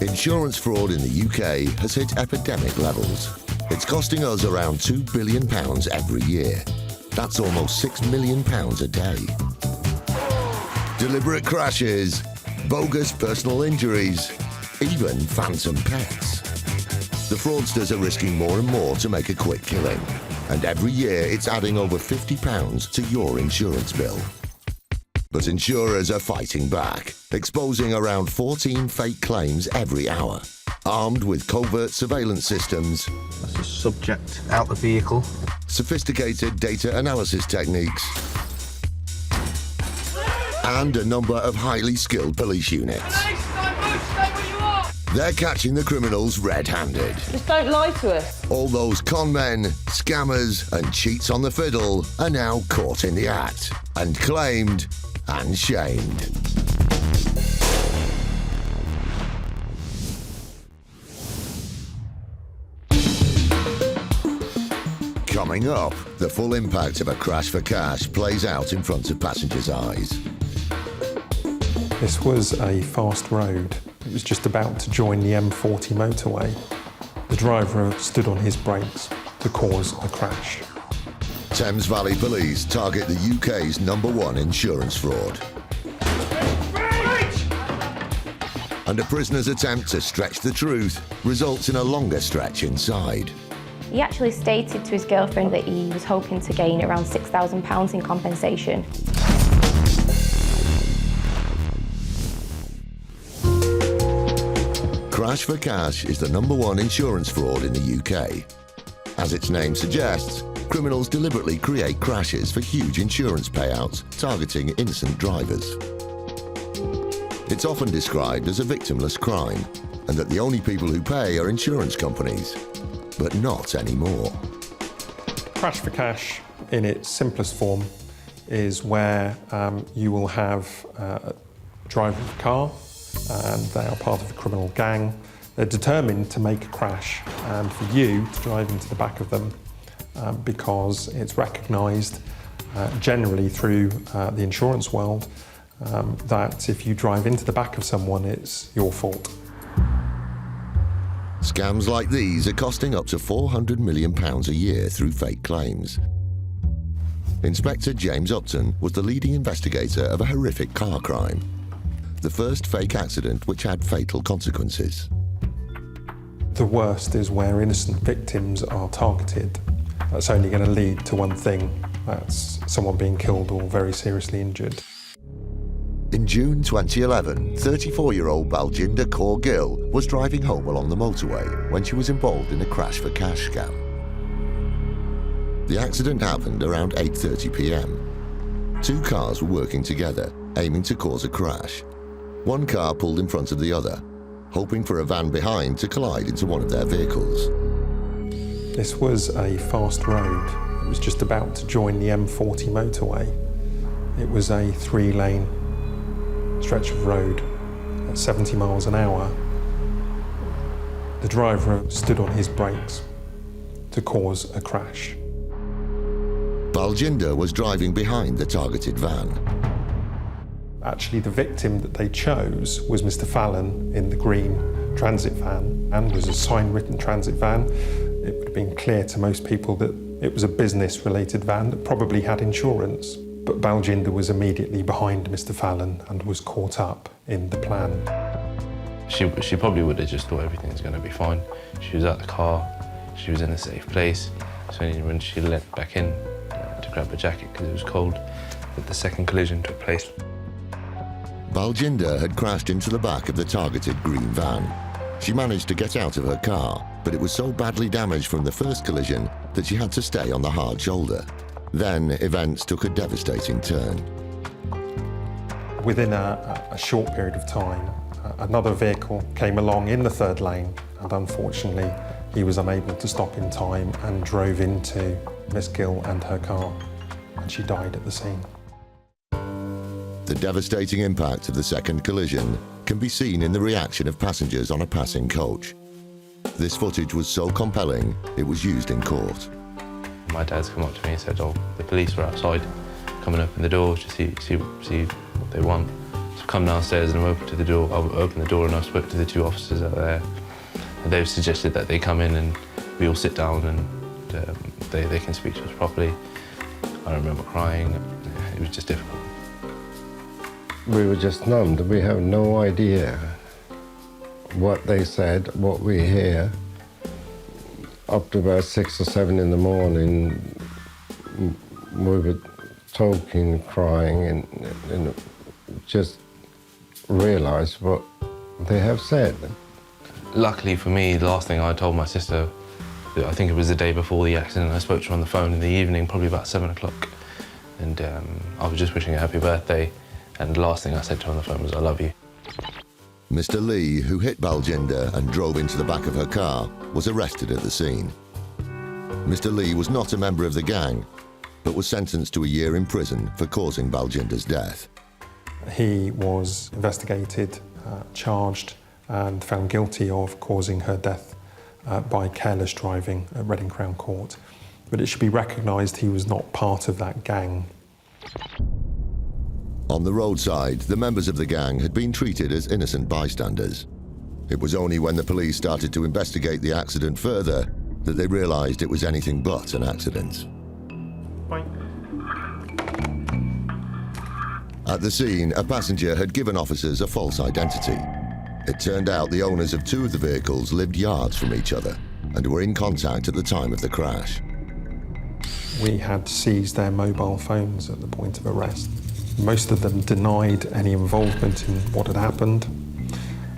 Insurance fraud in the UK has hit epidemic levels. It's costing us around £2 billion every year. That's almost £6 million a day. Deliberate crashes, bogus personal injuries, even phantom pets. The fraudsters are risking more and more to make a quick killing. And every year it's adding over £50 to your insurance bill. But insurers are fighting back, exposing around 14 fake claims every hour. Armed with covert surveillance systems, that's a subject out the vehicle, sophisticated data analysis techniques, and a number of highly skilled police units. They're catching the criminals red-handed. Just don't lie to us. All those con men, scammers, and cheats on the fiddle are now caught in the act and claimed and shamed. Coming up, the full impact of a crash for cash plays out in front of passengers' eyes. This was a fast road. It was just about to join the M40 motorway. The driver stood on his brakes to cause a crash. Thames Valley Police target the UK's #1 insurance fraud. And a prisoner's attempt to stretch the truth results in a longer stretch inside. He actually stated to his girlfriend that he was hoping to gain around £6,000 in compensation. Crash for cash is the #1 insurance fraud in the UK. As its name suggests, criminals deliberately create crashes for huge insurance payouts, targeting innocent drivers. It's often described as a victimless crime, and that the only people who pay are insurance companies. But not anymore. Crash for cash, in its simplest form, is where you will have a driver of a car, and they are part of a criminal gang. They're determined to make a crash and for you to drive into the back of them because it's recognised generally through the insurance world that if you drive into the back of someone, it's your fault. Scams like these are costing up to £400 million a year through fake claims. Inspector James Upton was the leading investigator of a horrific car crime. The first fake accident which had fatal consequences. The worst is where innocent victims are targeted. That's only going to lead to one thing. That's someone being killed or very seriously injured. In June 2011, 34-year-old Baljinder Kaur Gill was driving home along the motorway when she was involved in a crash for cash scam. The accident happened around 8:30 p.m. Two cars were working together, aiming to cause a crash. One car pulled in front of the other, hoping for a van behind to collide into one of their vehicles. This was a fast road. It was just about to join the M40 motorway. It was a 3-lane stretch of road at 70 miles an hour. The driver stood on his brakes to cause a crash. Baljinder was driving behind the targeted van. Actually, the victim that they chose was Mr. Fallon in the green transit van, and was a sign-written transit van. It would have been clear to most people that it was a business-related van that probably had insurance. But Baljinder was immediately behind Mr. Fallon and was caught up in the plan. She probably would have just thought everything's going to be fine. She was at the car, she was in a safe place. So when she leapt back in to grab a jacket because it was cold, that the second collision took place. Baljinder had crashed into the back of the targeted green van. She managed to get out of her car, but it was so badly damaged from the first collision that she had to stay on the hard shoulder. Then events took a devastating turn. Within a short period of time, another vehicle came along in the third lane, and unfortunately he was unable to stop in time and drove into Miss Gill and her car, and she died at the scene. The devastating impact of the second collision can be seen in the reaction of passengers on a passing coach. This footage was so compelling, it was used in court. My dad's come up to me and said, oh, the police were outside, coming up in the door to see what they want. come downstairs and I've opened the door and I've spoken to the two officers out there. And they've suggested that they come in and we all sit down and they can speak to us properly. I remember crying. It was just difficult. We were just numbed. We have no idea what they said, what we hear. Up to about 6 or 7 in the morning, we were talking, crying, and just realised what they have said. Luckily for me, the last thing I told my sister, I think it was the day before the accident, I spoke to her on the phone in the evening, probably about 7 o'clock. And I was just wishing her a happy birthday. And the last thing I said to her on the phone was, I love you. Mr. Lee, who hit Baljinder and drove into the back of her car, was arrested at the scene. Mr. Lee was not a member of the gang, but was sentenced to a year in prison for causing Baljinder's death. He was investigated, charged and found guilty of causing her death by careless driving at Reading Crown Court. But it should be recognised he was not part of that gang. On the roadside, the members of the gang had been treated as innocent bystanders. It was only when the police started to investigate the accident further that they realised it was anything but an accident. Bye. At the scene, a passenger had given officers a false identity. It turned out the owners of 2 of the vehicles lived yards from each other and were in contact at the time of the crash. We had seized their mobile phones at the point of arrest. Most of them denied any involvement in what had happened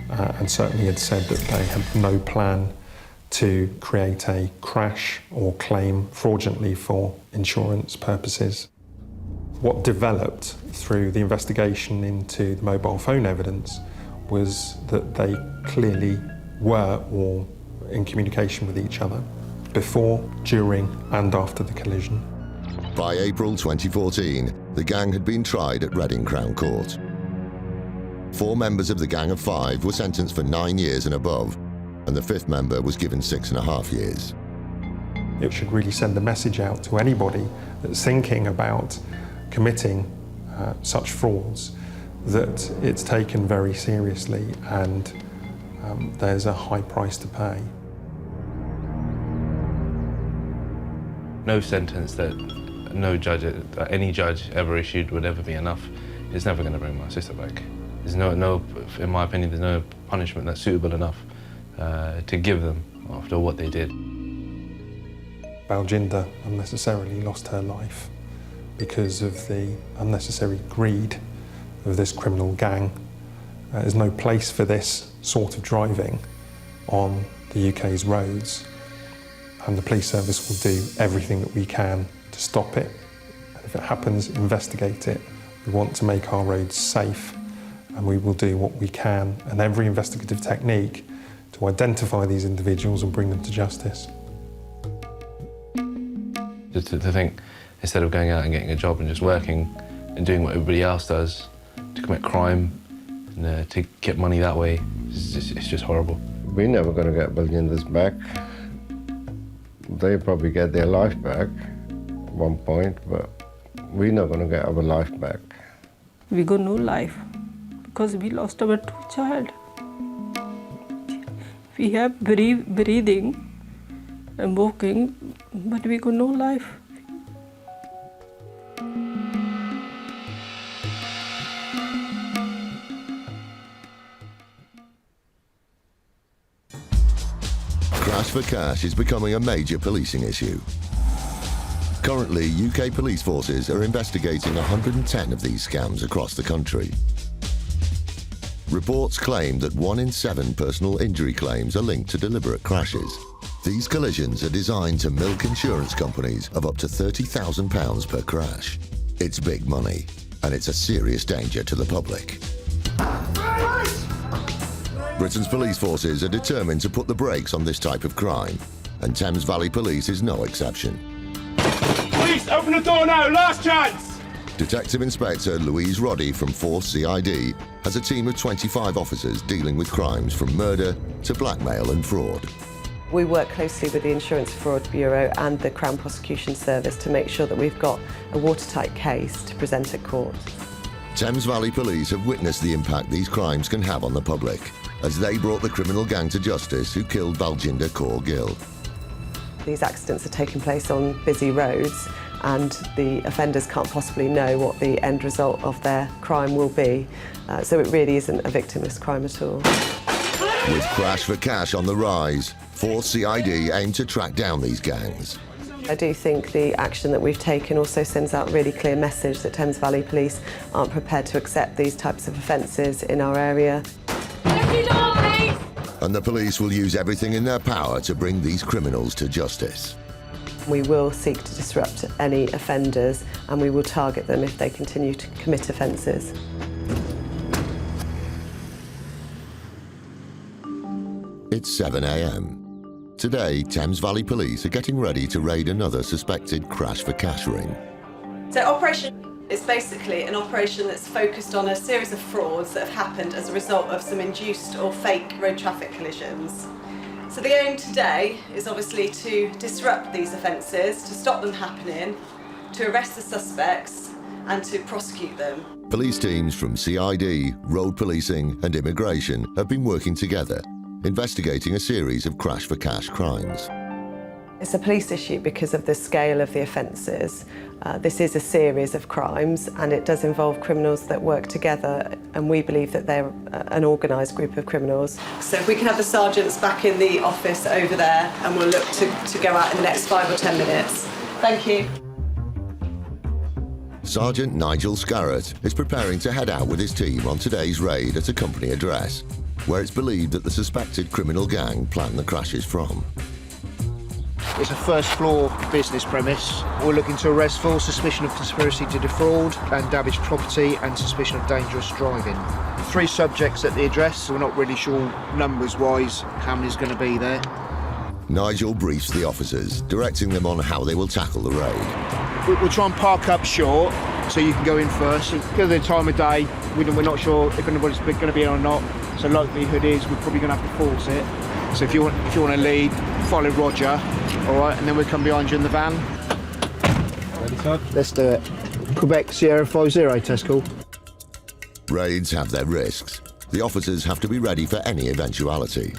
and certainly had said that they had no plan to create a crash or claim fraudulently for insurance purposes. What developed through the investigation into the mobile phone evidence was that they clearly were all in communication with each other before, during and after the collision. By April 2014, the gang had been tried at Reading Crown Court. 4 members of the gang of 5 were sentenced for 9 years and above, and the 5th member was given 6.5 years. It should really send a message out to anybody that's thinking about committing such frauds that it's taken very seriously and there's a high price to pay. No sentence that any judge ever issued would ever be enough. It's never going to bring my sister back. There's no, in my opinion, there's no punishment that's suitable enough to give them after what they did. Baljinder unnecessarily lost her life because of the unnecessary greed of this criminal gang. There's no place for this sort of driving on the UK's roads, and the police service will do everything that we can to stop it. And if it happens, investigate it. We want to make our roads safe, and we will do what we can and every investigative technique to identify these individuals and bring them to justice. To think, instead of going out and getting a job and just working and doing what everybody else does, to commit crime and to get money that way, it's just horrible. We're never going to get Baljinder's back. They probably get their life back at one point, but we're not going to get our life back. We got no life because we lost our 2 children. We have breathing and walking, but we got no life. Crash for cash is becoming a major policing issue. Currently, UK police forces are investigating 110 of these scams across the country. Reports claim that 1 in 7 personal injury claims are linked to deliberate crashes. These collisions are designed to milk insurance companies of up to £30,000 per crash. It's big money, and it's a serious danger to the public. Britain's police forces are determined to put the brakes on this type of crime, and Thames Valley Police is no exception. Police, open the door now, last chance! Detective Inspector Louise Roddy from 4th CID has a team of 25 officers dealing with crimes from murder to blackmail and fraud. We work closely with the Insurance Fraud Bureau and the Crown Prosecution Service to make sure that we've got a watertight case to present at court. Thames Valley Police have witnessed the impact these crimes can have on the public as they brought the criminal gang to justice who killed Baljinder Kaur Gill. These accidents are taking place on busy roads and the offenders can't possibly know what the end result of their crime will be. So it really isn't a victimless crime at all. With Crash for Cash on the rise, 4th CID aim to track down these gangs. I do think the action that we've taken also sends out a really clear message that Thames Valley Police aren't prepared to accept these types of offences in our area. And the police will use everything in their power to bring these criminals to justice. We will seek to disrupt any offenders and we will target them if they continue to commit offences. It's 7 a.m. Today, Thames Valley Police are getting ready to raid another suspected Crash for Cash ring. So Operation is basically an operation that's focused on a series of frauds that have happened as a result of some induced or fake road traffic collisions. So the aim today is obviously to disrupt these offences, to stop them happening, to arrest the suspects and to prosecute them. Police teams from CID, road policing and immigration have been working together, investigating a series of Crash for Cash crimes. It's a police issue because of the scale of the offences. This is a series of crimes and it does involve criminals that work together, and we believe that they're an organised group of criminals. So if we can have the sergeants back in the office over there and we'll look to go out in the next 5 or 10 minutes. Thank you. Sergeant Nigel Scarrett is preparing to head out with his team on today's raid at a company address, where it's believed that the suspected criminal gang planned the crashes from. It's a first floor business premise. We're looking to arrest for suspicion of conspiracy to defraud and damage property and suspicion of dangerous driving. 3 subjects at the address, so we're not really sure numbers-wise how many's going to be there. Nigel briefs the officers, directing them on how they will tackle the raid. We'll try and park up short so you can go in first. Because of the time of day, we're not sure if anybody's going to be in or not. So likelihood is we're probably going to have to force it. So if you want to lead, follow Roger, all right, and then we'll come behind you in the van. Ready, Todd? Let's do it. Quebec Sierra 50, test call. Raids have their risks. The officers have to be ready for any eventuality.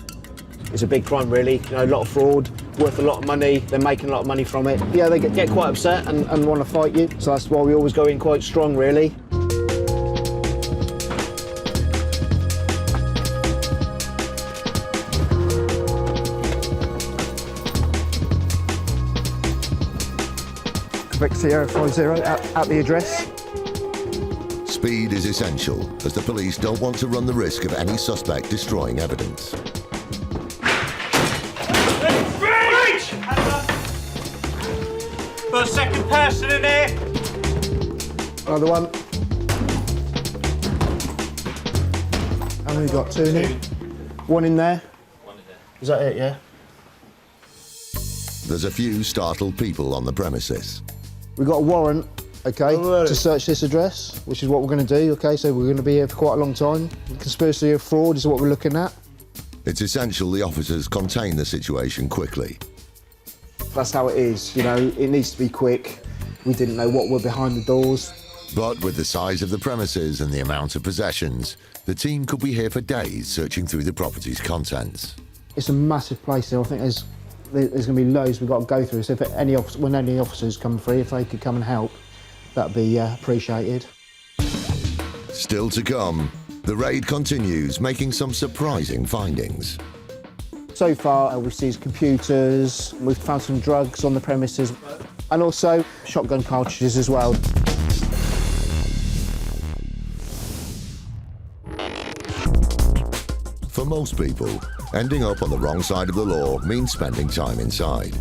It's a big crime, really. You know, a lot of fraud, worth a lot of money. They're making a lot of money from it. Yeah, they get quite upset and want to fight you. So that's why we always go in quite strong, really. Quebec Sierra 50 at the address. Speed is essential, as the police don't want to run the risk of any suspect destroying evidence. Breach! Got a second person in here. Another one. How many got? 2 in here? 1 in there. Is that it, yeah? There's a few startled people on the premises. We've got a warrant, okay, to search this address, which is what we're going to do, okay, so we're going to be here for quite a long time. Conspiracy of fraud is what we're looking at. It's essential the officers contain the situation quickly. That's how it is, you know, it needs to be quick. We didn't know what were behind the doors. But with the size of the premises and the amount of possessions, the team could be here for days searching through the property's contents. It's a massive place here. I think there's going to be loads we've got to go through, so if when any officers come free, if they could come and help, that'd be appreciated. Still to come, the raid continues, making some surprising findings. So far, we've seized computers, we've found some drugs on the premises, and also shotgun cartridges as well. For most people, ending up on the wrong side of the law means spending time inside.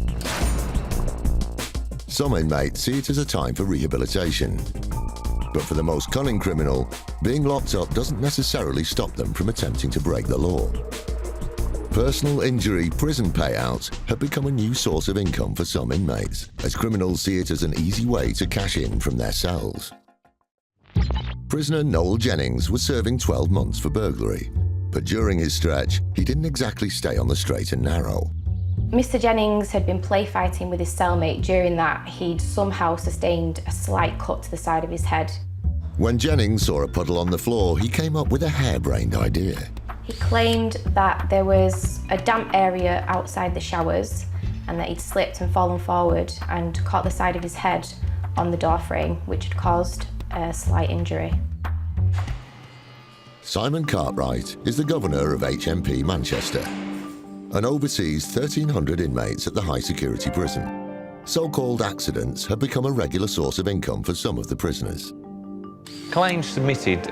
Some inmates see it as a time for rehabilitation. But for the most cunning criminal, being locked up doesn't necessarily stop them from attempting to break the law. Personal injury prison payouts have become a new source of income for some inmates, as criminals see it as an easy way to cash in from their cells. Prisoner Noel Jennings was serving 12 months for burglary, but during his stretch, he didn't exactly stay on the straight and narrow. Mr. Jennings had been play fighting with his cellmate. During that, he'd somehow sustained a slight cut to the side of his head. When Jennings saw a puddle on the floor, he came up with a harebrained idea. He claimed that there was a damp area outside the showers and that he'd slipped and fallen forward and caught the side of his head on the door frame, which had caused a slight injury. Simon Cartwright is the governor of HMP Manchester and oversees 1,300 inmates at the high security prison. So-called accidents have become a regular source of income for some of the prisoners. Claims submitted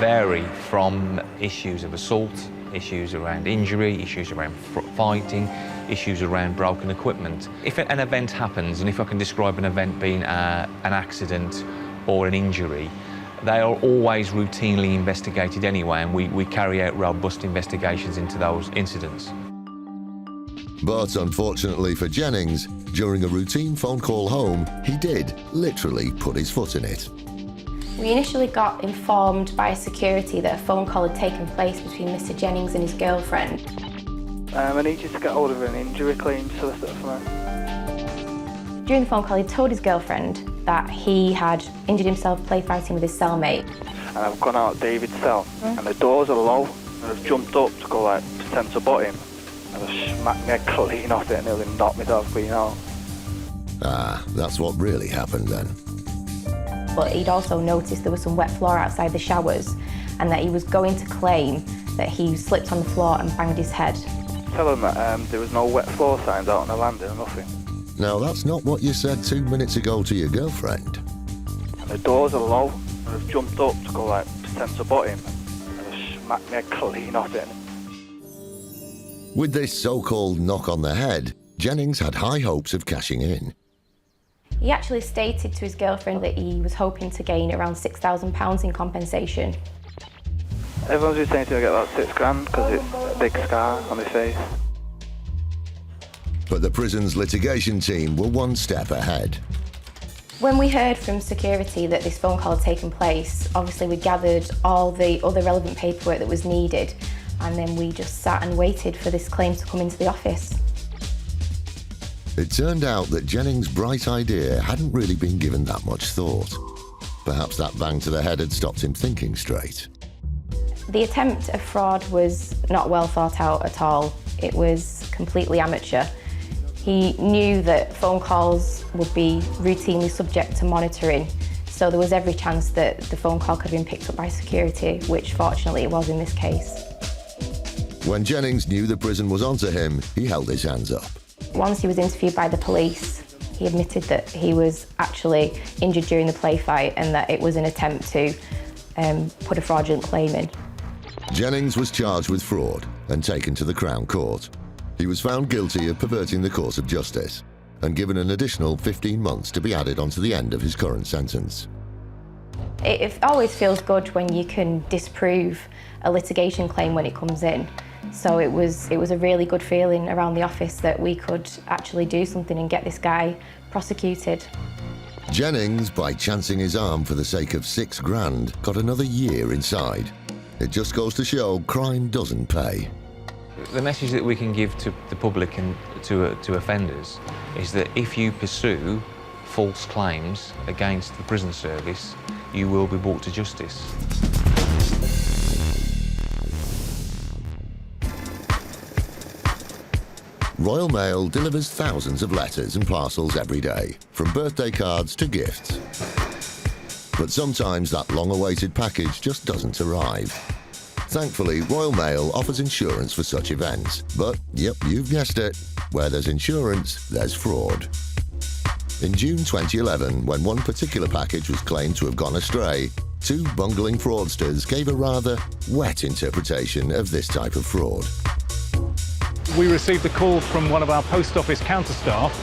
vary from issues of assault, issues around injury, issues around fighting, issues around broken equipment. If an event happens, and if I can describe an event being an accident or an injury, they are always routinely investigated anyway, and we carry out robust investigations into those incidents. But unfortunately for Jennings, during a routine phone call home, he did literally put his foot in it. We initially got informed by security that a phone call had taken place between Mr. Jennings and his girlfriend. I need you to get hold of an injury claim solicitor for me. During the phone call, he told his girlfriend that he had injured himself play fighting with his cellmate. And I've gone out David's cell, and the doors are low, and I've jumped up to go pretend to butt him, and I've smacked my head clean off it and nearly knocked myself clean out. Ah, that's what really happened then. But he'd also noticed there was some wet floor outside the showers and that he was going to claim that he slipped on the floor and banged his head. Tell him that there was no wet floor signs out on the landing or nothing. Now, that's not what you said 2 minutes ago to your girlfriend. And the doors are low, and I've jumped up to go pretend to butt him, and I've smacked my head clean off it. With this so-called knock on the head, Jennings had high hopes of cashing in. He actually stated to his girlfriend that he was hoping to gain around £6,000 in compensation. Everyone's been saying to me I get about £6,000 because it's a big scar on my face. But the prison's litigation team were one step ahead. When we heard from security that this phone call had taken place, obviously we gathered all the other relevant paperwork that was needed, and then we just sat and waited for this claim to come into the office. It turned out that Jennings' bright idea hadn't really been given that much thought. Perhaps that bang to the head had stopped him thinking straight. The attempt of fraud was not well thought out at all. It was completely amateur. He knew that phone calls would be routinely subject to monitoring, so there was every chance that the phone call could have been picked up by security, which fortunately it was in this case. When Jennings knew the prison was onto him, he held his hands up. Once he was interviewed by the police, he admitted that he was actually injured during the play fight and that it was an attempt to put a fraudulent claim in. Jennings was charged with fraud and taken to the Crown Court. He was found guilty of perverting the course of justice and given an additional 15 months to be added onto the end of his current sentence. It always feels good when you can disprove a litigation claim when it comes in. So it was a really good feeling around the office that we could actually do something and get this guy prosecuted. Jennings, by chancing his arm for the sake of £6,000, got another year inside. It just goes to show crime doesn't pay. The message that we can give to the public and to offenders is that if you pursue false claims against the prison service, you will be brought to justice. Royal Mail delivers thousands of letters and parcels every day, from birthday cards to gifts. But sometimes that long-awaited package just doesn't arrive. Thankfully, Royal Mail offers insurance for such events. But, yep, you've guessed it, where there's insurance, there's fraud. In June 2011, when one particular package was claimed to have gone astray, two bungling fraudsters gave a rather wet interpretation of this type of fraud. We received a call from one of our post office counter staff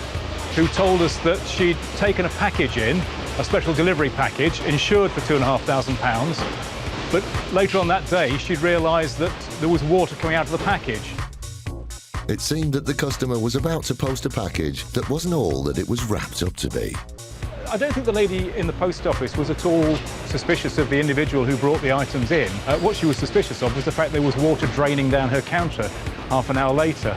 who told us that she'd taken a package in, a special delivery package, insured for £2,500, but later on that day she'd realised that there was water coming out of the package. It seemed that the customer was about to post a package that wasn't all that it was wrapped up to be. I don't think the lady in the post office was at all suspicious of the individual who brought the items in. What she was suspicious of was the fact there was water draining down her counter half an hour later.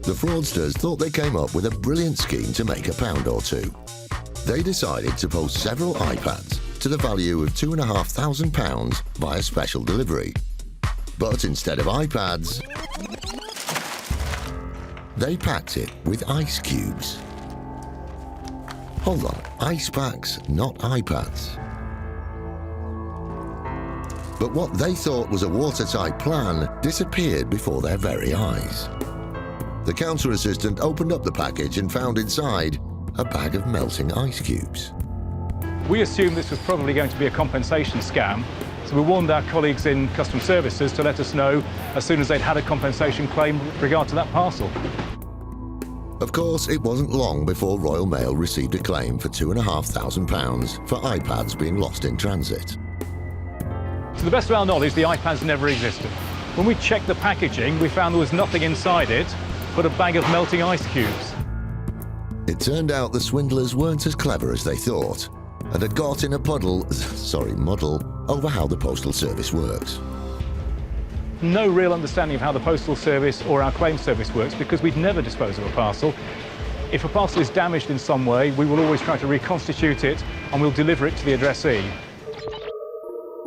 The fraudsters thought they came up with a brilliant scheme to make £1 or £2. They decided to post several iPads to the value of £2,500 via special delivery. But instead of iPads, they packed it with ice cubes. Hold on, ice packs, not iPads. But what they thought was a watertight plan disappeared before their very eyes. The counter assistant opened up the package and found inside a bag of melting ice cubes. We assumed this was probably going to be a compensation scam, so we warned our colleagues in customer services to let us know as soon as they'd had a compensation claim with regard to that parcel. Of course, it wasn't long before Royal Mail received a claim for £2,500 for iPads being lost in transit. To the best of our knowledge, the iPads never existed. When we checked the packaging, we found there was nothing inside it but a bag of melting ice cubes. It turned out the swindlers weren't as clever as they thought and had got in a muddle over how the postal service works. No real understanding of how the postal service or our claim service works because we'd never dispose of a parcel. If a parcel is damaged in some way, we will always try to reconstitute it and we'll deliver it to the addressee.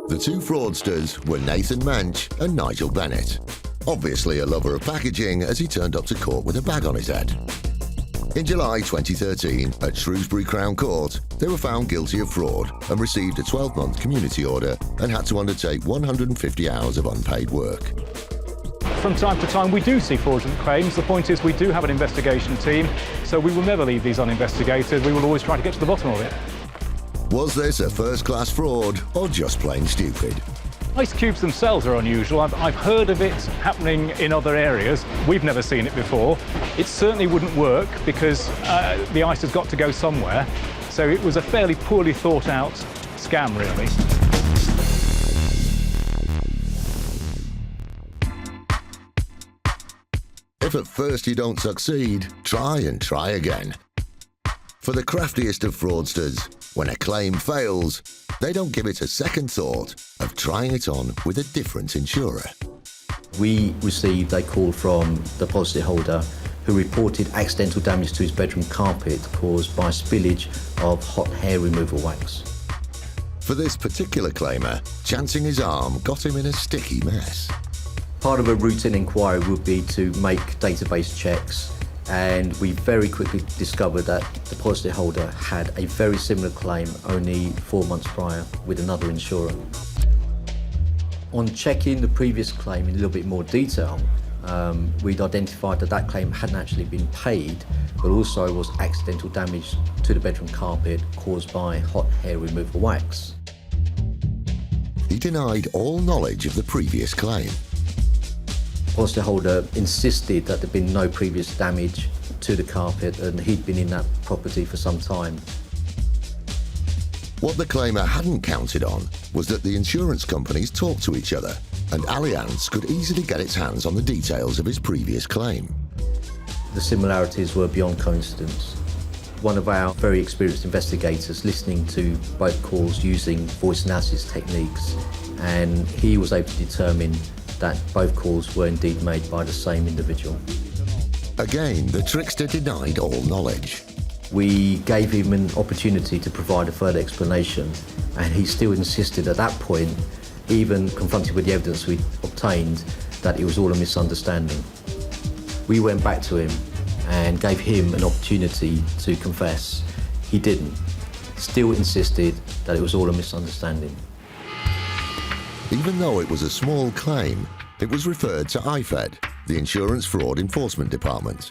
The two fraudsters were Nathan Mensch and Nigel Bennett. Obviously a lover of packaging as he turned up to court with a bag on his head. In July 2013, at Shrewsbury Crown Court, they were found guilty of fraud and received a 12-month community order and had to undertake 150 hours of unpaid work. From time to time, we do see fraudulent claims. The point is we do have an investigation team, so we will never leave these uninvestigated. We will always try to get to the bottom of it. Was this a first-class fraud or just plain stupid? Ice cubes themselves are unusual. I've heard of it happening in other areas. We've never seen it before. It certainly wouldn't work because the ice has got to go somewhere. So it was a fairly poorly thought out scam, really. If at first you don't succeed, try and try again. For the craftiest of fraudsters, when a claim fails, they don't give it a second thought of trying it on with a different insurer. We received a call from the policyholder who reported accidental damage to his bedroom carpet caused by spillage of hot hair removal wax. For this particular claimer, chancing his arm got him in a sticky mess. Part of a routine inquiry would be to make database checks, and we very quickly discovered that the policyholder had a very similar claim only 4 months prior with another insurer. On checking the previous claim in a little bit more detail, we'd identified that that claim hadn't actually been paid, but also was accidental damage to the bedroom carpet caused by hot hair removal wax. He denied all knowledge of the previous claim. The policyholder insisted that there'd been no previous damage to the carpet and he'd been in that property for some time. What the claimer hadn't counted on was that the insurance companies talked to each other and Allianz could easily get its hands on the details of his previous claim. The similarities were beyond coincidence. One of our very experienced investigators listening to both calls using voice analysis techniques, and he was able to determine that both calls were indeed made by the same individual. Again, the trickster denied all knowledge. We gave him an opportunity to provide a further explanation, and he still insisted at that point, even confronted with the evidence we obtained, that it was all a misunderstanding. We went back to him and gave him an opportunity to confess. He didn't. Still insisted that it was all a misunderstanding. Even though it was a small claim, it was referred to IFED, the Insurance Fraud Enforcement Department.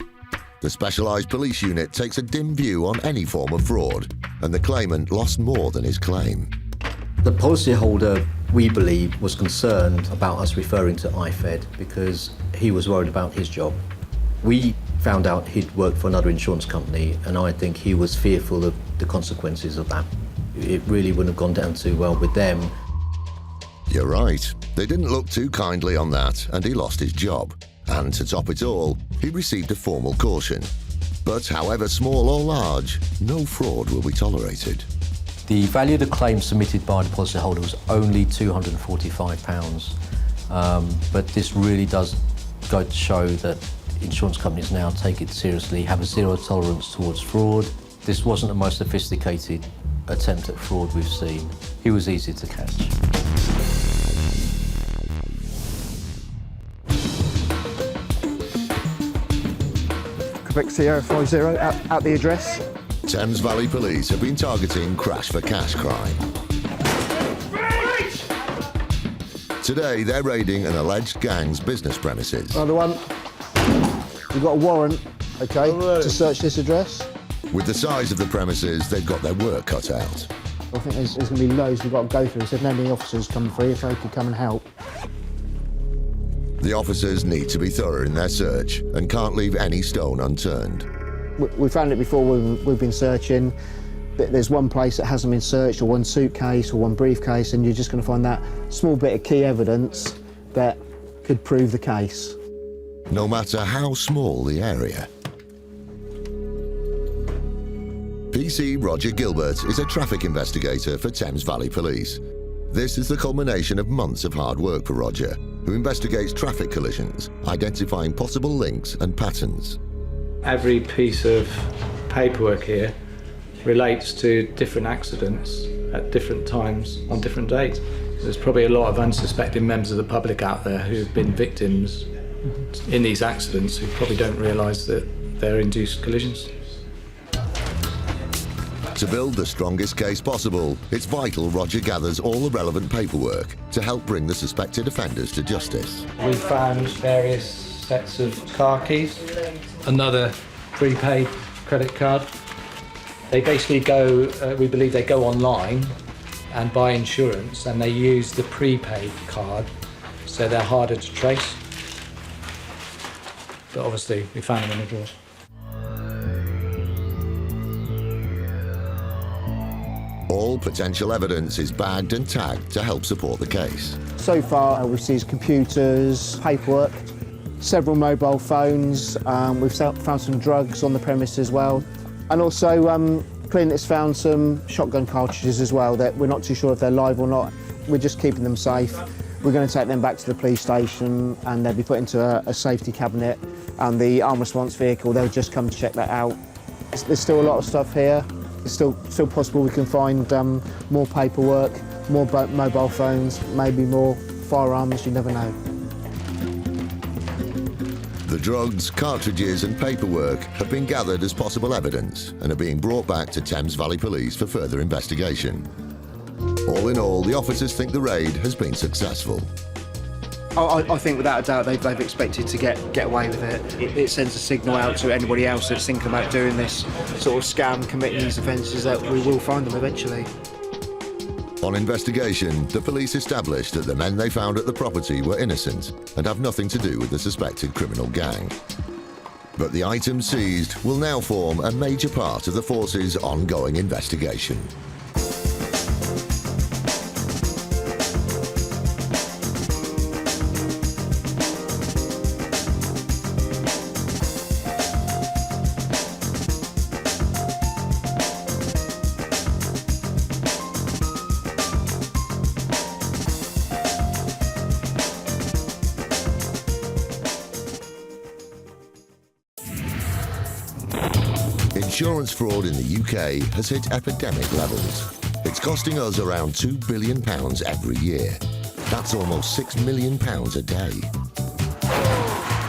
The specialised police unit takes a dim view on any form of fraud, and the claimant lost more than his claim. The policyholder, we believe, was concerned about us referring to IFED because he was worried about his job. We found out he'd worked for another insurance company, and I think he was fearful of the consequences of that. It really wouldn't have gone down too well with them. You're right. They didn't look too kindly on that, and he lost his job. And to top it all, he received a formal caution. But however small or large, no fraud will be tolerated. The value of the claim submitted by the policyholder was only £245. But this really does go to show that insurance companies now take it seriously, have a zero tolerance towards fraud. This wasn't the most sophisticated attempt at fraud we've seen. He was easy to catch. Quebec Sierra 50 at the address. Thames Valley Police have been targeting crash for cash crime. Today, they're raiding an alleged gang's business premises. Another one. We've got a warrant, okay, to search this address. With the size of the premises, they've got their work cut out. I think there's going to be loads we've got to go through. So if any officers come through, if they could come and help. The officers need to be thorough in their search and can't leave any stone unturned. We found it before we've been searching. There's one place that hasn't been searched, or one suitcase, or one briefcase, and you're just going to find that small bit of key evidence that could prove the case. No matter how small the area. PC Roger Gilbert is a traffic investigator for Thames Valley Police. This is the culmination of months of hard work for Roger, who investigates traffic collisions, identifying possible links and patterns. Every piece of paperwork here relates to different accidents at different times on different dates. There's probably a lot of unsuspecting members of the public out there who've been victims in these accidents who probably don't realise that they're induced collisions. To build the strongest case possible, it's vital Roger gathers all the relevant paperwork to help bring the suspected offenders to justice. We found various sets of car keys, another prepaid credit card. They basically go, we believe they go online and buy insurance, and they use the prepaid card, so they're harder to trace. But obviously, we found them in the drawers. All potential evidence is bagged and tagged to help support the case. So far, we've seized computers, paperwork, several mobile phones. We've found some drugs on the premise as well. And also, Clint's found some shotgun cartridges as well that we're not too sure if they're live or not. We're just keeping them safe. We're going to take them back to the police station and they'll be put into a safety cabinet, and the armed response vehicle, they'll just come to check that out. There's still a lot of stuff here. It's still possible we can find more paperwork, more mobile phones, maybe more firearms, you never know. The drugs, cartridges and paperwork have been gathered as possible evidence and are being brought back to Thames Valley Police for further investigation. All in all, the officers think the raid has been successful. I think without a doubt they've expected to get away with it. It sends a signal out to anybody else that's thinking about doing this sort of scam, committing these offences, that we will find them eventually. On investigation, the police established that the men they found at the property were innocent and have nothing to do with the suspected criminal gang. But the items seized will now form a major part of the force's ongoing investigation. Insurance fraud in the UK has hit epidemic levels. It's costing us around £2 billion every year. That's almost £6 million a day.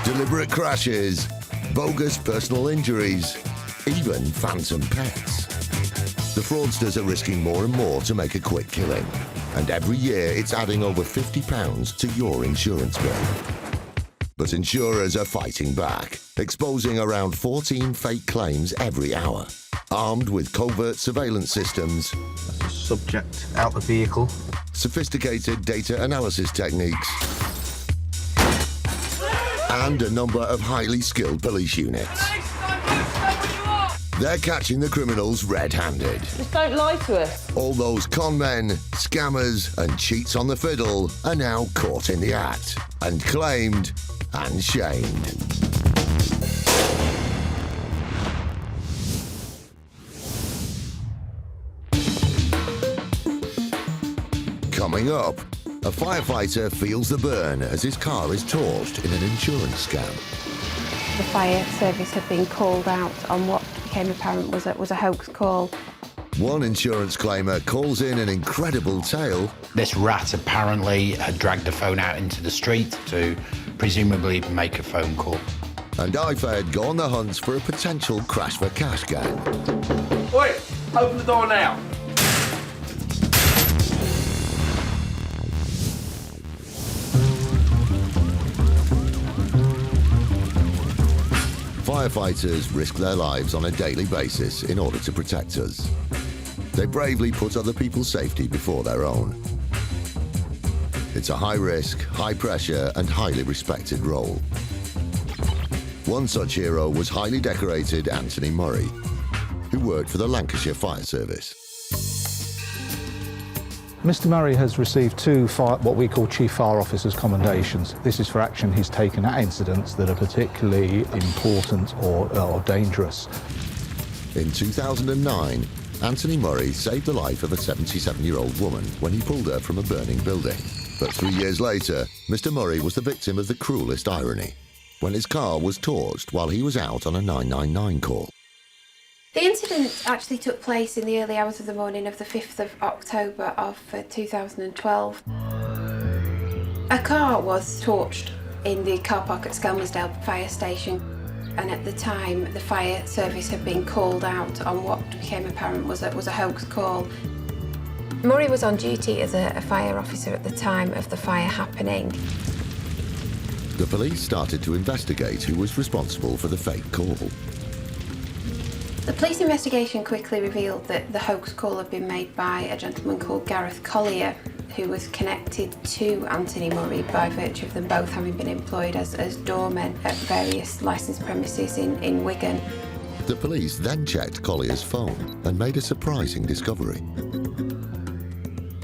Deliberate crashes, bogus personal injuries, even phantom pets. The fraudsters are risking more and more to make a quick killing. And every year it's adding over £50 to your insurance bill. But insurers are fighting back, exposing around 14 fake claims every hour. Armed with covert surveillance systems, Subject out the vehicle, sophisticated data analysis techniques, and a number of highly skilled police units. They're catching the criminals red-handed. Just don't lie to us. All those con men, scammers, and cheats on the fiddle are now caught in the act and claimed and shamed. Coming up, a firefighter feels the burn as his car is torched in an insurance scam. The fire service had been called out on what became apparent was a hoax call. One insurance claimer calls in an incredible tale. This rat apparently had dragged the phone out into the street to presumably make a phone call. And IFED go on the hunt for a potential crash for cash gang. Oi, open the door now. Firefighters risk their lives on a daily basis in order to protect us. They bravely put other people's safety before their own. It's a high-risk, high-pressure and highly respected role. One such hero was highly decorated Anthony Murray, who worked for the Lancashire Fire Service. Mr Murray has received two what we call Chief Fire Officers commendations. This is for action he's taken at incidents that are particularly important or dangerous. In 2009, Anthony Murray saved the life of a 77-year-old woman when he pulled her from a burning building. But 3 years later, Mr Murray was the victim of the cruelest irony, when his car was torched while he was out on a 999 call. The incident actually took place in the early hours of the morning of the 5th of October of 2012. A car was torched in the car park at Skelmersdale Fire Station, and at the time the fire service had been called out on what became apparent was a hoax call. Murray was on duty as a fire officer at the time of the fire happening. The police started to investigate who was responsible for the fake call. The police investigation quickly revealed that the hoax call had been made by a gentleman called Gareth Collier, who was connected to Anthony Murray by virtue of them both having been employed as doormen at various licensed premises in Wigan. The police then checked Collier's phone and made a surprising discovery.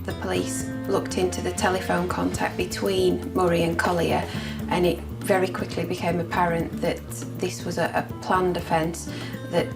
The police looked into the telephone contact between Murray and Collier, and it very quickly became apparent that this was a planned offence that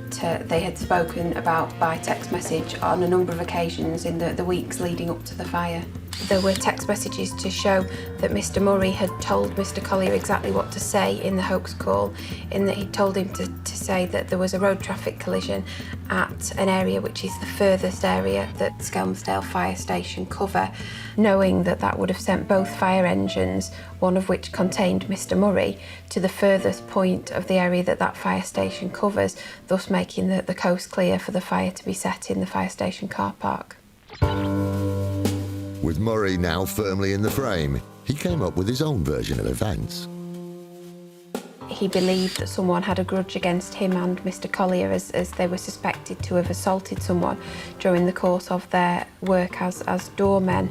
they had spoken about by text message on a number of occasions in the weeks leading up to the fire. There were text messages to show that Mr Murray had told Mr Collier exactly what to say in the hoax call, in that he'd told him to say that there was a road traffic collision at an area which is the furthest area that Skelmersdale Fire Station cover, knowing that that would have sent both fire engines, one of which contained Mr Murray, to the furthest point of the area that fire station covers, thus making the coast clear for the fire to be set in the fire station car park. With Murray now firmly in the frame, he came up with his own version of events. He believed that someone had a grudge against him and Mr Collier as they were suspected to have assaulted someone during the course of their work as doormen.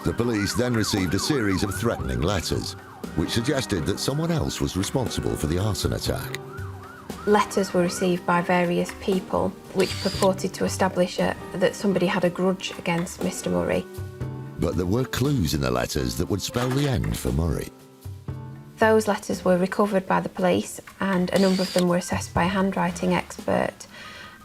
The police then received a series of threatening letters, which suggested that someone else was responsible for the arson attack. Letters were received by various people which purported to establish that somebody had a grudge against Mr Murray. But there were clues in the letters that would spell the end for Murray. Those letters were recovered by the police, and a number of them were assessed by a handwriting expert.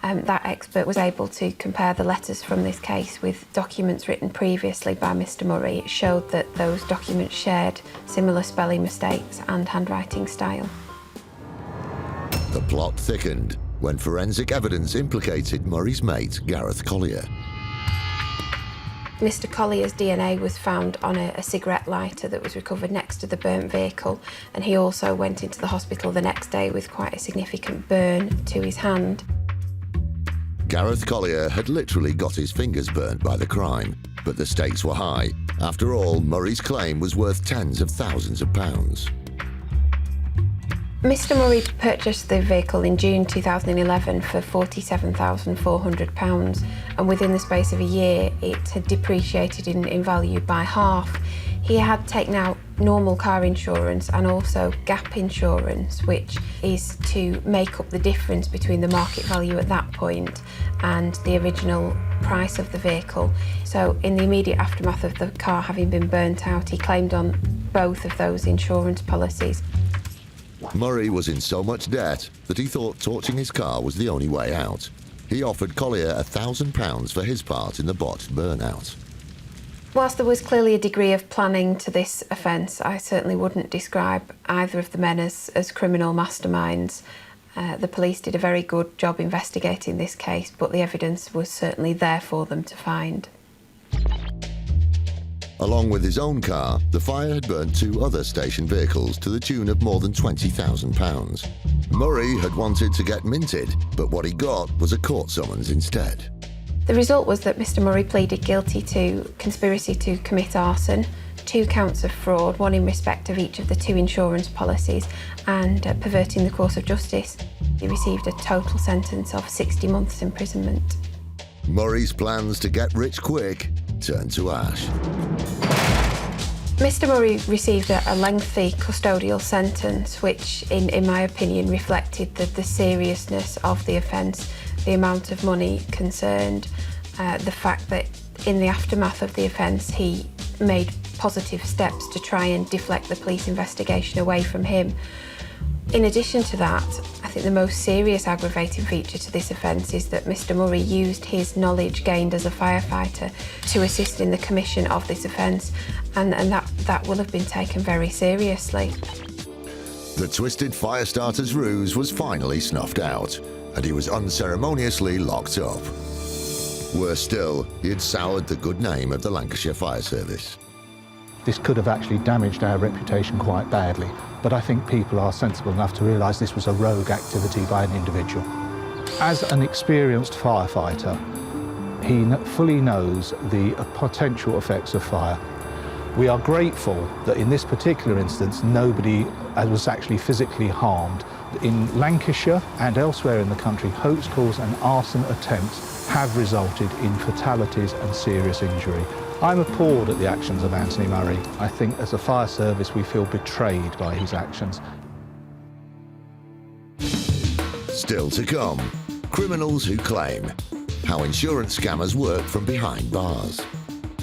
That expert was able to compare the letters from this case with documents written previously by Mr Murray. It showed that those documents shared similar spelling mistakes and handwriting style. The plot thickened when forensic evidence implicated Murray's mate, Gareth Collier. Mr Collier's DNA was found on a cigarette lighter that was recovered next to the burnt vehicle, and he also went into the hospital the next day with quite a significant burn to his hand. Gareth Collier had literally got his fingers burnt by the crime, but the stakes were high. After all, Murray's claim was worth tens of thousands of pounds. Mr Murray purchased the vehicle in June 2011 for £47,400, and within the space of a year it had depreciated in value by half. He had taken out normal car insurance and also gap insurance, which is to make up the difference between the market value at that point and the original price of the vehicle. So in the immediate aftermath of the car having been burnt out, he claimed on both of those insurance policies. Murray was in so much debt that he thought torching his car was the only way out. He offered Collier £1,000 for his part in the botched burnout. Whilst there was clearly a degree of planning to this offence, I certainly wouldn't describe either of the men as criminal masterminds. The police did a very good job investigating this case, but the evidence was certainly there for them to find. Along with his own car, the fire had burnt 2 other station vehicles to the tune of more than £20,000. Murray had wanted to get minted, but what he got was a court summons instead. The result was that Mr Murray pleaded guilty to conspiracy to commit arson, 2 counts of fraud, 1 in respect of each of the 2 insurance policies, and perverting the course of justice. He received a total sentence of 60 months imprisonment. Murray's plans to get rich quick turned to ash. Mr Murray received a lengthy custodial sentence, which, in my opinion, reflected the seriousness of the offence, the amount of money concerned, the fact that in the aftermath of the offence he made positive steps to try and deflect the police investigation away from him. In addition to that, I think the most serious aggravating feature to this offence is that Mr Murray used his knowledge gained as a firefighter to assist in the commission of this offence, and that will have been taken very seriously. The twisted fire starter's ruse was finally snuffed out, and he was unceremoniously locked up. Worse still, he had soured the good name of the Lancashire Fire Service. This could have actually damaged our reputation quite badly, but I think people are sensible enough to realise this was a rogue activity by an individual. As an experienced firefighter, he fully knows the potential effects of fire. We are grateful that in this particular instance nobody was actually physically harmed. In Lancashire and elsewhere in the country, hoax calls and arson attempts have resulted in fatalities and serious injury. I'm appalled at the actions of Anthony Murray. I think as a fire service we feel betrayed by his actions. Still to come, criminals who claim, how insurance scammers work from behind bars.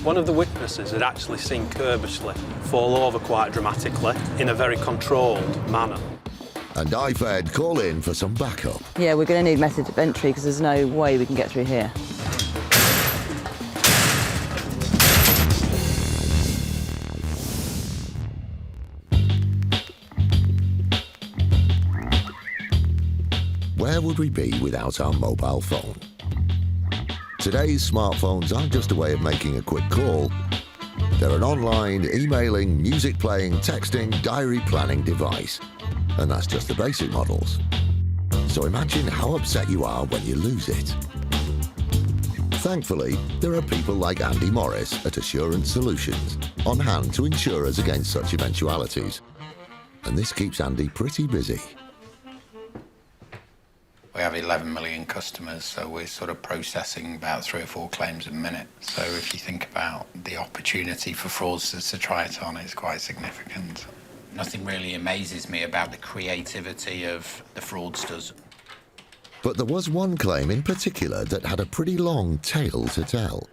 One of the witnesses had actually seen Kirbishley fall over quite dramatically in a very controlled manner. And IFED call in for some backup. Yeah, we're going to need method of entry because there's no way we can get through here. Where would we be without our mobile phone? Today's smartphones aren't just a way of making a quick call. They're an online, emailing, music playing, texting, diary planning device. And that's just the basic models. So imagine how upset you are when you lose it. Thankfully, there are people like Andy Morris at Assurance Solutions on hand to insure us against such eventualities. And this keeps Andy pretty busy. We have 11 million customers, so we're sort of processing about 3 or 4 claims a minute. So if you think about the opportunity for fraudsters to try it on, it's quite significant. Nothing really amazes me about the creativity of the fraudsters. But there was one claim in particular that had a pretty long tale to tell.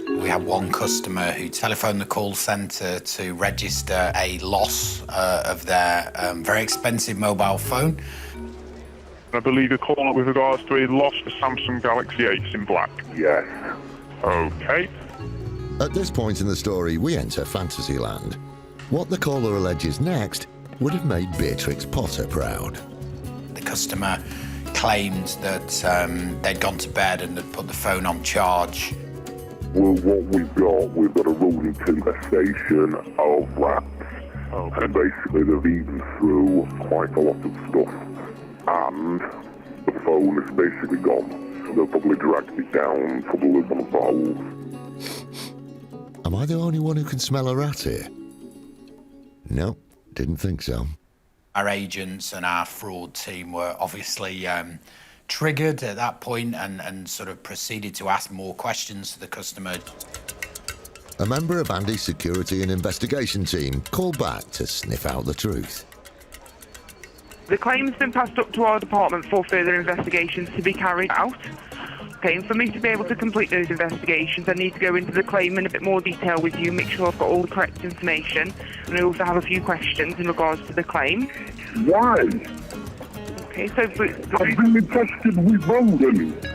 We had one customer who telephoned the call centre to register a loss of their very expensive mobile phone. I believe you're calling up with regards to a lost Samsung Galaxy 8 in black. Yes. OK. At this point in the story, we enter Fantasyland. What the caller alleges next would have made Beatrix Potter proud. The customer claimed that they'd gone to bed and had put the phone on charge. Well, what we've got a rolling infestation of rats. Okay. And basically they've eaten through quite a lot of stuff. And the phone is basically gone. They'll probably dragged it down, probably one of those. Am I the only one who can smell a rat here? No, didn't think so. Our agents and our fraud team were obviously triggered at that point and sort of proceeded to ask more questions to the customer. A member of Andy's security and investigation team called back to sniff out the truth. The claim's been passed up to our department for further investigations to be carried out. Okay, and for me to be able to complete those investigations, I need to go into the claim in a bit more detail with you, make sure I've got all the correct information, and I also have a few questions in regards to the claim. Why? Okay, so... I've been infested with rodents.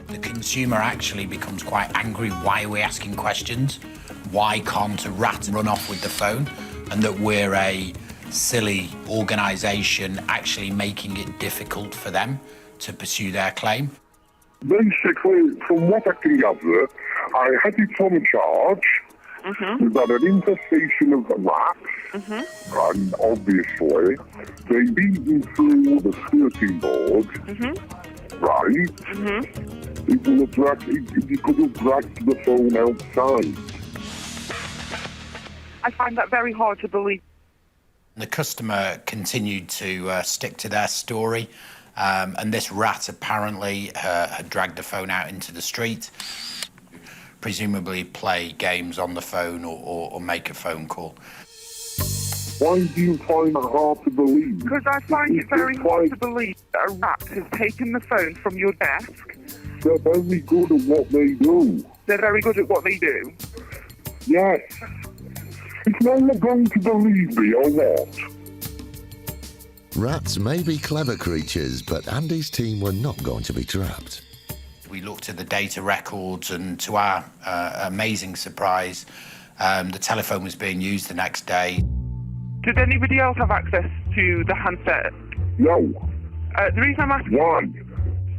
The consumer actually becomes quite angry. Why are we asking questions? Why can't a rat run off with the phone? And that we're a silly organisation actually making it difficult for them to pursue their claim. Basically, from what I can gather, I had it on charge. We've had an infestation of rats, and obviously they've eaten through the skirting board, right? It will have dragged, you could have dragged the phone outside. I find that very hard to believe. The customer continued to stick to their story, and this rat apparently had dragged the phone out into the street, presumably play games on the phone or make a phone call. Why do you find it hard to believe? Because I find it very hard to believe that a rat has taken the phone from your desk. They're very good at what they do. They're very good at what they do? Yes. It's no one going to believe me or what? Rats may be clever creatures, but Andy's team were not going to be trapped. We looked at the data records, and to our amazing surprise, the telephone was being used the next day. Did anybody else have access to the handset? No. The reason I'm asking... Why?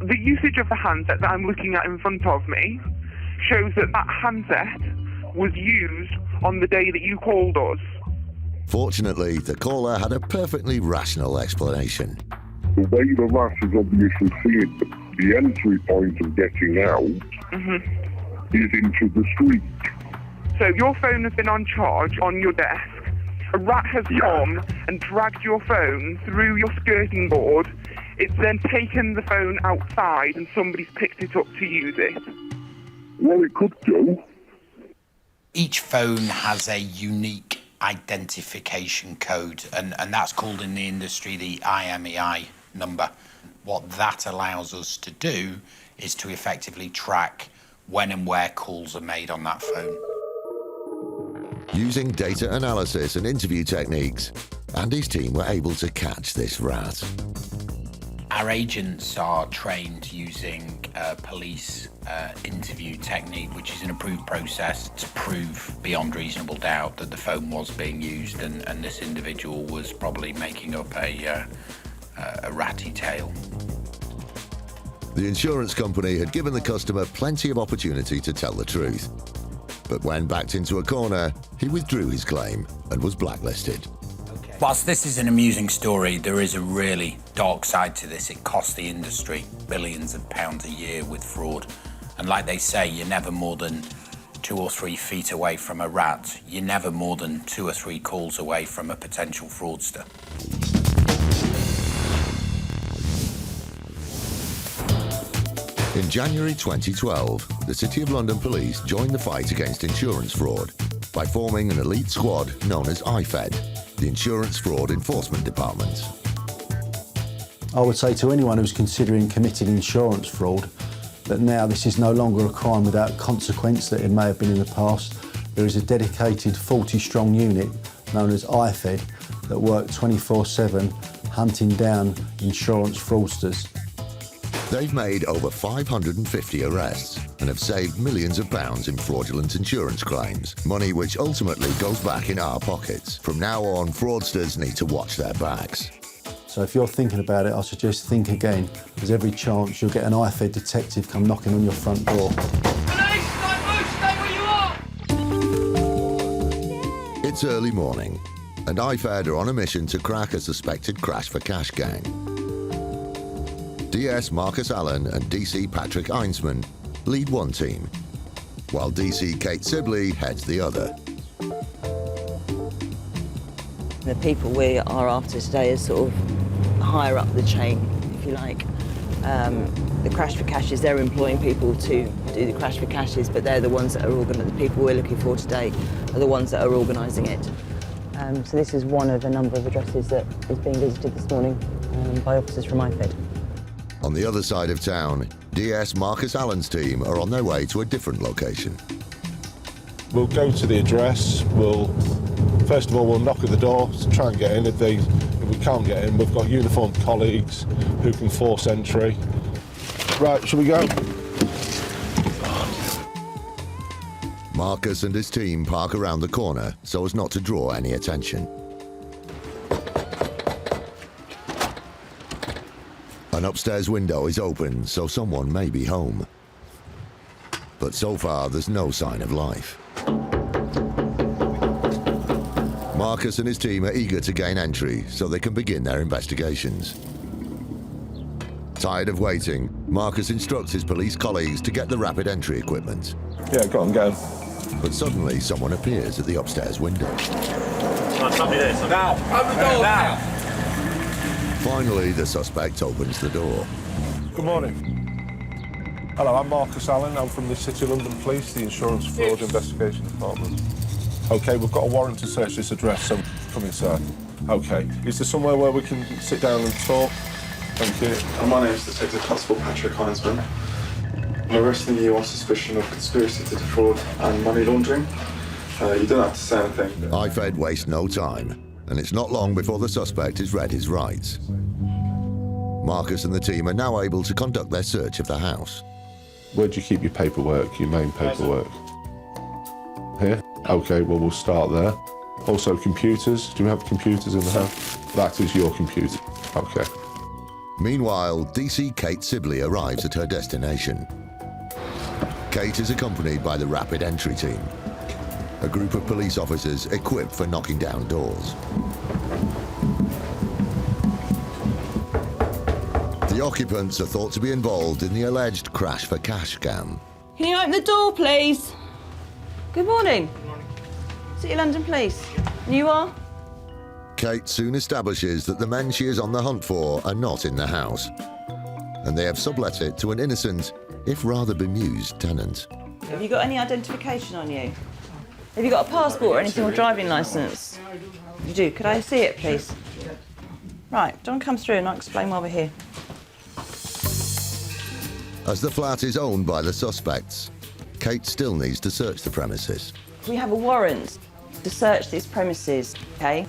The usage of the handset that I'm looking at in front of me shows that that handset was used on the day that you called us. Fortunately, the caller had a perfectly rational explanation. The way the rat is obviously seeing the entry point of getting out is into the street. So your phone has been on charge on your desk. A rat has come and dragged your phone through your skirting board. It's then taken the phone outside and somebody's picked it up to use it. Well, it could do. Each phone has a unique identification code, and that's called in the industry the IMEI number. What that allows us to do is to effectively track when and where calls are made on that phone. Using data analysis and interview techniques, Andy's team were able to catch this rat. Our agents are trained using police interview technique, which is an approved process to prove beyond reasonable doubt that the phone was being used and this individual was probably making up a ratty tale. The insurance company had given the customer plenty of opportunity to tell the truth. But when backed into a corner, he withdrew his claim and was blacklisted. Whilst this is an amusing story, there is a really dark side to this. It costs the industry billions of pounds a year with fraud. And like they say, you're never more than 2 or 3 feet away from a rat. You're never more than 2 or 3 calls away from a potential fraudster. In January 2012, the City of London Police joined the fight against insurance fraud by forming an elite squad known as IFED, the Insurance Fraud Enforcement Department. I would say to anyone who's considering committing insurance fraud that now this is no longer a crime without consequence that it may have been in the past. There is a dedicated 40-strong unit known as IFED that work 24/7 hunting down insurance fraudsters. They've made over 550 arrests and have saved millions of pounds in fraudulent insurance claims, money which ultimately goes back in our pockets. From now on, fraudsters need to watch their backs. So if you're thinking about it, I suggest think again. There's every chance you'll get an IFED detective come knocking on your front door. It's early morning, and IFED are on a mission to crack a suspected crash for cash gang. DS Marcus Allen and DC Patrick Einsman lead one team, while DC Kate Sibley heads the other. The people we are after today is sort of higher up the chain, if you like. The crash for cashes, they're employing people to do the crash for cashes, but they're the ones that are the people we're looking for today are the ones that are organising it. So this is one of a number of addresses that is being visited this morning by officers from IFED. On the other side of town, DS Marcus Allen's team are on their way to a different location. We'll go to the address, first of all we'll knock at the door to try and get in. If we can't get in, we've got uniformed colleagues who can force entry. Right, shall we go? Marcus and his team park around the corner so as not to draw any attention. An upstairs window is open, so someone may be home. But so far, there's no sign of life. Marcus and his team are eager to gain entry so they can begin their investigations. Tired of waiting, Marcus instructs his police colleagues to get the rapid entry equipment. Yeah, go on, go on. But suddenly, someone appears at the upstairs window. Now! Open the door now! Finally, the suspect opens the door. Good morning. Hello, I'm Marcus Allen. I'm from the City of London Police, the Insurance Fraud Investigation Department. OK, we've got a warrant to search this address, so come inside. OK, is there somewhere where we can sit down and talk? Thank you. My name is Detective Constable Patrick Heinsman. I'm arresting you on suspicion of conspiracy to defraud and money laundering. You don't have to say anything. IFED wastes no time, and it's not long before the suspect has read his rights. Marcus and the team are now able to conduct their search of the house. Where do you keep your paperwork, your main paperwork? Here? OK, well, we'll start there. Also, computers. Do you have computers in the house? That is your computer. OK. Meanwhile, DC Kate Sibley arrives at her destination. Kate is accompanied by the rapid entry team, a group of police officers equipped for knocking down doors. The occupants are thought to be involved in the alleged crash for cash scam. Can you open the door, please? Good morning. City of London Police. You are? Kate soon establishes that the men she is on the hunt for are not in the house, and they have sublet it to an innocent, if rather bemused, tenant. Have you got any identification on you? Have you got a passport or anything, or driving licence? You do. Could I see it, please? Right, don't come through and I'll explain why we're here. As the flat is owned by the suspects, Kate still needs to search the premises. We have a warrant to search these premises, OK?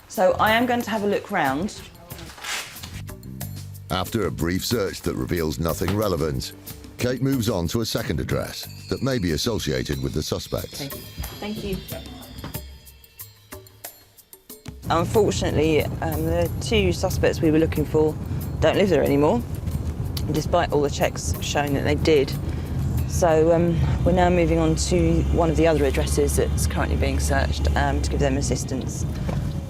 So I am going to have a look round. After a brief search that reveals nothing relevant, Kate moves on to a second address that may be associated with the suspects. Okay. Thank you. Unfortunately, the two suspects we were looking for don't live there anymore, despite all the checks showing that they did. So we're now moving on to one of the other addresses that's currently being searched to give them assistance.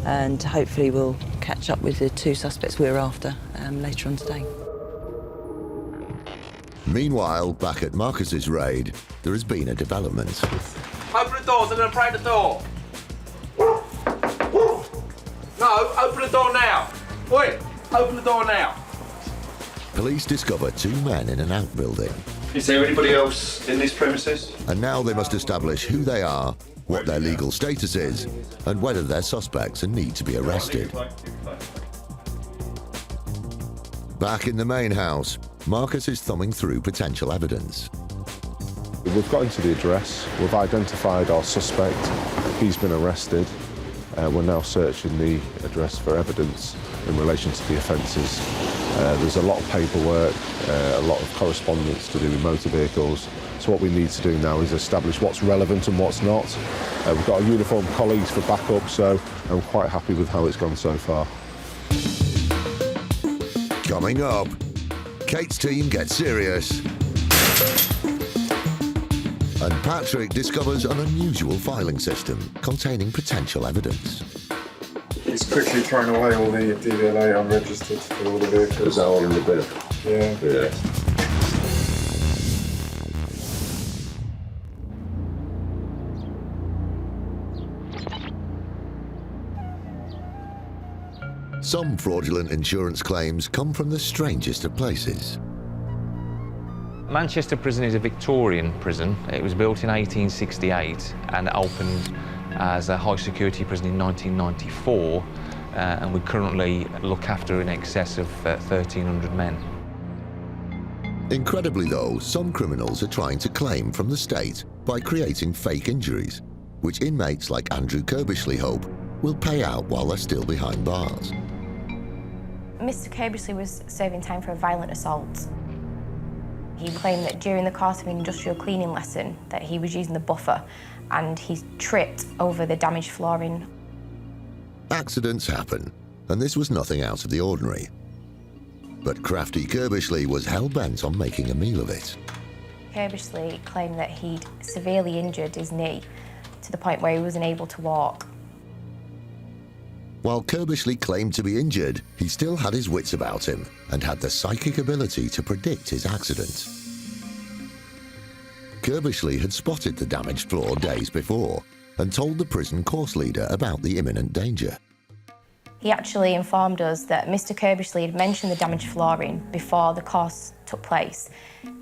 And hopefully we'll catch up with the two suspects we're after later on today. Meanwhile, back at Marcus's raid, there has been a development. Open the doors, I'm going to break the door. No, open the door now. Wait, open the door now. Police discover two men in an outbuilding. Is there anybody else in these premises? And now they must establish who they are, what their legal status is, and whether they're suspects and need to be arrested. Back in the main house, Marcus is thumbing through potential evidence. We've got into the address, we've identified our suspect, he's been arrested. We're now searching the address for evidence in relation to the offences. There's a lot of paperwork, a lot of correspondence to do with motor vehicles. So what we need to do now is establish what's relevant and what's not. We've got our uniformed colleagues for backup, so I'm quite happy with how it's gone so far. Coming up, Kate's team gets serious, and Patrick discovers an unusual filing system containing potential evidence. He's quickly thrown away all the DVLA unregistered for all the vehicles. Is that all in the bin? Yeah. Some fraudulent insurance claims come from the strangest of places. Manchester Prison is a Victorian prison. It was built in 1868 and opened as a high security prison in 1994, and we currently look after in excess of 1,300 men. Incredibly though, some criminals are trying to claim from the state by creating fake injuries, which inmates like Andrew Kirbishley hope will pay out while they're still behind bars. Mr. Kirbishley was serving time for a violent assault. He claimed that during the course of an industrial cleaning lesson that he was using the buffer and he tripped over the damaged flooring. Accidents happen, and this was nothing out of the ordinary. But crafty Kirbishley was hell-bent on making a meal of it. Kirbishley claimed that he'd severely injured his knee to the point where he wasn't able to walk. While Kirbishley claimed to be injured, he still had his wits about him and had the psychic ability to predict his accident. Kirbishley had spotted the damaged floor days before and told the prison course leader about the imminent danger. He actually informed us that Mr. Kirbishley had mentioned the damaged flooring before the course took place.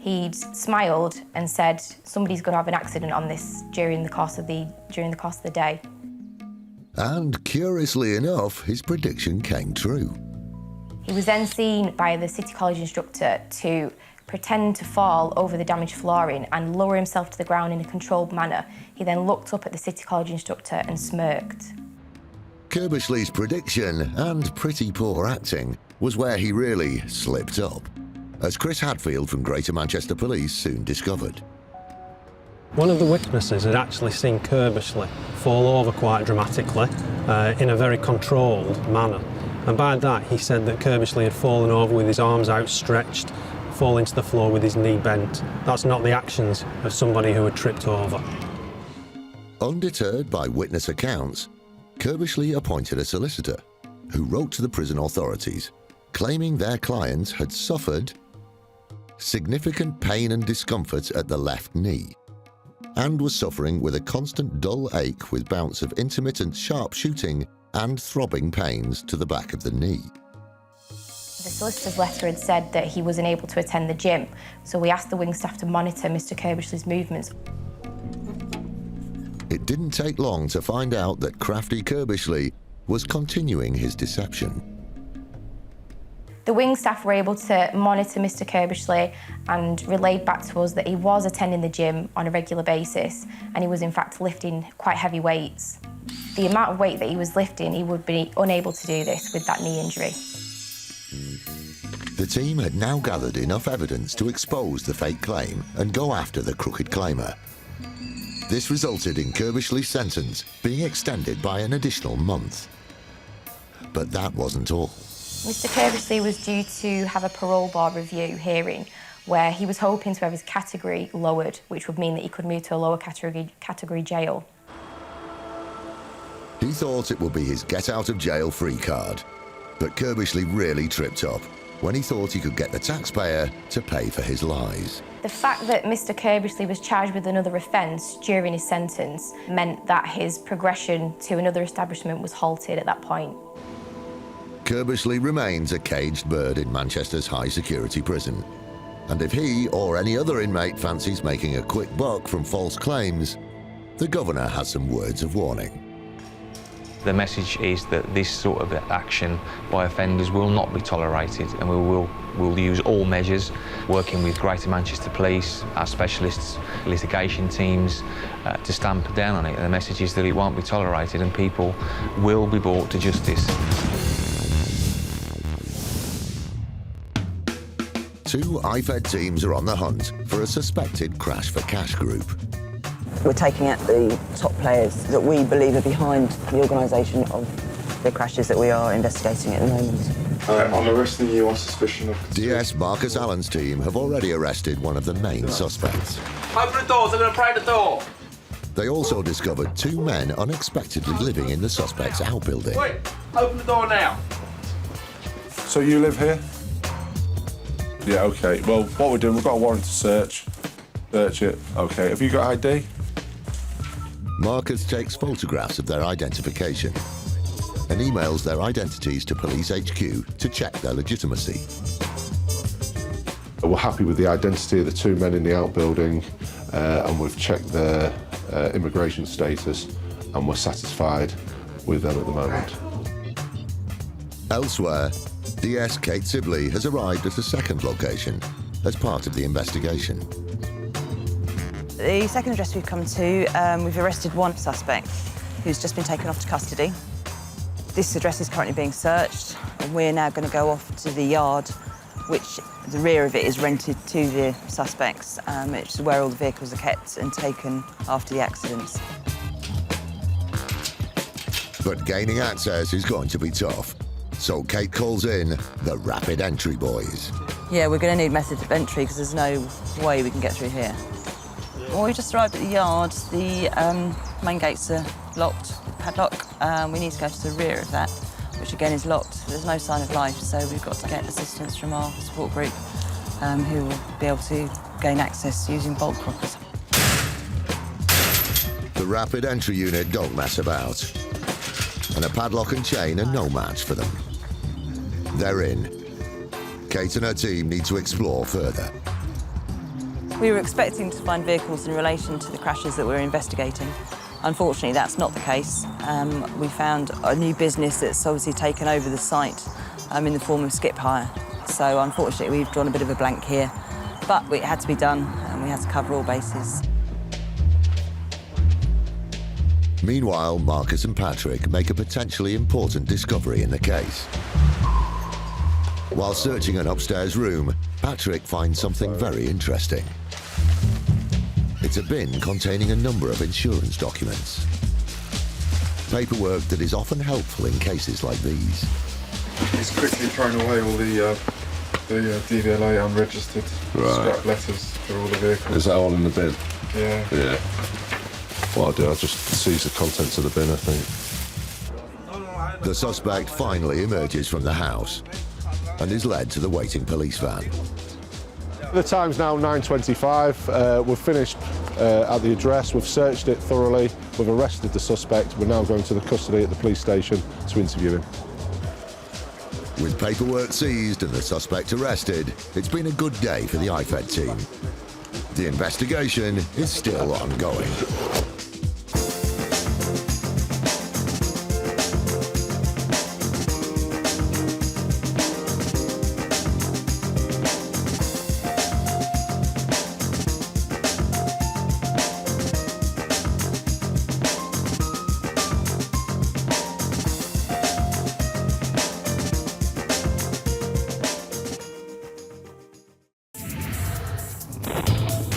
He'd smiled and said somebody's going to have an accident on this during the course of the day. And curiously enough, his prediction came true. He was then seen by the City College instructor to pretend to fall over the damaged flooring and lower himself to the ground in a controlled manner. He then looked up at the City College instructor and smirked. Kirbishley's prediction, and pretty poor acting, was where he really slipped up, as Chris Hadfield from Greater Manchester Police soon discovered. One of the witnesses had actually seen Kirbishley fall over quite dramatically in a very controlled manner. And by that, he said that Kirbishley had fallen over with his arms outstretched, falling to the floor with his knee bent. That's not the actions of somebody who had tripped over. Undeterred by witness accounts, Kirbishley appointed a solicitor who wrote to the prison authorities claiming their client had suffered significant pain and discomfort at the left knee and was suffering with a constant dull ache with bouts of intermittent sharp shooting and throbbing pains to the back of the knee. The solicitor's letter had said that he wasn't able to attend the gym, so we asked the wing staff to monitor Mr. Kirbishley's movements. It didn't take long to find out that crafty Kirbishley was continuing his deception. The wing staff were able to monitor Mr. Kirbishley and relayed back to us that he was attending the gym on a regular basis and he was in fact lifting quite heavy weights. The amount of weight that he was lifting, he would be unable to do this with that knee injury. The team had now gathered enough evidence to expose the fake claim and go after the crooked claimer. This resulted in Kirbishley's sentence being extended by an additional month. But that wasn't all. Mr. Kirbishley was due to have a parole board review hearing where he was hoping to have his category lowered, which would mean that he could move to a lower category jail. He thought it would be his get-out-of-jail-free card, but Kirbishley really tripped up when he thought he could get the taxpayer to pay for his lies. The fact that Mr. Kirbishley was charged with another offence during his sentence meant that his progression to another establishment was halted at that point. Kirbishley remains a caged bird in Manchester's high-security prison. And if he or any other inmate fancies making a quick buck from false claims, the governor has some words of warning. The message is that this sort of action by offenders will not be tolerated, and we'll use all measures, working with Greater Manchester Police, our specialists, litigation teams, to stamp down on it. And the message is that it won't be tolerated and people will be brought to justice. Two IFED teams are on the hunt for a suspected crash for cash group. We're taking out the top players that we believe are behind the organisation of the crashes that we are investigating at the moment. I'm arresting you on suspicion of... DS Marcus Allen's team have already arrested one of the main suspects. Open the doors, I'm going to pry the door. They also discovered two men unexpectedly living in the suspect's outbuilding. Wait, open the door now. So you live here? Yeah, OK. Well, what we're doing, we've got a warrant to search. Search it. OK. Have you got ID? Marcus takes photographs of their identification and emails their identities to Police HQ to check their legitimacy. We're happy with the identity of the two men in the outbuilding and we've checked their immigration status and we're satisfied with them at the moment. Elsewhere, DS Kate Sibley has arrived at a second location as part of the investigation. The second address we've come to, we've arrested one suspect who's just been taken off to custody. This address is currently being searched, and we're now going to go off to the yard, which the rear of it is rented to the suspects, which is where all the vehicles are kept and taken after the accidents. But gaining access is going to be tough. So Kate calls in the Rapid Entry Boys. Yeah, we're going to need method of entry because there's no way we can get through here. Well, we just arrived at the yard. The main gates are locked, padlock. We need to go to the rear of that, which again is locked. There's no sign of life, so we've got to get assistance from our support group, who will be able to gain access using bolt croppers. The Rapid Entry Unit don't mess about, and a padlock and chain are no match for them. They're in. Kate and her team need to explore further. We were expecting to find vehicles in relation to the crashes that we're investigating. Unfortunately, that's not the case. We found a new business that's obviously taken over the site in the form of skip hire. So unfortunately, we've drawn a bit of a blank here, but it had to be done and we had to cover all bases. Meanwhile, Marcus and Patrick make a potentially important discovery in the case. While searching an upstairs room, Patrick finds something very interesting. It's a bin containing a number of insurance documents. Paperwork that is often helpful in cases like these. He's quickly thrown away all the DVLA unregistered scrap letters for all the vehicles. Is that all in the bin? Yeah. Yeah. What I'll do, I'll just seize the contents of the bin, I think. The suspect finally emerges from the house and is led to the waiting police van. The time's now 9:25. We've finished at the address, we've searched it thoroughly, we've arrested the suspect. We're now going to the custody at the police station to interview him. With paperwork seized and the suspect arrested, it's been a good day for the IFED team. The investigation is still ongoing.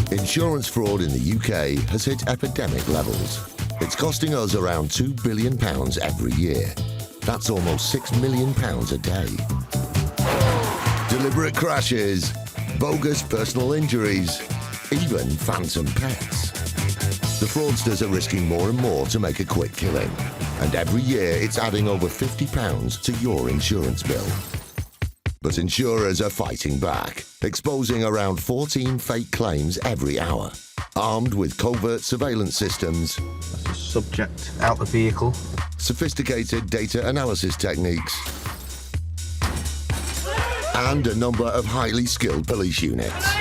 Insurance fraud in the UK has hit epidemic levels. It's costing us around £2 billion every year. That's almost £6 million a day. Deliberate crashes, bogus personal injuries, even phantom pets. The fraudsters are risking more and more to make a quick killing. And every year it's adding over £50 to your insurance bill. But insurers are fighting back, exposing around 14 fake claims every hour. Armed with covert surveillance systems, Subject out the vehicle, sophisticated data analysis techniques, and a number of highly skilled police units.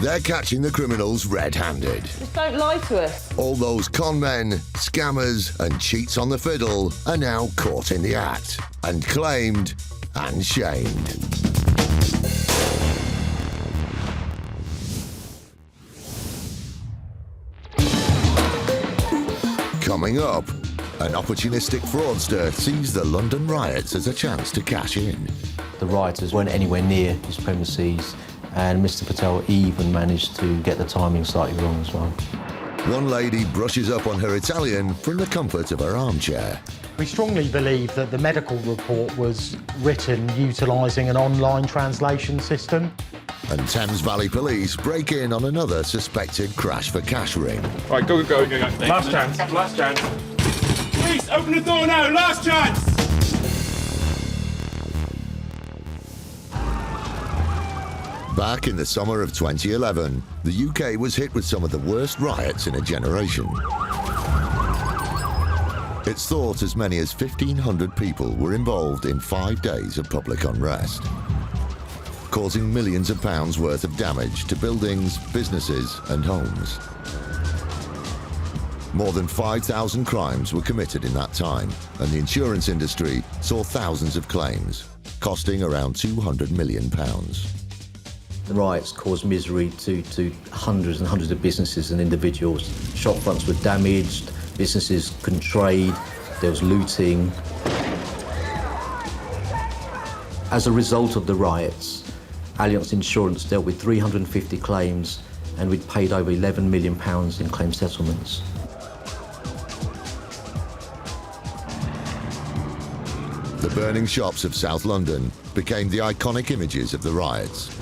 They're catching the criminals red-handed. Just don't lie to us. All those con men, scammers, and cheats on the fiddle are now caught in the act and claimed and shamed. Coming up, an opportunistic fraudster sees the London riots as a chance to cash in. The rioters weren't anywhere near his premises, and Mr. Patel even managed to get the timing slightly wrong as well. One lady brushes up on her Italian from the comfort of her armchair. We strongly believe that the medical report was written utilising an online translation system. And Thames Valley Police break in on another suspected crash for cash ring. Right, go. Last chance. Please, open the door now, last chance! Back in the summer of 2011, the UK was hit with some of the worst riots in a generation. It's thought as many as 1,500 people were involved in 5 days of public unrest, causing millions of pounds worth of damage to buildings, businesses and homes. More than 5,000 crimes were committed in that time, and the insurance industry saw thousands of claims, costing around £200 million. The riots caused misery to hundreds and hundreds of businesses and individuals. Shop fronts were damaged, businesses couldn't trade, there was looting. As a result of the riots, Allianz Insurance dealt with 350 claims and we'd paid over £11 million in claim settlements. The burning shops of South London became the iconic images of the riots.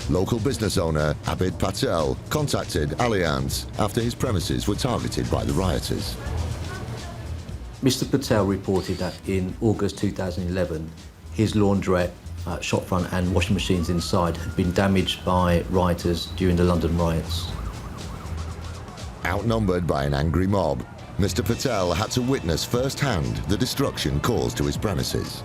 Local business owner Abid Patel contacted Allianz after his premises were targeted by the rioters. Mr. Patel reported that in August 2011, his laundrette, shopfront and washing machines inside had been damaged by rioters during the London riots. Outnumbered by an angry mob, Mr. Patel had to witness firsthand the destruction caused to his premises.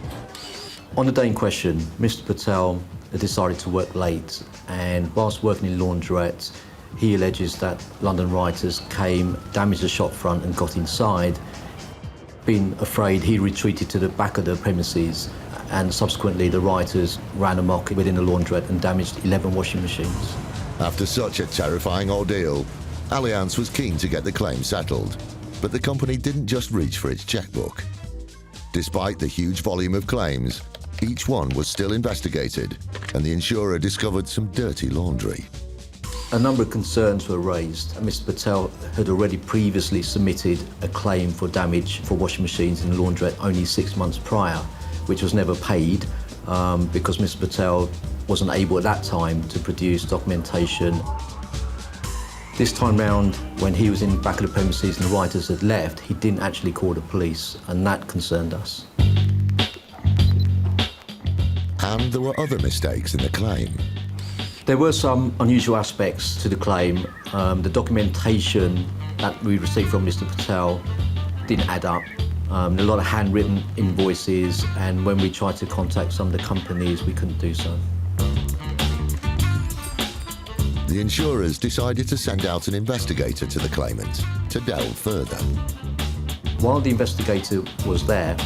On the day in question, Mr. Patel decided to work late, and whilst working in laundrettes, he alleges that London rioters came, damaged the shop front and got inside. Being afraid, he retreated to the back of the premises, and subsequently the rioters ran amok within the laundrette and damaged 11 washing machines. After such a terrifying ordeal, Allianz was keen to get the claim settled, but the company didn't just reach for its checkbook. Despite the huge volume of claims, each one was still investigated, and the insurer discovered some dirty laundry. A number of concerns were raised. Mr. Patel had already previously submitted a claim for damage for washing machines in the laundrette only 6 months prior, which was never paid because Mr. Patel wasn't able at that time to produce documentation. This time round, when he was in the back of the premises and the rioters had left, he didn't actually call the police, and that concerned us. And there were other mistakes in the claim. There were some unusual aspects to the claim. The documentation that we received from Mr. Patel didn't add up. A lot of handwritten invoices, and when we tried to contact some of the companies, we couldn't do so. The insurers decided to send out an investigator to the claimant to delve further. While the investigator was there,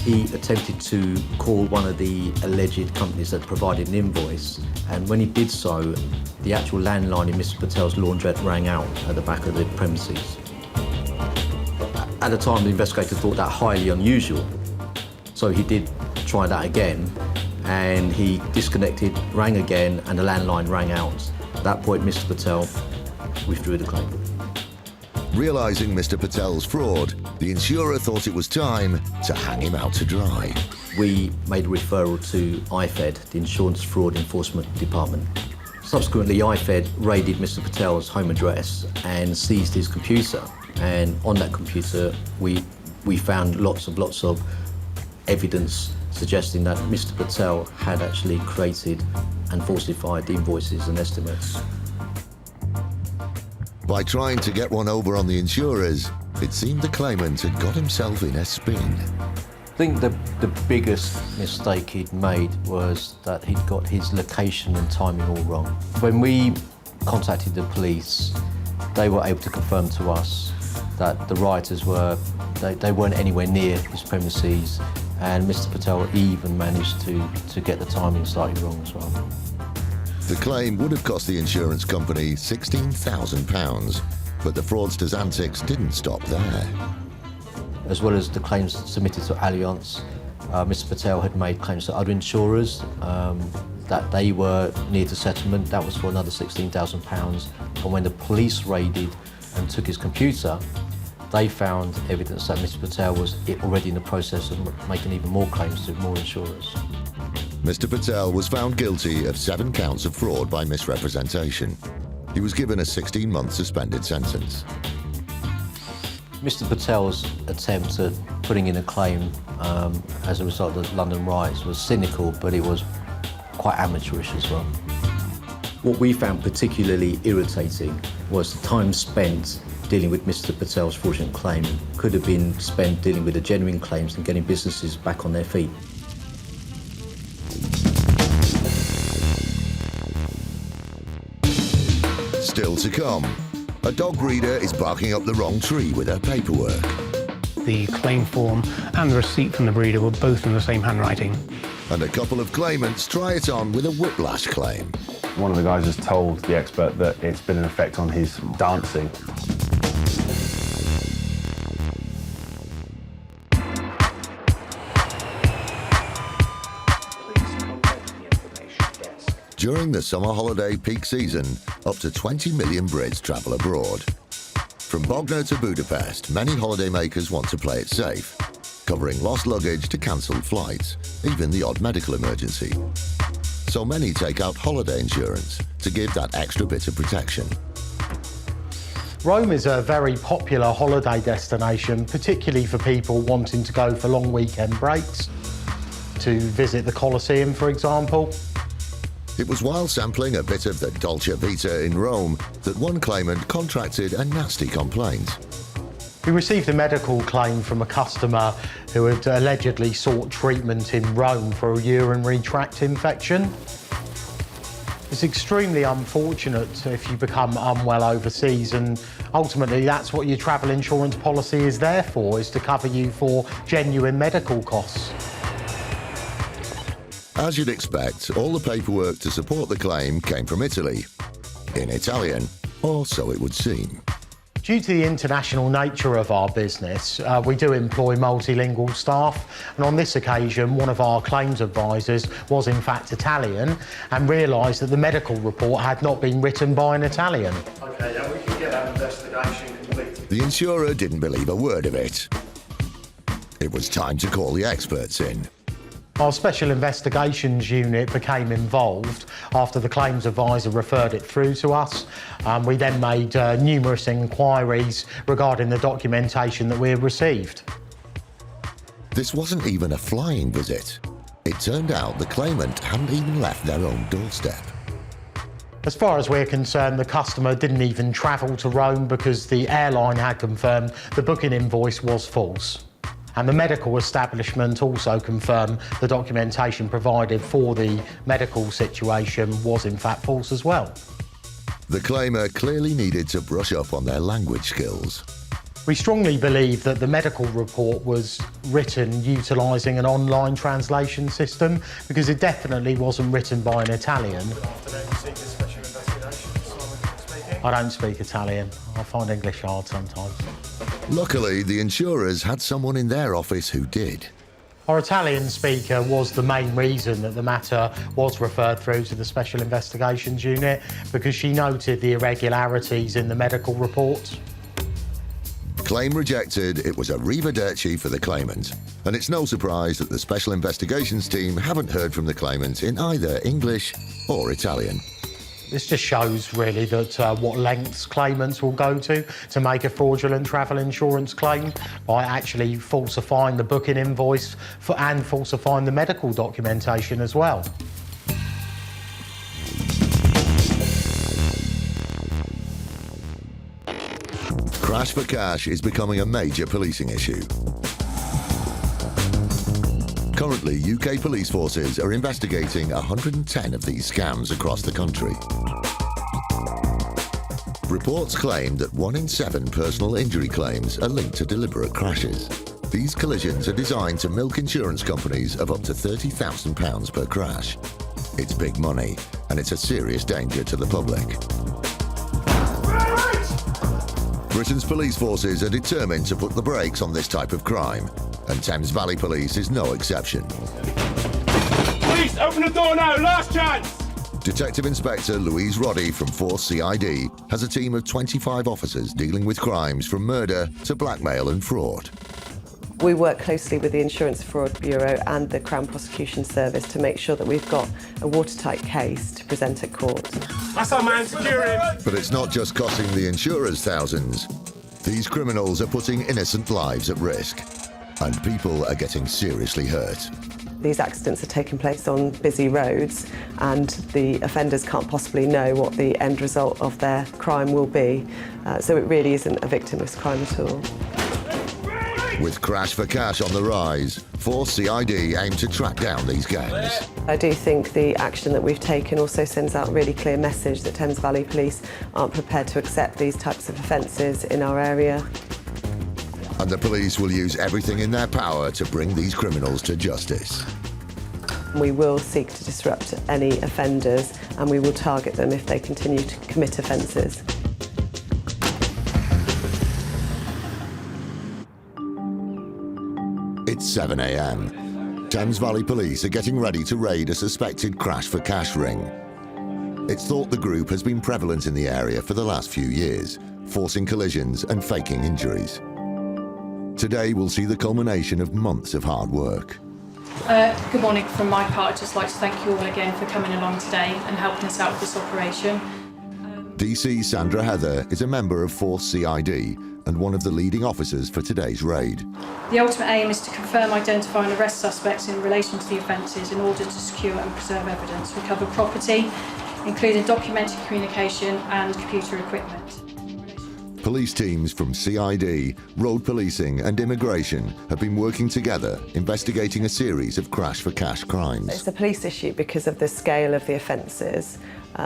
he attempted to call one of the alleged companies that provided an invoice, and when he did so, the actual landline in Mr. Patel's laundrette rang out at the back of the premises. At the time, the investigator thought that highly unusual, so he did try that again, and he disconnected, rang again, and the landline rang out. At that point, Mr. Patel withdrew the claim. Realising Mr. Patel's fraud, the insurer thought it was time to hang him out to dry. We made a referral to IFED, the Insurance Fraud Enforcement Department. Subsequently, IFED raided Mr. Patel's home address and seized his computer. And on that computer, we found lots of evidence suggesting that Mr. Patel had actually created and falsified the invoices and estimates. By trying to get one over on the insurers, it seemed the claimant had got himself in a spin. I think the biggest mistake he'd made was that he'd got his location and timing all wrong. When we contacted the police, they were able to confirm to us that the rioters they weren't anywhere near his premises, and Mr. Patel even managed to get the timing slightly wrong as well. The claim would have cost the insurance company £16,000, but the fraudster's antics didn't stop there. As well as the claims submitted to Allianz, Mr. Patel had made claims to other insurers that they were near to settlement. That was for another £16,000. And when the police raided and took his computer, they found evidence that Mr. Patel was already in the process of making even more claims to more insurers. Mr. Patel was found guilty of 7 counts of fraud by misrepresentation. He was given a 16-month suspended sentence. Mr. Patel's attempt at putting in a claim as a result of the London riots was cynical, but it was quite amateurish as well. What we found particularly irritating was the time spent dealing with Mr. Patel's fraudulent claim could have been spent dealing with the genuine claims and getting businesses back on their feet. Still to come, a dog breeder is barking up the wrong tree with her paperwork. The claim form and the receipt from the breeder were both in the same handwriting. And a couple of claimants try it on with a Whiplash claim. One of the guys has told the expert that it's been an effect on his dancing. During the summer holiday peak season, up to 20 million Brits travel abroad. From Bognor to Budapest, many holidaymakers want to play it safe. covering lost luggage to cancelled flights, even the odd medical emergency. So many take out holiday insurance to give that extra bit of protection. Rome is a very popular holiday destination, particularly for people wanting to go for long weekend breaks, to visit the Colosseum, for example. It was while sampling a bit of the Dolce Vita in Rome that one claimant contracted a nasty complaint. We received a medical claim from a customer who had allegedly sought treatment in Rome for a urinary tract infection. It's extremely unfortunate if you become unwell overseas, and ultimately that's what your travel insurance policy is there for, is to cover you for genuine medical costs. As you'd expect, all the paperwork to support the claim came from Italy, in Italian, or so it would seem. Due to the international nature of our business, we do employ multilingual staff, and on this occasion one of our claims advisors was in fact Italian and realised that the medical report had not been written by an Italian. Okay, yeah, we can get that investigation completed. The insurer didn't believe a word of it. It was time to call the experts in. Our Special Investigations Unit became involved after the claims advisor referred it through to us. We then made numerous inquiries regarding the documentation that we had received. This wasn't even a flying visit. It turned out the claimant hadn't even left their own doorstep. As far as we're concerned, the customer didn't even travel to Rome because the airline had confirmed the booking invoice was false. And the medical establishment also confirmed the documentation provided for the medical situation was in fact false as well. The claimer clearly needed to brush up on their language skills. We strongly believe that the medical report was written utilising an online translation system, because it definitely wasn't written by an Italian. I don't speak Italian. I find English hard sometimes. Luckily, the insurers had someone in their office who did. Our Italian speaker was the main reason that the matter was referred through to the Special Investigations Unit, because she noted the irregularities in the medical report. Claim rejected, it was arrivederci for the claimant. And it's no surprise that the Special Investigations team haven't heard from the claimant in either English or Italian. This just shows really that what lengths claimants will go to make a fraudulent travel insurance claim by actually falsifying the booking invoice and falsifying the medical documentation as well. Crash for cash is becoming a major policing issue. Currently, UK police forces are investigating 110 of these scams across the country. Reports claim that 1 in 7 personal injury claims are linked to deliberate crashes. These collisions are designed to milk insurance companies of up to £30,000 per crash. It's big money, and it's a serious danger to the public. Britain's police forces are determined to put the brakes on this type of crime, and Thames Valley Police is no exception. Police, open the door now, last chance! Detective Inspector Louise Roddy from Force CID has a team of 25 officers dealing with crimes from murder to blackmail and fraud. We work closely with the Insurance Fraud Bureau and the Crown Prosecution Service to make sure that we've got a watertight case to present at court. That's our man, secure him! But it's not just costing the insurers thousands. These criminals are putting innocent lives at risk, and people are getting seriously hurt. These accidents are taking place on busy roads, and the offenders can't possibly know what the end result of their crime will be. So it really isn't a victimless crime at all. With Crash for Cash on the rise, Force CID aim to track down these gangs. I do think the action that we've taken also sends out a really clear message that Thames Valley Police aren't prepared to accept these types of offences in our area. And the police will use everything in their power to bring these criminals to justice. We will seek to disrupt any offenders, and we will target them if they continue to commit offences. It's 7 a.m. Thames Valley Police are getting ready to raid a suspected Crash for Cash ring. It's thought the group has been prevalent in the area for the last few years, forcing collisions and faking injuries. Today will see the culmination of months of hard work. Good morning. From my part, I'd just like to thank you all again for coming along today and helping us out with this operation. DC Sandra Heather is a member of Force CID and one of the leading officers for today's raid. The ultimate aim is to confirm, identify and arrest suspects in relation to the offences in order to secure and preserve evidence, recover property, including documented communication and computer equipment. Police teams from CID, road policing and immigration have been working together investigating a series of crash for cash crimes. It's a police issue because of the scale of the offences.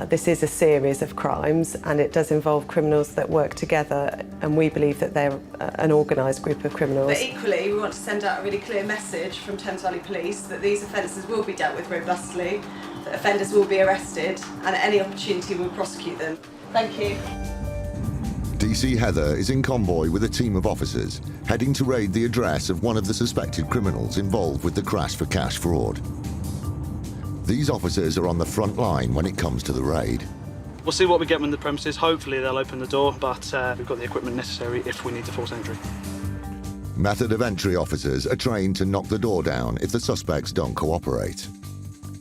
This is a series of crimes and it does involve criminals that work together, and we believe that they're an organised group of criminals. But equally, we want to send out a really clear message from Thames Valley Police that these offences will be dealt with robustly, that offenders will be arrested, and at any opportunity we'll prosecute them. Thank you. DC Heather is in convoy with a team of officers heading to raid the address of one of the suspected criminals involved with the crash for cash fraud. These officers are on the front line when it comes to the raid. We'll see what we get when the premises. Hopefully they'll open the door, but we've got the equipment necessary if we need to force entry. Method of entry officers are trained to knock the door down if the suspects don't cooperate.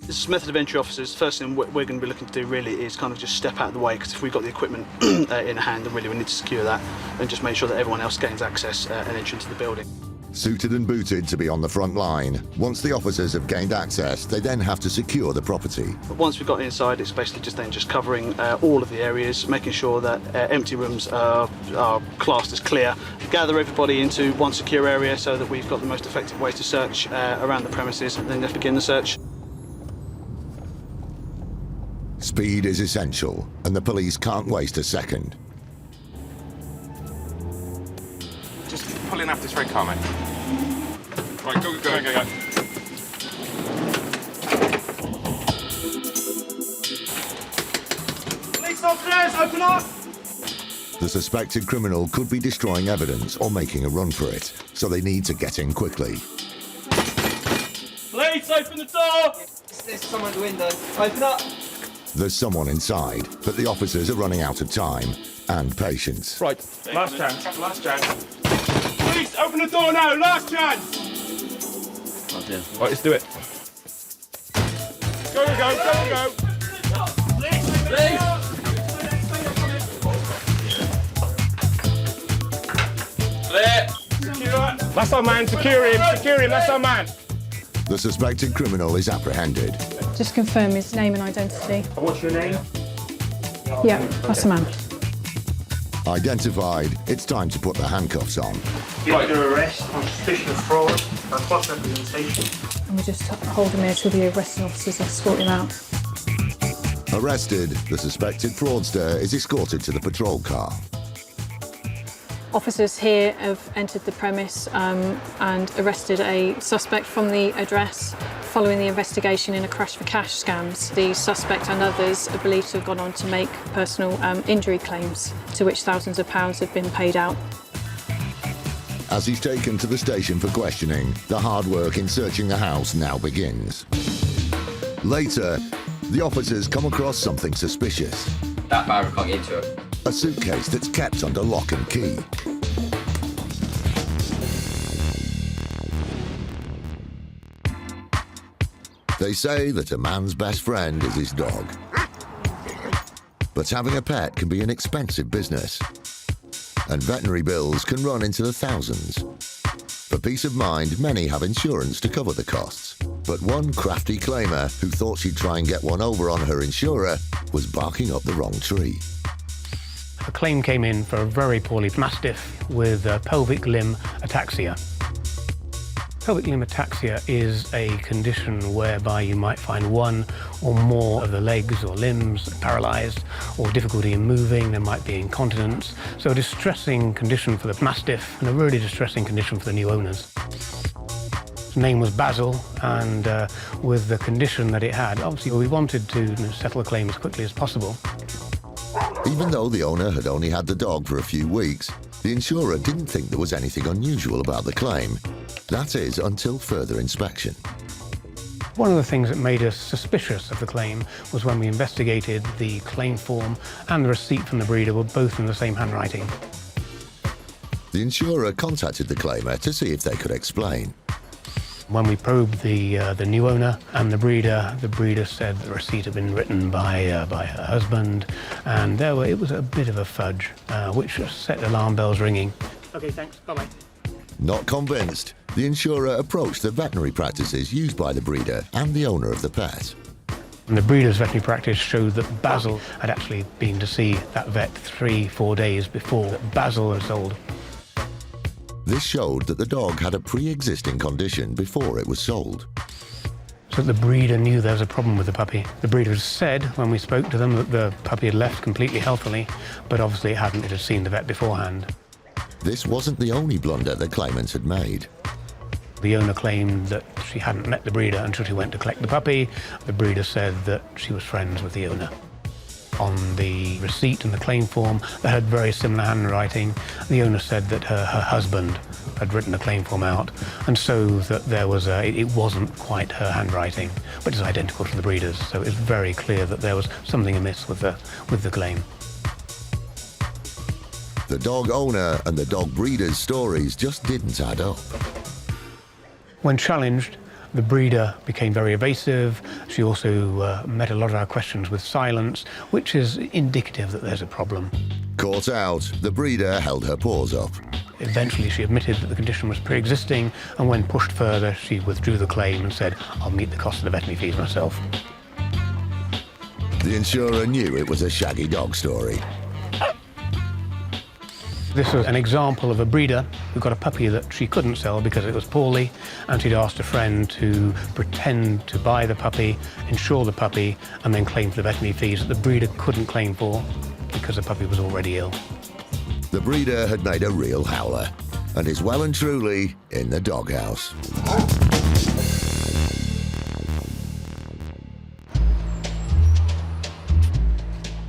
This method of entry officers, first thing we're going to be looking to do really is kind of just step out of the way, because if we've got the equipment in hand, then really we need to secure that and just make sure that everyone else gains access and entry into the building. Suited and booted to be on the front line. Once the officers have gained access, they then have to secure the property. But once we've got inside, it's basically just covering all of the areas, making sure that empty rooms are classed as clear, gather everybody into one secure area so that we've got the most effective way to search around the premises, and then let's begin the search. Speed is essential, and the police can't waste a second. Just pull in after this red car, mate. Right, go. Police officers, open up! The suspected criminal could be destroying evidence or making a run for it, so they need to get in quickly. Police, open the door! There's someone at the window. Open up! There's someone inside, but the officers are running out of time and patience. Right, last chance. Police, open the door now, last chance! Oh dear. Right, let's do it. Go. Clear. That's our man, secure him, that's our man. The suspected criminal is apprehended. Just confirm his name and identity. What's your name? Yeah, that's the man. Identified, it's time to put the handcuffs on. You're under arrest on suspicion of fraud and false representation. And we just hold him here till the arresting officers escort him out. Arrested, the suspected fraudster is escorted to the patrol car. Officers here have entered the premise and arrested a suspect from the address following the investigation in a crash for cash scams. The suspect and others are believed to have gone on to make personal injury claims, to which thousands of pounds have been paid out. As he's taken to the station for questioning, the hard work in searching the house now begins. Later, the officers come across something suspicious. That barrel can't get into it. A suitcase that's kept under lock and key. They say that a man's best friend is his dog. But having a pet can be an expensive business, and veterinary bills can run into the thousands. For peace of mind, many have insurance to cover the costs. But one crafty claimer who thought she'd try and get one over on her insurer was barking up the wrong tree. A claim came in for a very poorly mastiff with pelvic limb ataxia. Pelvic limb ataxia is a condition whereby you might find one or more of the legs or limbs paralysed, or difficulty in moving. There might be incontinence. So a distressing condition for the mastiff and a really distressing condition for the new owners. His name was Basil, and with the condition that it had, obviously we wanted to settle the claim as quickly as possible. Even though the owner had only had the dog for a few weeks, the insurer didn't think there was anything unusual about the claim. That is, until further inspection. One of the things that made us suspicious of the claim was when we investigated the claim form and the receipt from the breeder were both in the same handwriting. The insurer contacted the claimer to see if they could explain. When we probed the new owner and the breeder said the receipt had been written by her husband, and it was a bit of a fudge, which set alarm bells ringing. Okay, thanks. Bye-bye. Not convinced, the insurer approached the veterinary practices used by the breeder and the owner of the pet. And the breeder's veterinary practice showed that Basil had actually been to see that vet 3-4 days before that Basil had sold. This showed that the dog had a pre-existing condition before it was sold. So the breeder knew there was a problem with the puppy. The breeder said, when we spoke to them, that the puppy had left completely healthily, but obviously it hadn't. It had seen the vet beforehand. This wasn't the only blunder the claimants had made. The owner claimed that she hadn't met the breeder until she went to collect the puppy. The breeder said that she was friends with the owner. On the receipt and the claim form, they had very similar handwriting. The owner said that her husband had written the claim form out, and so that there was it wasn't quite her handwriting, but it's identical to the breeder's. So it's very clear that there was something amiss with the claim. The dog owner and the dog breeder's stories just didn't add up. When challenged, the breeder became very evasive. She also met a lot of our questions with silence, which is indicative that there's a problem. Caught out, the breeder held her paws up. Eventually, she admitted that the condition was pre-existing, and when pushed further, she withdrew the claim and said, "I'll meet the cost of the veterinary fees myself." The insurer knew it was a shaggy dog story. This was an example of a breeder who got a puppy that she couldn't sell because it was poorly, and she'd asked a friend to pretend to buy the puppy, insure the puppy, and then claim for the veterinary fees that the breeder couldn't claim for because the puppy was already ill. The breeder had made a real howler and is well and truly in the doghouse.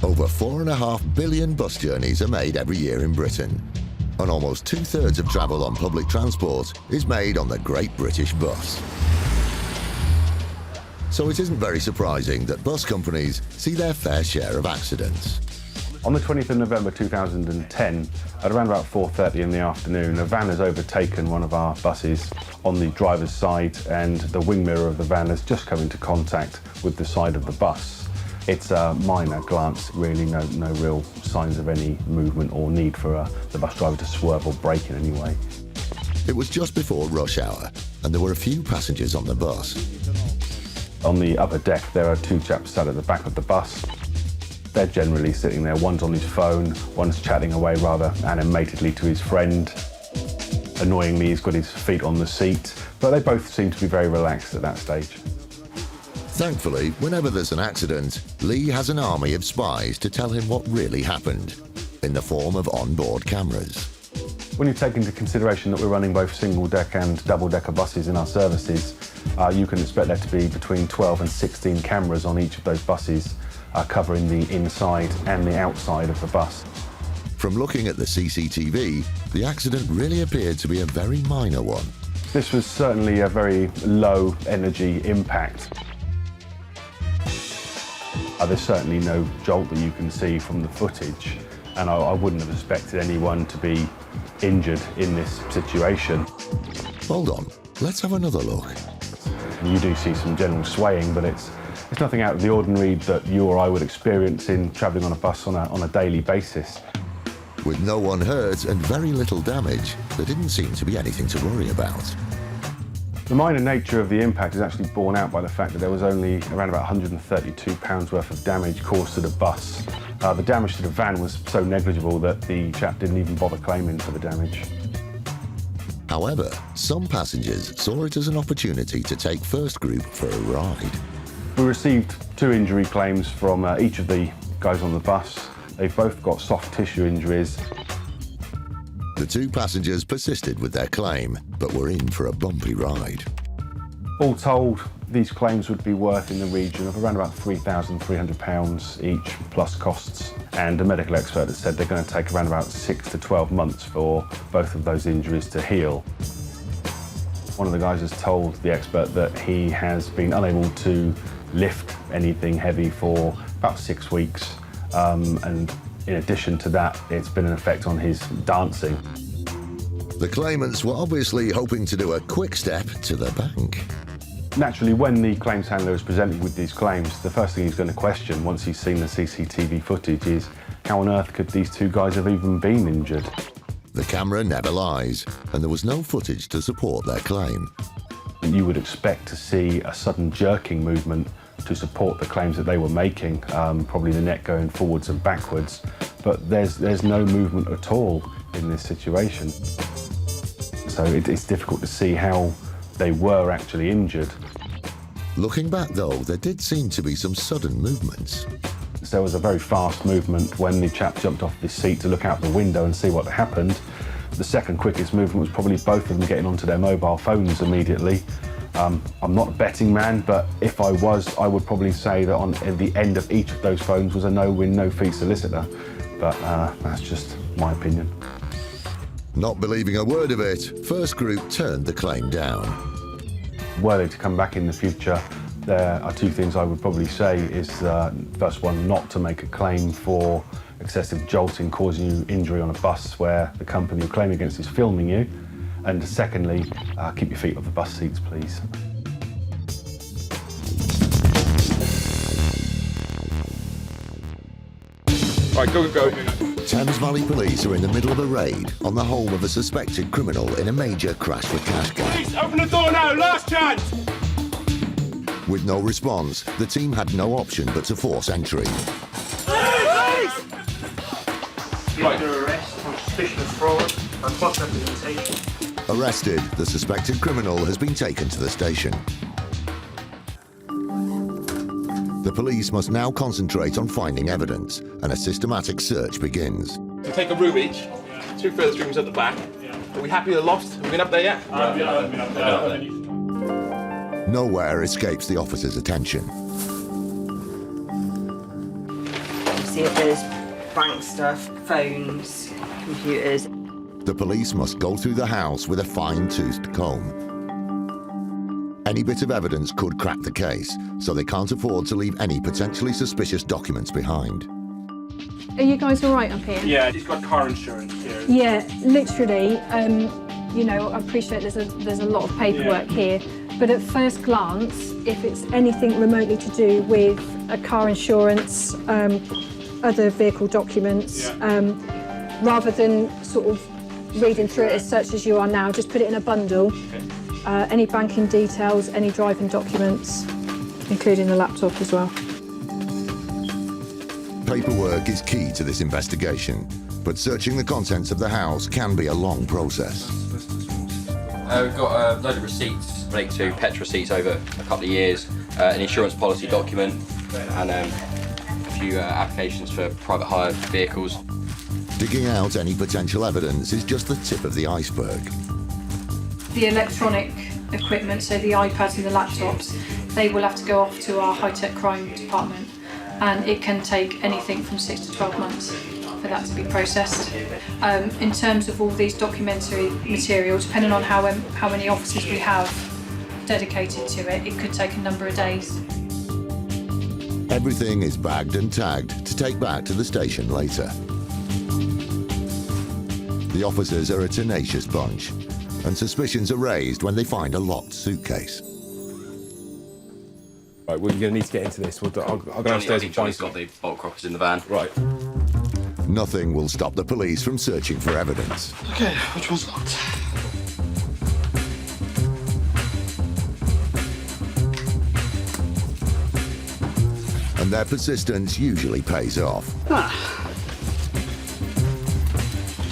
Over 4.5 billion bus journeys are made every year in Britain, and almost 2/3 of travel on public transport is made on the Great British Bus. So it isn't very surprising that bus companies see their fair share of accidents. On the 20th of November 2010, at around about 4:30 in the afternoon, a van has overtaken one of our buses on the driver's side, and the wing mirror of the van has just come into contact with the side of the bus. It's a minor glance, really, no real signs of any movement or need for the bus driver to swerve or brake in any way. It was just before rush hour, and there were a few passengers on the bus. On the upper deck, there are two chaps sat at the back of the bus. They're generally sitting there. One's on his phone, one's chatting away rather animatedly to his friend. Annoyingly, he's got his feet on the seat, but they both seem to be very relaxed at that stage. Thankfully, whenever there's an accident, Lee has an army of spies to tell him what really happened, in the form of onboard cameras. When you take into consideration that we're running both single-deck and double-decker buses in our services, you can expect there to be between 12 and 16 cameras on each of those buses, covering the inside and the outside of the bus. From looking at the CCTV, the accident really appeared to be a very minor one. This was certainly a very low-energy impact. There's certainly no jolt that you can see from the footage, and I wouldn't have expected anyone to be injured in this situation. Hold on, let's have another look. You do see some general swaying, but it's nothing out of the ordinary that you or I would experience in travelling on a bus on a daily basis. With no one hurt and very little damage, there didn't seem to be anything to worry about. The minor nature of the impact is actually borne out by the fact that there was only around about £132 worth of damage caused to the bus. The damage to the van was so negligible that the chap didn't even bother claiming for the damage. However, some passengers saw it as an opportunity to take First Group for a ride. We received 2 injury claims from each of the guys on the bus. They've both got soft tissue injuries. The 2 passengers persisted with their claim, but were in for a bumpy ride. All told, these claims would be worth in the region of around about £3,300 each, plus costs. And a medical expert has said they're going to take around about 6 to 12 months for both of those injuries to heal. One of the guys has told the expert that he has been unable to lift anything heavy for about 6 weeks, and in addition to that, it's been an effect on his dancing. The claimants were obviously hoping to do a quick step to the bank. Naturally, when the claims handler is presented with these claims, the first thing he's going to question once he's seen the CCTV footage is how on earth could these two guys have even been injured? The camera never lies, and there was no footage to support their claim. You would expect to see a sudden jerking movement to support the claims that they were making, probably the neck going forwards and backwards, but there's no movement at all in this situation. So it's difficult to see how they were actually injured. Looking back though, there did seem to be some sudden movements. There was a very fast movement when the chap jumped off the seat to look out the window and see what happened. The second quickest movement was probably both of them getting onto their mobile phones immediately. I'm not a betting man, but if I was, I would probably say that at the end of each of those phones was a no-win, no-fee solicitor. But that's just my opinion. Not believing a word of it, First Group turned the claim down. Were they to come back in the future, there are two things I would probably say is, first one, not to make a claim for excessive jolting causing you injury on a bus where the company you're claiming against is filming you. And secondly, keep your feet off the bus seats, please. Right, go. Thames Valley Police are in the middle of a raid on the home of a suspected criminal in a major crash for cash gang. Please, open the door now, last chance! With no response, the team had no option but to force entry. You're under arrest on suspicion of fraud and false representation. Arrested, the suspected criminal has been taken to the station. The police must now concentrate on finding evidence, and a systematic search begins. We take a room each, 2 further rooms at the back. Are we happy with the loft? Have we been up there yet? Nowhere escapes the officer's attention. See if there's bank stuff, phones, computers. The police must go through the house with a fine-toothed comb. Any bit of evidence could crack the case, so they can't afford to leave any potentially suspicious documents behind. Are you guys all right up here? Yeah, he's got car insurance here. Yeah, literally. You know, I appreciate there's a lot of paperwork here, but at first glance, if it's anything remotely to do with a car insurance, other vehicle documents, rather than sort of reading through it as such as you are now, just put it in a bundle. Okay. Any banking details, any driving documents, including the laptop as well. Paperwork is key to this investigation, but searching the contents of the house can be a long process. We've got a load of receipts related to pet receipts over a couple of years, an insurance policy document, and a few applications for private hire vehicles. Digging out any potential evidence is just the tip of the iceberg. The electronic equipment, so the iPads and the laptops, they will have to go off to our high-tech crime department, and it can take anything from 6 to 12 months for that to be processed. In terms of all these documentary materials, depending on how many officers we have dedicated to it, it could take a number of days. Everything is bagged and tagged to take back to the station later. The officers are a tenacious bunch, and suspicions are raised when they find a locked suitcase. Right, we're going to need to get into this. I'll go downstairs and find got the bolt croppers in the van. Right. Nothing will stop the police from searching for evidence. Okay, which one's locked? And their persistence usually pays off.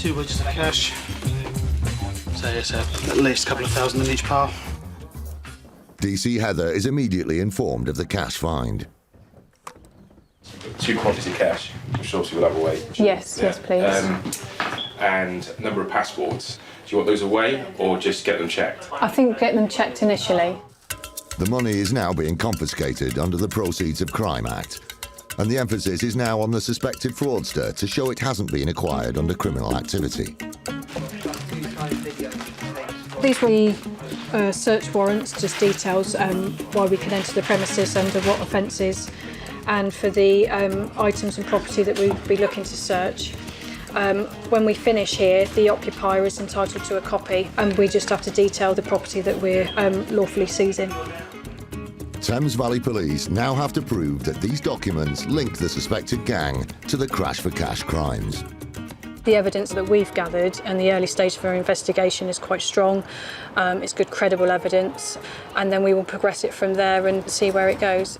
2 wedges of cash. So it's at least a couple of thousand in each pile. DC Heather is immediately informed of the cash find. 2 quantities of cash, which obviously we'll have away. Yes, yes, please. And a number of passports. Do you want those away or just get them checked? I think get them checked initially. The money is now being confiscated under the Proceeds of Crime Act, and the emphasis is now on the suspected fraudster to show it hasn't been acquired under criminal activity. These were search warrants, just details why we can enter the premises, under what offences, and for the items and property that we'd be looking to search. When we finish here, the occupier is entitled to a copy, and we just have to detail the property that we're lawfully seizing. Thames Valley Police now have to prove that these documents link the suspected gang to the crash for cash crimes. The evidence that we've gathered and the early stage of our investigation is quite strong. It's good, credible evidence, and then we will progress it from there and see where it goes.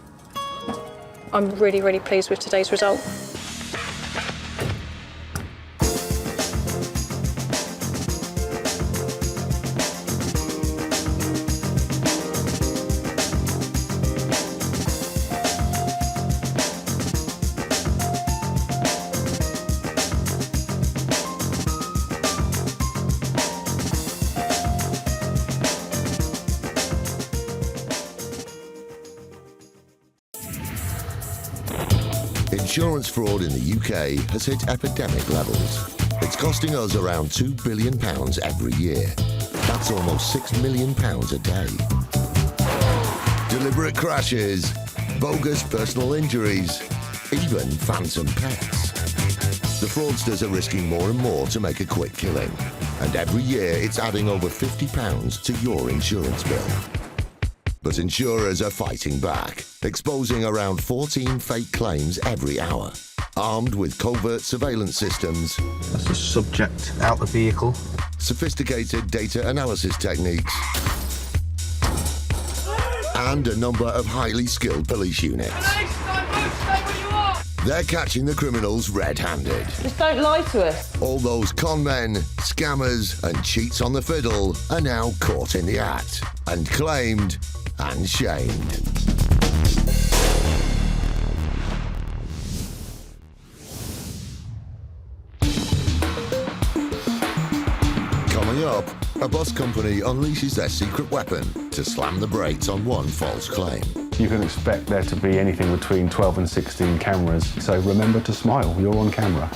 I'm really, really pleased with today's result. Insurance fraud in the UK has hit epidemic levels. It's costing us around £2 billion every year. That's almost £6 million a day. Deliberate crashes, bogus personal injuries, even phantom pets. The fraudsters are risking more and more to make a quick killing. And every year it's adding over £50 to your insurance bill. But insurers are fighting back, exposing around 14 fake claims every hour. Armed with covert surveillance systems, That's the subject out the vehicle. Sophisticated data analysis techniques, and a number of highly skilled police units. They're catching the criminals red-handed. Just don't lie to us. All those con men, scammers, and cheats on the fiddle are now caught in the act and claimed and shamed. Coming up, a bus company unleashes their secret weapon to slam the brakes on one false claim. You can expect there to be anything between 12 and 16 cameras, so remember to smile, you're on camera.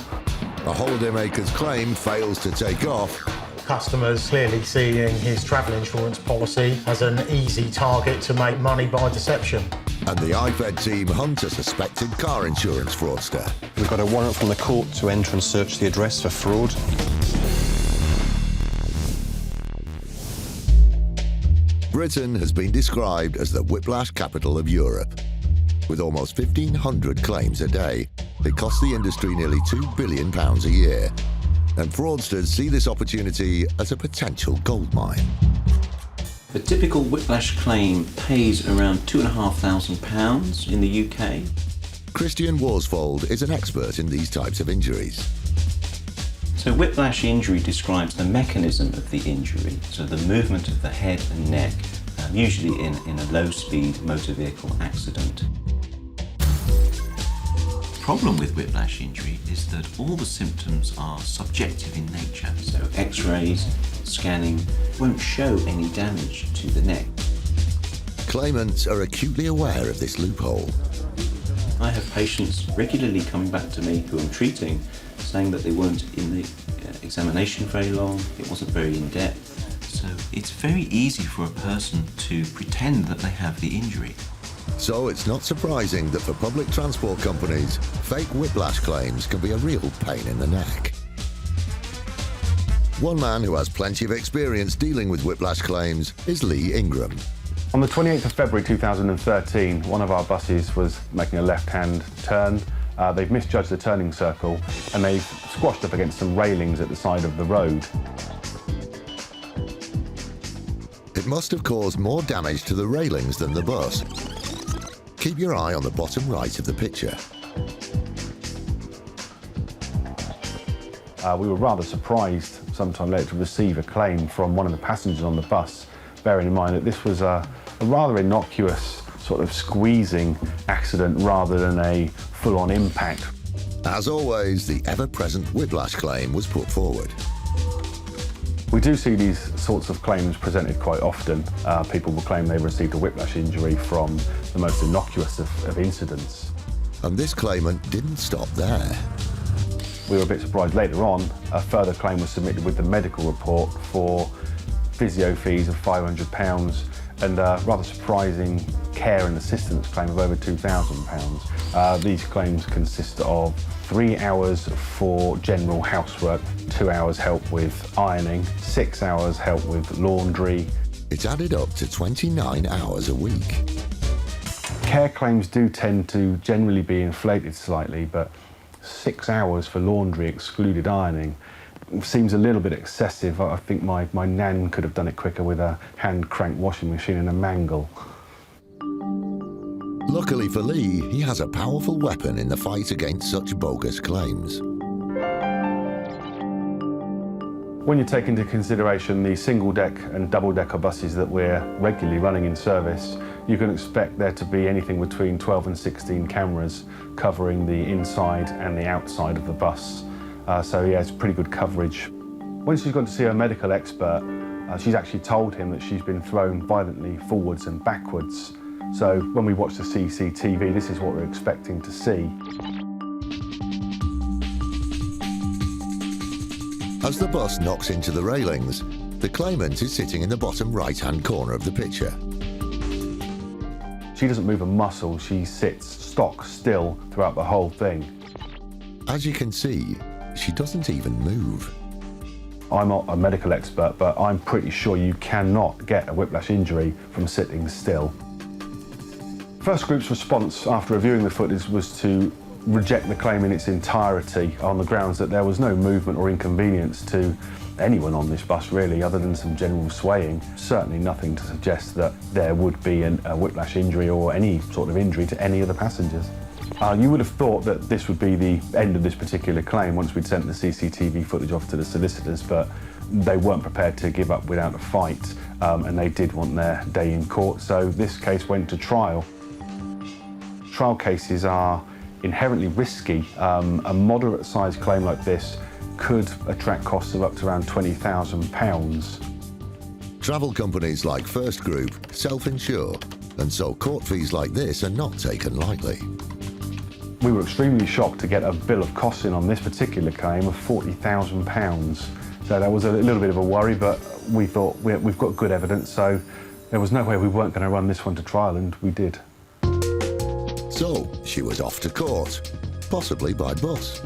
A holidaymaker's claim fails to take off. Customers clearly seeing his travel insurance policy as an easy target to make money by deception. And the IFED team hunt a suspected car insurance fraudster. We've got a warrant from the court to enter and search the address for fraud. Britain has been described as the whiplash capital of Europe. With almost 1,500 claims a day, it costs the industry nearly £2 billion a year. And fraudsters see this opportunity as a potential goldmine. A typical whiplash claim pays around £2,500 in the UK. Christian Worsfold is an expert in these types of injuries. So whiplash injury describes the mechanism of the injury, so the movement of the head and neck, usually in a low-speed motor vehicle accident. The problem with whiplash injury is that all the symptoms are subjective in nature, so x-rays, scanning won't show any damage to the neck. Claimants are acutely aware of this loophole. I have patients regularly coming back to me who I'm treating saying that they weren't in the examination very long, it wasn't very in-depth. So it's very easy for a person to pretend that they have the injury. So it's not surprising that for public transport companies, fake whiplash claims can be a real pain in the neck. One man who has plenty of experience dealing with whiplash claims is Lee Ingram. On the 28th of February 2013, one of our buses was making a left-hand turn. They've misjudged the turning circle and they've squashed up against some railings at the side of the road. It must have caused more damage to the railings than the bus. Keep your eye on the bottom right of the picture. We were rather surprised sometime later to receive a claim from one of the passengers on the bus, bearing in mind that this was a rather innocuous sort of squeezing accident rather than a full-on impact. As always, the ever-present whiplash claim was put forward. We do see these sorts of claims presented quite often. People will claim they've received a whiplash injury from the most innocuous of incidents. And this claimant didn't stop there. We were a bit surprised later on, a further claim was submitted with the medical report for physio fees of £500 and a rather surprising care and assistance claim of over £2,000. These claims consist of 3 hours for general housework, 2 hours help with ironing, 6 hours help with laundry. It's added up to 29 hours a week. Care claims do tend to generally be inflated slightly, but 6 hours for laundry excluded ironing seems a little bit excessive. I think my nan could have done it quicker with a hand crank washing machine and a mangle. Luckily for Lee, he has a powerful weapon in the fight against such bogus claims. When you take into consideration the single-deck and double-decker buses that we're regularly running in service, you can expect there to be anything between 12 and 16 cameras covering the inside and the outside of the bus. So yeah, it's pretty good coverage. When she's gone to see her medical expert, she's actually told him that she's been thrown violently forwards and backwards. So when we watch the CCTV, this is what we're expecting to see. As the bus knocks into the railings, the claimant is sitting in the bottom right-hand corner of the picture. She doesn't move a muscle, she sits stock still throughout the whole thing. As you can see, she doesn't even move. I'm not a medical expert, but I'm pretty sure you cannot get a whiplash injury from sitting still. First group's response after reviewing the footage was to reject the claim in its entirety on the grounds that there was no movement or inconvenience to anyone on this bus really, other than some general swaying. Certainly nothing to suggest that there would be a whiplash injury or any sort of injury to any of the passengers. You would have thought that this would be the end of this particular claim once we'd sent the CCTV footage off to the solicitors, but they weren't prepared to give up without a fight, and they did want their day in court, so this case went to trial. Trial cases are inherently risky. A moderate-sized claim like this could attract costs of up to around £20,000. Travel companies like First Group self-insure, and so court fees like this are not taken lightly. We were extremely shocked to get a bill of costs in on this particular claim of £40,000. So that was a little bit of a worry, but we thought we've got good evidence, so there was no way we weren't going to run this one to trial, and we did. So she was off to court, possibly by bus.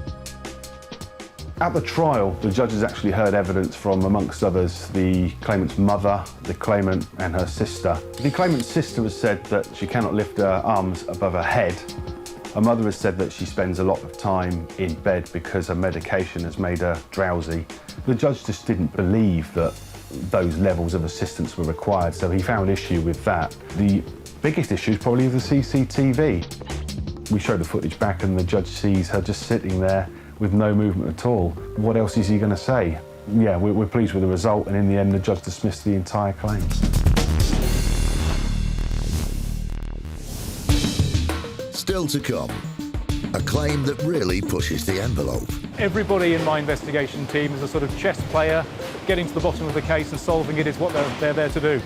At the trial, the judges actually heard evidence from, amongst others, the claimant's mother, the claimant and her sister. The claimant's sister has said that she cannot lift her arms above her head. Her mother has said that she spends a lot of time in bed because her medication has made her drowsy. The judge just didn't believe that those levels of assistance were required, so he found issue with that. The biggest issue is probably the CCTV. We show the footage back and the judge sees her just sitting there with no movement at all. What else is he going to say? Yeah, we're pleased with the result, and in the end the judge dismissed the entire claim. Still to come, a claim that really pushes the envelope. Everybody in my investigation team is a sort of chess player. Getting to the bottom of the case and solving it is what they're there to do.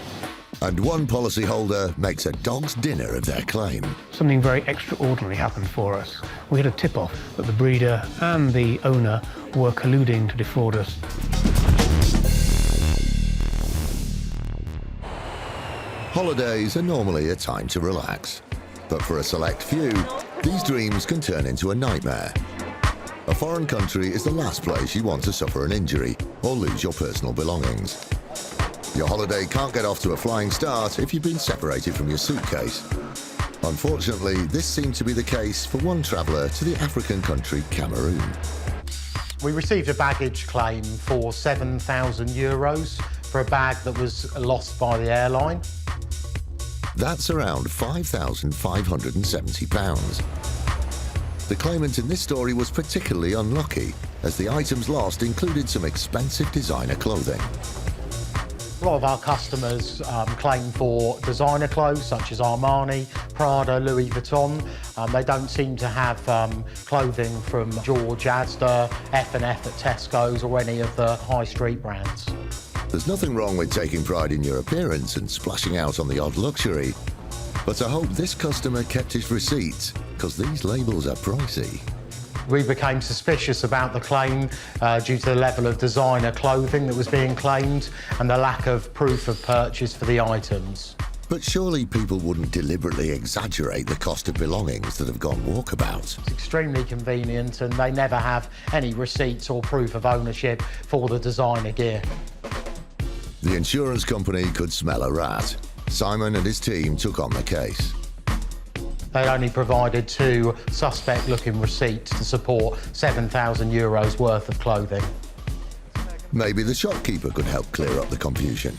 And one policyholder makes a dog's dinner of their claim. Something very extraordinary happened for us. We had a tip-off that the breeder and the owner were colluding to defraud us. Holidays are normally a time to relax. But for a select few, these dreams can turn into a nightmare. A foreign country is the last place you want to suffer an injury or lose your personal belongings. Your holiday can't get off to a flying start if you've been separated from your suitcase. Unfortunately, this seemed to be the case for one traveller to the African country Cameroon. We received a baggage claim for €7,000 for a bag that was lost by the airline. That's around £5,570. The claimant in this story was particularly unlucky, as the items lost included some expensive designer clothing. A lot of our customers claim for designer clothes such as Armani, Prada, Louis Vuitton. They don't seem to have clothing from George, Asda, F&F at Tesco's or any of the high street brands. There's nothing wrong with taking pride in your appearance and splashing out on the odd luxury. But I hope this customer kept his receipts, because these labels are pricey. We became suspicious about the claim due to the level of designer clothing that was being claimed and the lack of proof of purchase for the items. But surely people wouldn't deliberately exaggerate the cost of belongings that have gone walkabout. It's extremely convenient, and they never have any receipts or proof of ownership for the designer gear. The insurance company could smell a rat. Simon and his team took on the case. They only provided 2 suspect-looking receipts to support €7,000 worth of clothing. Maybe the shopkeeper could help clear up the confusion.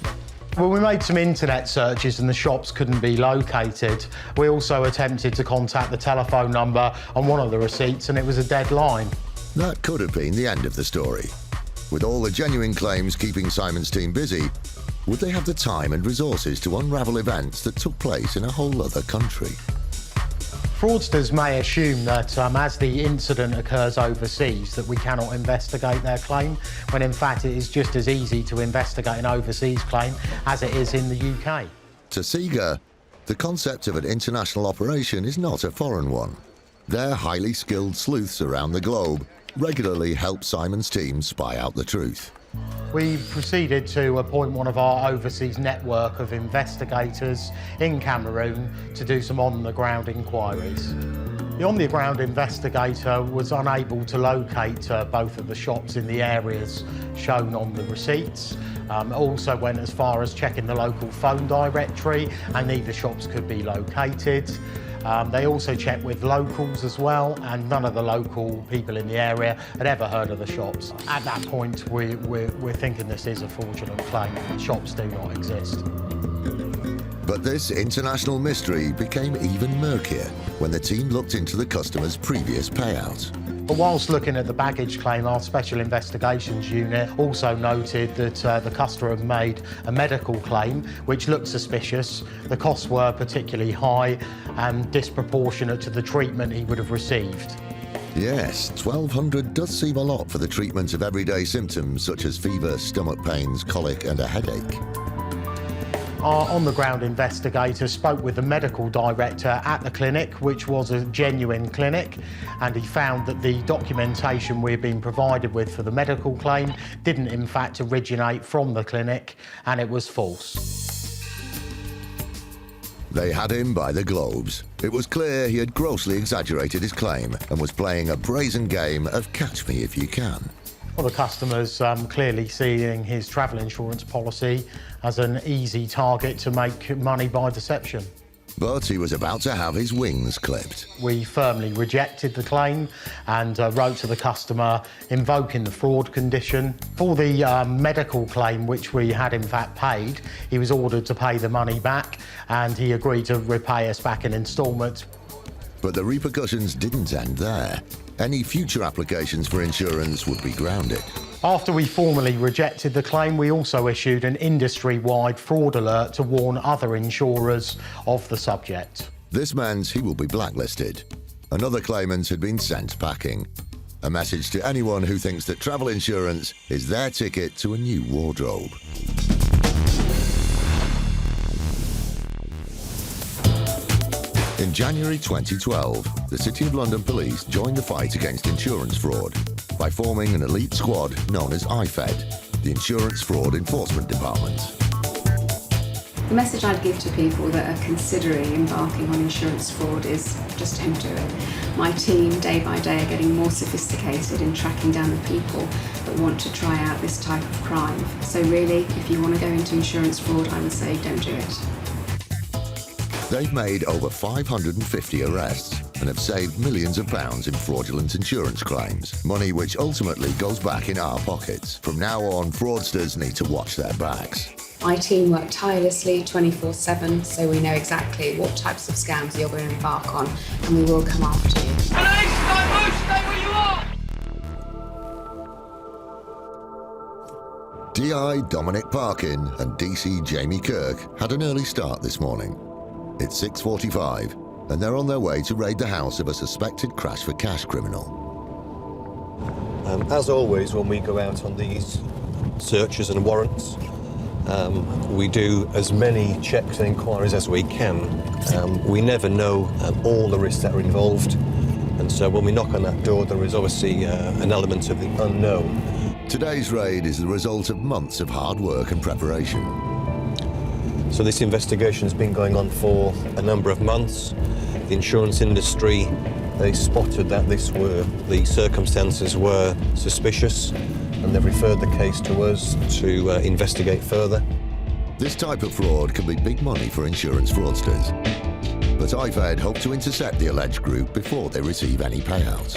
Well, we made some internet searches and the shops couldn't be located. We also attempted to contact the telephone number on one of the receipts, and it was a dead line. That could have been the end of the story. With all the genuine claims keeping Simon's team busy, would they have the time and resources to unravel events that took place in a whole other country? Fraudsters may assume that as the incident occurs overseas that we cannot investigate their claim, when in fact it is just as easy to investigate an overseas claim as it is in the UK. To Seeger, the concept of an international operation is not a foreign one. Their highly skilled sleuths around the globe regularly help Simon's team spy out the truth. We proceeded to appoint one of our overseas network of investigators in Cameroon to do some on-the-ground inquiries. The on-the-ground investigator was unable to locate both of the shops in the areas shown on the receipts. Also went as far as checking the local phone directory, and neither shops could be located. They also checked with locals as well, and none of the local people in the area had ever heard of the shops. At that point, we're thinking this is a fraudulent claim. Shops do not exist. But this international mystery became even murkier when the team looked into the customer's previous payout. But whilst looking at the baggage claim, our Special Investigations Unit also noted that the customer had made a medical claim which looked suspicious. The costs were particularly high and disproportionate to the treatment he would have received. Yes, $1,200 does seem a lot for the treatment of everyday symptoms such as fever, stomach pains, colic and a headache. Our on-the-ground investigator spoke with the medical director at the clinic, which was a genuine clinic, and he found that the documentation we had been provided with for the medical claim didn't in fact originate from the clinic, and it was false. They had him by the globes. It was clear he had grossly exaggerated his claim and was playing a brazen game of catch me if you can. Well, the customer's clearly seeing his travel insurance policy as an easy target to make money by deception. But he was about to have his wings clipped. We firmly rejected the claim and wrote to the customer invoking the fraud condition. For the medical claim, which we had in fact paid, he was ordered to pay the money back, and he agreed to repay us back in instalments. But the repercussions didn't end there. Any future applications for insurance would be grounded. After we formally rejected the claim, we also issued an industry-wide fraud alert to warn other insurers of the subject. This meant he will be blacklisted. Another claimant had been sent packing. A message to anyone who thinks that travel insurance is their ticket to a new wardrobe. In January 2012, the City of London Police joined the fight against insurance fraud by forming an elite squad known as IFED, the Insurance Fraud Enforcement Department. The message I'd give to people that are considering embarking on insurance fraud is just don't do it. My team, day by day, are getting more sophisticated in tracking down the people that want to try out this type of crime. So really, if you want to go into insurance fraud, I would say don't do it. They've made over 550 arrests and have saved millions of pounds in fraudulent insurance claims, money which ultimately goes back in our pockets. From now on, fraudsters need to watch their backs. My team work tirelessly 24/7, so we know exactly what types of scams you're going to embark on, and we will come after you. Police, don't move, stay where you are! DI Dominic Parkin and DC Jamie Kirk had an early start this morning. It's 6:45, and they're on their way to raid the house of a suspected crash for cash criminal. As always, when we go out on these searches and warrants, we do as many checks and inquiries as we can. We never know all the risks that are involved, and so when we knock on that door, there is obviously an element of the unknown. Today's raid is the result of months of hard work and preparation. So this investigation has been going on for a number of months. The insurance industry, they spotted that the circumstances were suspicious, and they've referred the case to us to investigate further. This type of fraud can be big money for insurance fraudsters. But IFED hope to intercept the alleged group before they receive any payouts.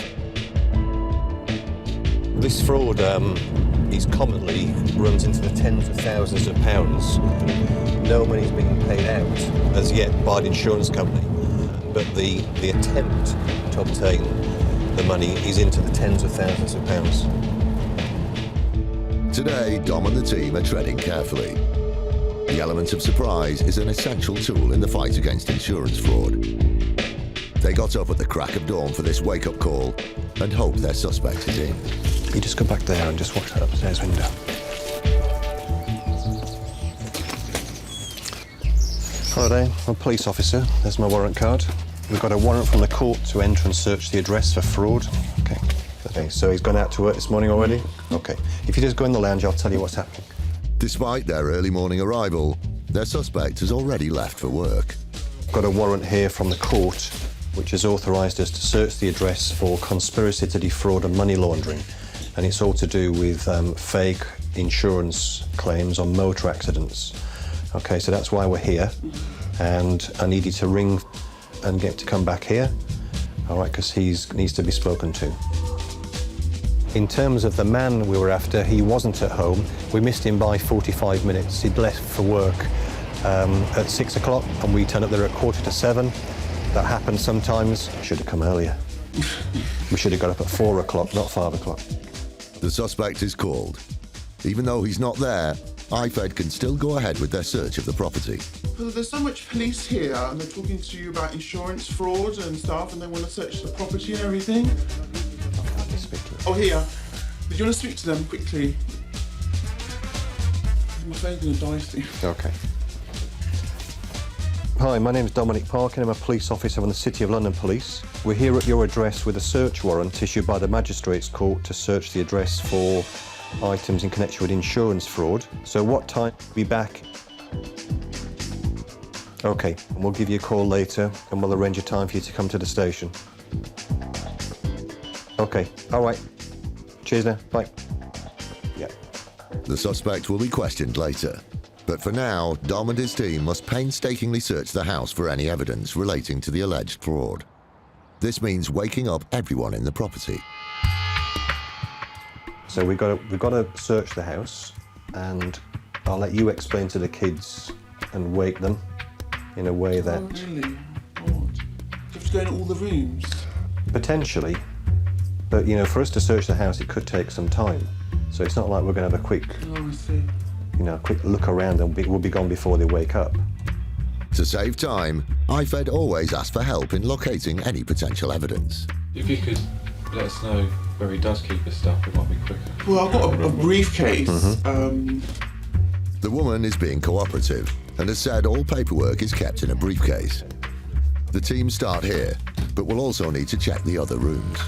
This fraud is commonly runs into the tens of thousands of pounds. No money's being paid out as yet by the insurance company, but the attempt to obtain the money is into the tens of thousands of pounds. Today, Dom and the team are treading carefully. The element of surprise is an essential tool in the fight against insurance fraud. They got up at the crack of dawn for this wake-up call and hope their suspect is in. You just go back there and just watch that upstairs window. Hi there, I'm a police officer. There's my warrant card. We've got a warrant from the court to enter and search the address for fraud. Okay, so he's gone out to work this morning already? Okay, if you just go in the lounge, I'll tell you what's happening. Despite their early morning arrival, their suspect has already left for work. Got a warrant here from the court which has authorised us to search the address for conspiracy to defraud and money laundering, and it's all to do with fake insurance claims on motor accidents. Okay, so that's why we're here, and I need you to ring and get to come back here, all right, because he needs to be spoken to. In terms of the man we were after, he wasn't at home. We missed him by 45 minutes. He'd left for work at 6 o'clock, and we turned up there at 7:15. That happens sometimes. Should have come earlier. We should have got up at 4 o'clock, not 5 o'clock. The suspect is called. Even though he's not there, IFED can still go ahead with their search of the property. There's so much police here, and they're talking to you about insurance fraud and stuff, and they want to search the property and everything. Oh, here. Did you want to speak to them quickly? I'm afraid I'm going to die soon. Okay. Hi, my name's Dominic Parkin. I'm a police officer from the City of London Police. We're here at your address with a search warrant issued by the Magistrates Court to search the address for items in connection with insurance fraud. So what time will be back? Okay, and we'll give you a call later and we'll arrange a time for you to come to the station. Okay, all right. Cheers now, bye. Yeah. The suspect will be questioned later. But for now, Dom and his team must painstakingly search the house for any evidence relating to the alleged fraud. This means waking up everyone in the property. So we've got to search the house, and I'll let you explain to the kids and wake them in a way that... Oh, really? God. Do you have to go in all the rooms? Potentially. But, you know, for us to search the house, it could take some time. So it's not like we're going to have a quick... Oh, I see. You know, a quick look around and we'll be gone before they wake up. To save time, IFED always asks for help in locating any potential evidence. If you could let us know where he does keep his stuff, it might be quicker. Well, I've got a briefcase. The woman is being cooperative and has said all paperwork is kept in a briefcase. The team start here, but will also need to check the other rooms.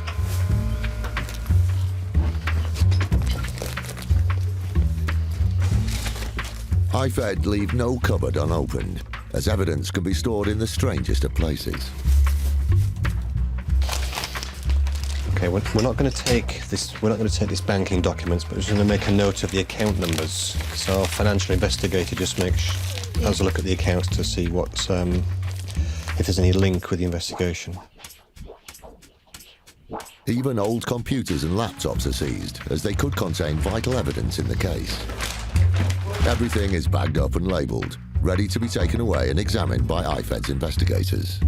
IFED leave no cupboard unopened, as evidence can be stored in the strangest of places. Okay, we're not going to take this. We're not going to take these banking documents, but we're just going to make a note of the account numbers. So our financial investigator just has a look at the accounts to see what's if there's any link with the investigation. Even old computers and laptops are seized, as they could contain vital evidence in the case. Everything is bagged up and labelled, ready to be taken away and examined by IFED's investigators.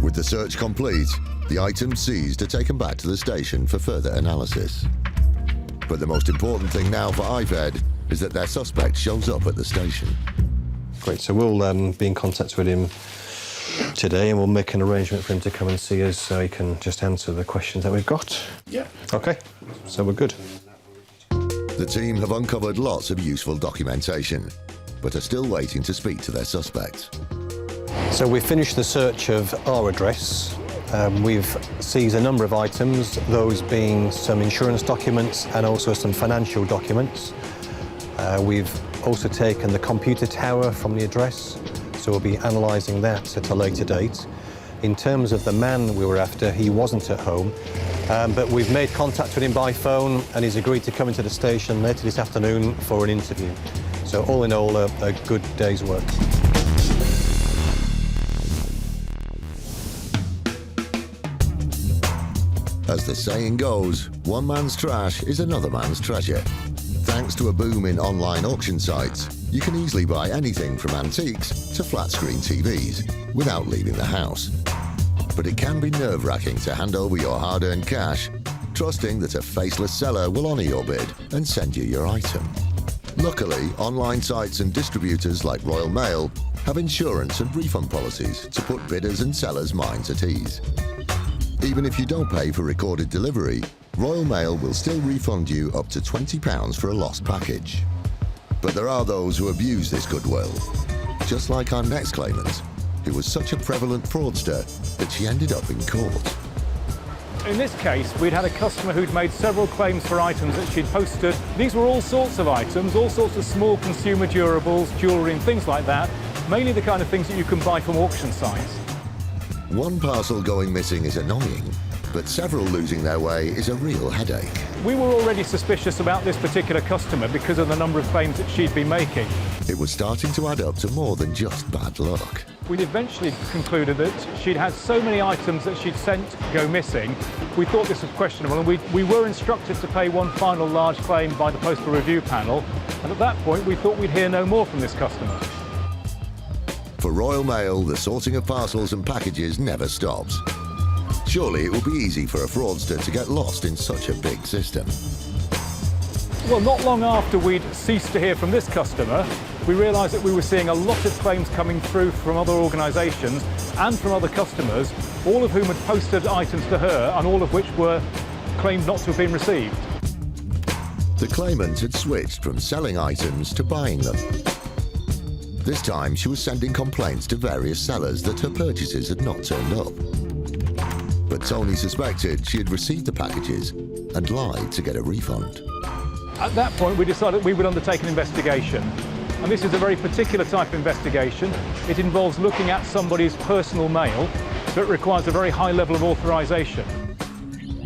With the search complete, the items seized are taken back to the station for further analysis. But the most important thing now for IFED is that their suspect shows up at the station. Great, so we'll be in contact with him today and we'll make an arrangement for him to come and see us so he can just answer the questions that we've got. Yeah. Okay, so we're good. The team have uncovered lots of useful documentation, but are still waiting to speak to their suspect. So we've finished the search of our address. We've seized a number of items, those being some insurance documents and also some financial documents. We've also taken the computer tower from the address, so we'll be analysing that at a later date. In terms of the man we were after, he wasn't at home, but we've made contact with him by phone and he's agreed to come into the station later this afternoon for an interview. So all in all, a good day's work. As the saying goes, one man's trash is another man's treasure. Thanks to a boom in online auction sites, you can easily buy anything from antiques to flat-screen TVs without leaving the house. But it can be nerve-wracking to hand over your hard-earned cash, trusting that a faceless seller will honour your bid and send you your item. Luckily, online sites and distributors like Royal Mail have insurance and refund policies to put bidders and sellers' minds at ease. Even if you don't pay for recorded delivery, Royal Mail will still refund you up to £20 for a lost package. But there are those who abuse this goodwill, just like our next claimant, who was such a prevalent fraudster that she ended up in court. In this case, we'd had a customer who'd made several claims for items that she'd posted. These were all sorts of items, all sorts of small consumer durables, jewellery and things like that, mainly the kind of things that you can buy from auction sites. One parcel going missing is annoying, but several losing their way is a real headache. We were already suspicious about this particular customer because of the number of claims that she'd been making. It was starting to add up to more than just bad luck. We eventually concluded that she'd had so many items that she'd sent go missing, we thought this was questionable, and we were instructed to pay one final large claim by the Postal Review Panel, and at that point we thought we'd hear no more from this customer. For Royal Mail, the sorting of parcels and packages never stops. Surely it will be easy for a fraudster to get lost in such a big system. Well, not long after we'd ceased to hear from this customer, we realised that we were seeing a lot of claims coming through from other organisations and from other customers, all of whom had posted items to her and all of which were claimed not to have been received. The claimant had switched from selling items to buying them. This time she was sending complaints to various sellers that her purchases had not turned up. But Tony suspected she had received the packages and lied to get a refund. At that point we decided we would undertake an investigation. And this is a very particular type of investigation. It involves looking at somebody's personal mail, so it requires a very high level of authorisation.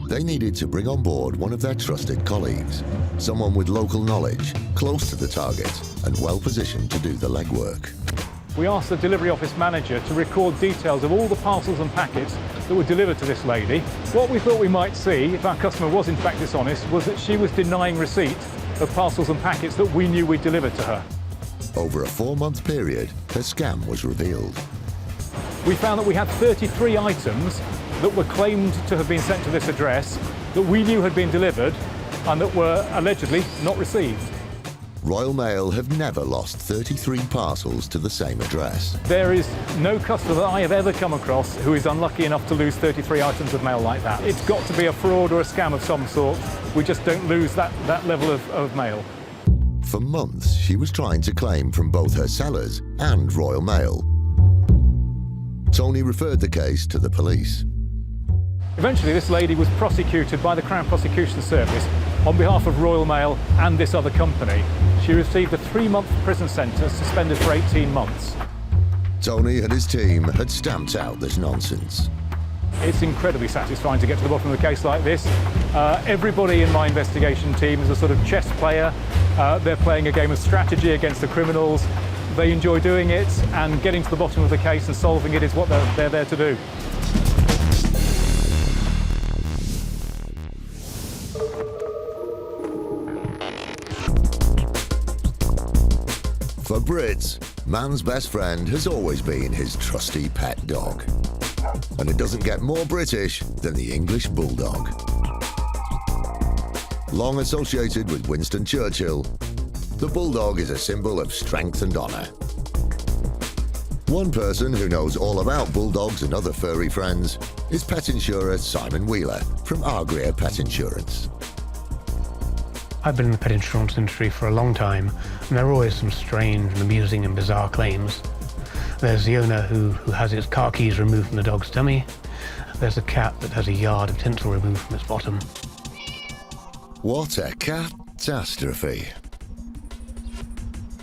They needed to bring on board one of their trusted colleagues, someone with local knowledge, close to the target and well positioned to do the legwork. We asked the delivery office manager to record details of all the parcels and packets that were delivered to this lady. What we thought we might see, if our customer was in fact dishonest, was that she was denying receipt of parcels and packets that we knew we'd delivered to her. Over a 4-month period, her scam was revealed. We found that we had 33 items that were claimed to have been sent to this address that we knew had been delivered and that were allegedly not received. Royal Mail have never lost 33 parcels to the same address. There is no customer that I have ever come across who is unlucky enough to lose 33 items of mail like that. It's got to be a fraud or a scam of some sort. We just don't lose that level of mail. For months, she was trying to claim from both her sellers and Royal Mail. Tony referred the case to the police. Eventually, this lady was prosecuted by the Crown Prosecution Service on behalf of Royal Mail and this other company. She received a 3-month prison sentence, suspended for 18 months. Tony and his team had stamped out this nonsense. It's incredibly satisfying to get to the bottom of a case like this. Everybody in my investigation team is a sort of chess player. They're playing a game of strategy against the criminals. They enjoy doing it, and getting to the bottom of the case and solving it is what they're there to do. For Brits, man's best friend has always been his trusty pet dog. And it doesn't get more British than the English bulldog. Long associated with Winston Churchill, the bulldog is a symbol of strength and honour. One person who knows all about bulldogs and other furry friends is pet insurer Simon Wheeler from Argreer Pet Insurance. I've been in the pet insurance industry for a long time, and there are always some strange and amusing and bizarre claims. There's the owner who has its car keys removed from the dog's tummy. There's a cat that has a yard of tinsel removed from its bottom. What a catastrophe.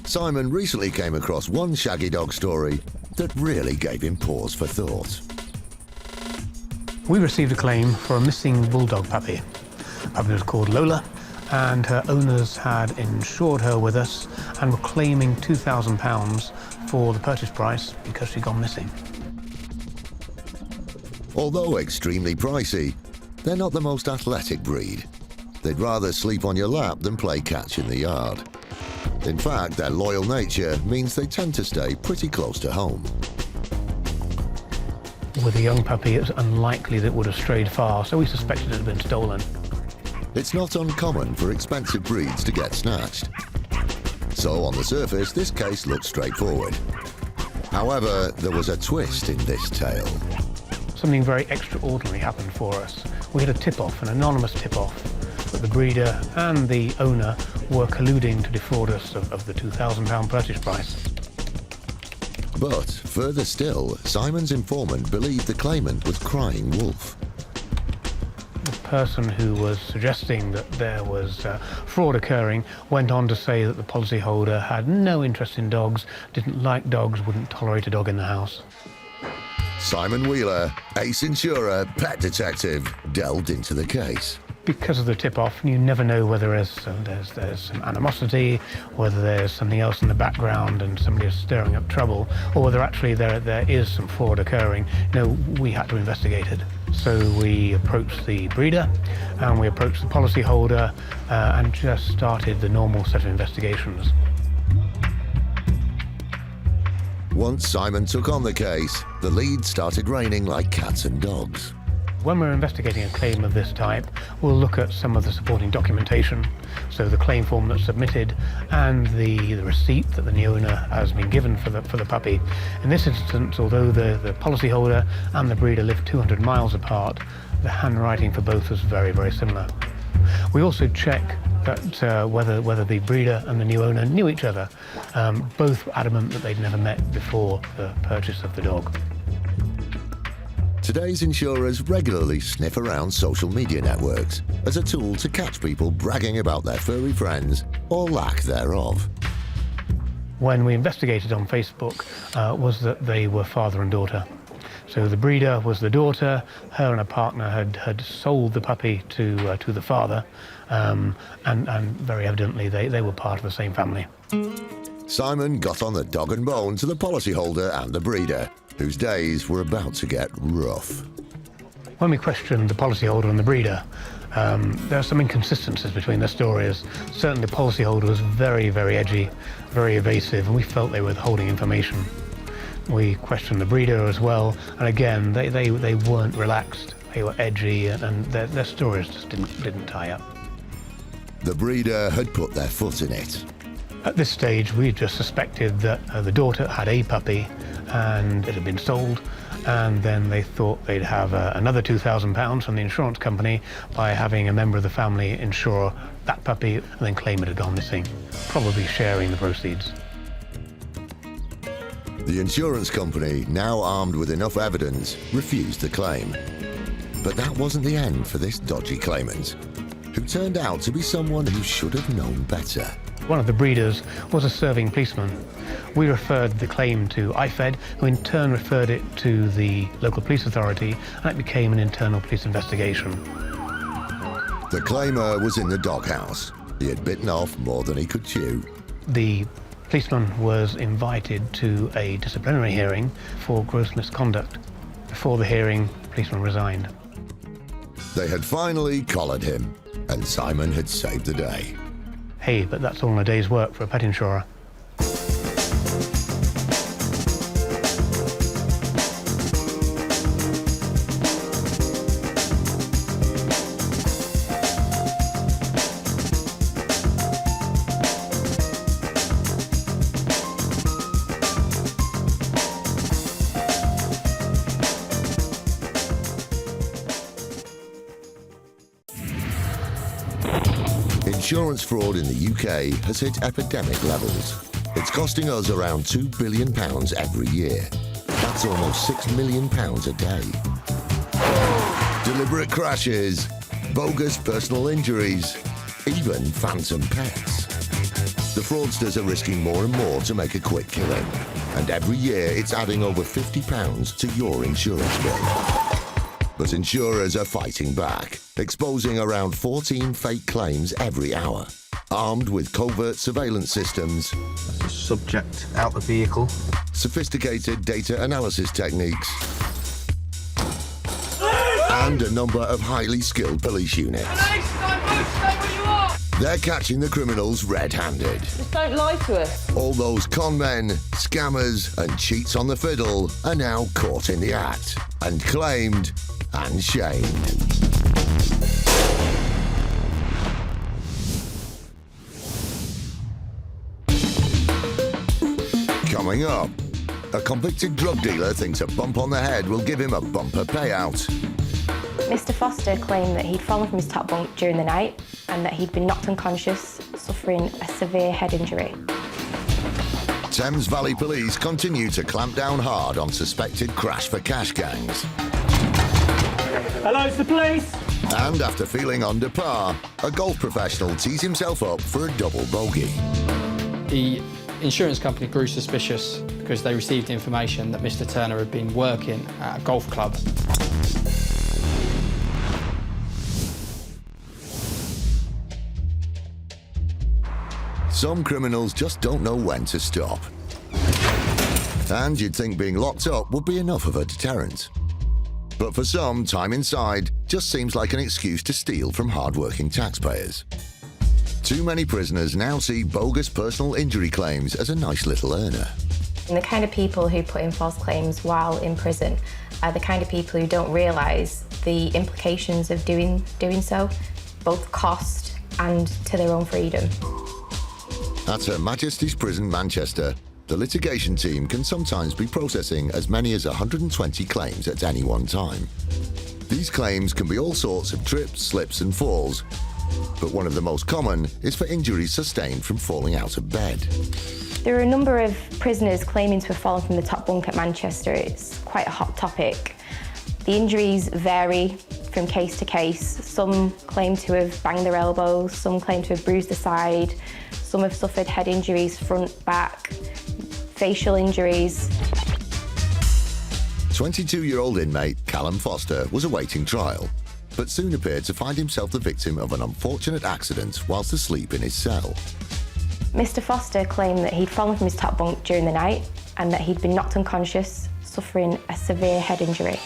Simon recently came across one shaggy dog story that really gave him pause for thought. We received a claim for a missing bulldog puppy. The puppy was called Lola, and her owners had insured her with us and were claiming £2,000 for the purchase price because she'd gone missing. Although extremely pricey, they're not the most athletic breed. They'd rather sleep on your lap than play catch in the yard. In fact, their loyal nature means they tend to stay pretty close to home. With a young puppy, it was unlikely that it would have strayed far, so we suspected it had been stolen. It's not uncommon for expensive breeds to get snatched. So on the surface, this case looks straightforward. However, there was a twist in this tale. Something very extraordinary happened for us. We had a tip-off, an anonymous tip-off, that the breeder and the owner were colluding to defraud us of the £2,000 purchase price. But further still, Simon's informant believed the claimant was crying wolf. The person who was suggesting that there was fraud occurring went on to say that the policyholder had no interest in dogs, didn't like dogs, wouldn't tolerate a dog in the house. Simon Wheeler, ace insurer, pet detective, delved into the case. Because of the tip-off, you never know whether there's some animosity, whether there's something else in the background and somebody is stirring up trouble, or whether actually there is some fraud occurring. We had to investigate it. So we approached the breeder and we approached the policyholder and just started the normal set of investigations. Once Simon took on the case, the leads started raining like cats and dogs. When we're investigating a claim of this type, we'll look at some of the supporting documentation, so the claim form that's submitted and the receipt that the new owner has been given for the puppy. In this instance, although the policyholder and the breeder live 200 miles apart, the handwriting for both was very, very similar. We also check that whether the breeder and the new owner knew each other. Both were adamant that they'd never met before the purchase of the dog. Today's insurers regularly sniff around social media networks as a tool to catch people bragging about their furry friends or lack thereof. When we investigated on Facebook was that they were father and daughter. So the breeder was the daughter, her and her partner had sold the puppy to the father, and very evidently they were part of the same family. Simon got on the dog and bone to the policyholder and the breeder, whose days were about to get rough. When we questioned the policyholder and the breeder, there are some inconsistencies between their stories. Certainly the policyholder was very, very edgy, very evasive, and we felt they were withholding information. We questioned the breeder as well, and again, they weren't relaxed. They were edgy, and their stories just didn't tie up. The breeder had put their foot in it. At this stage, we just suspected that the daughter had a puppy and it had been sold, and then they thought they'd have another £2,000 from the insurance company by having a member of the family insure that puppy and then claim it had gone missing, probably sharing the proceeds. The insurance company, now armed with enough evidence, refused the claim. But that wasn't the end for this dodgy claimant, who turned out to be someone who should have known better. One of the breeders was a serving policeman. We referred the claim to IFED, who in turn referred it to the local police authority, and it became an internal police investigation. The claimer was in the doghouse. He had bitten off more than he could chew. The policeman was invited to a disciplinary hearing for gross misconduct. Before the hearing, the policeman resigned. They had finally collared him, and Simon had saved the day. Hey, but that's all in a day's work for a pet insurer. Insurance fraud in the UK has hit epidemic levels. It's costing us around £2 billion every year. That's almost £6 million a day. Deliberate crashes, bogus personal injuries, even phantom pets. The fraudsters are risking more and more to make a quick killing. And every year it's adding over £50 to your insurance bill. But insurers are fighting back, exposing around 14 fake claims every hour. Armed with covert surveillance systems, Subject out the vehicle, sophisticated data analysis techniques, and a number of highly skilled police units. They're catching the criminals red-handed. Just don't lie to us. All those con men, scammers and cheats on the fiddle are now caught in the act and claimed and shamed. Coming up, a convicted drug dealer thinks a bump on the head will give him a bumper payout. Mr. Foster claimed that he'd fallen from his top bunk during the night and that he'd been knocked unconscious, suffering a severe head injury. Thames Valley Police continue to clamp down hard on suspected crash for cash gangs. Hello, it's the police. And after feeling under par, a golf professional tees himself up for a double bogey. The insurance company grew suspicious because they received information that Mr. Turner had been working at a golf club. Some criminals just don't know when to stop. And you'd think being locked up would be enough of a deterrent. But for some, time inside just seems like an excuse to steal from hard-working taxpayers. Too many prisoners now see bogus personal injury claims as a nice little earner. And the kind of people who put in false claims while in prison are the kind of people who don't realise the implications of doing so, both cost and to their own freedom. At Her Majesty's Prison, Manchester, the litigation team can sometimes be processing as many as 120 claims at any one time. These claims can be all sorts of trips, slips and falls, but one of the most common is for injuries sustained from falling out of bed. There are a number of prisoners claiming to have fallen from the top bunk at Manchester. It's quite a hot topic. The injuries vary from case to case. Some claim to have banged their elbows, some claim to have bruised the side, some have suffered head injuries, front, back, facial injuries. 22-year-old inmate Callum Foster was awaiting trial, but soon appeared to find himself the victim of an unfortunate accident whilst asleep in his cell. Mr. Foster claimed that he'd fallen from his top bunk during the night and that he'd been knocked unconscious, suffering a severe head injury.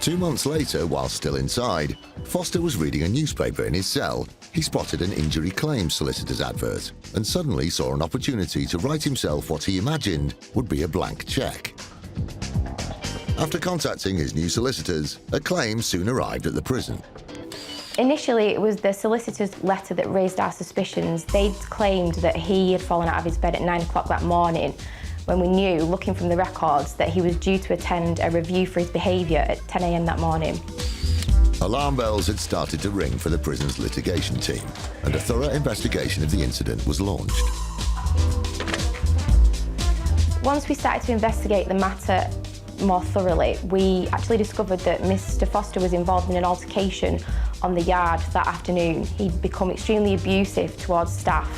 2 months later, while still inside, Foster was reading a newspaper in his cell. He spotted an injury claims solicitor's advert and suddenly saw an opportunity to write himself what he imagined would be a blank cheque. After contacting his new solicitors, a claim soon arrived at the prison. Initially, it was the solicitor's letter that raised our suspicions. They'd claimed that he had fallen out of his bed at 9 o'clock that morning, when we knew, looking from the records, that he was due to attend a review for his behaviour at 10 a.m. that morning. Alarm bells had started to ring for the prison's litigation team, and a thorough investigation of the incident was launched. Once we started to investigate the matter more thoroughly, we actually discovered that Mr. Foster was involved in an altercation on the yard that afternoon. He'd become extremely abusive towards staff,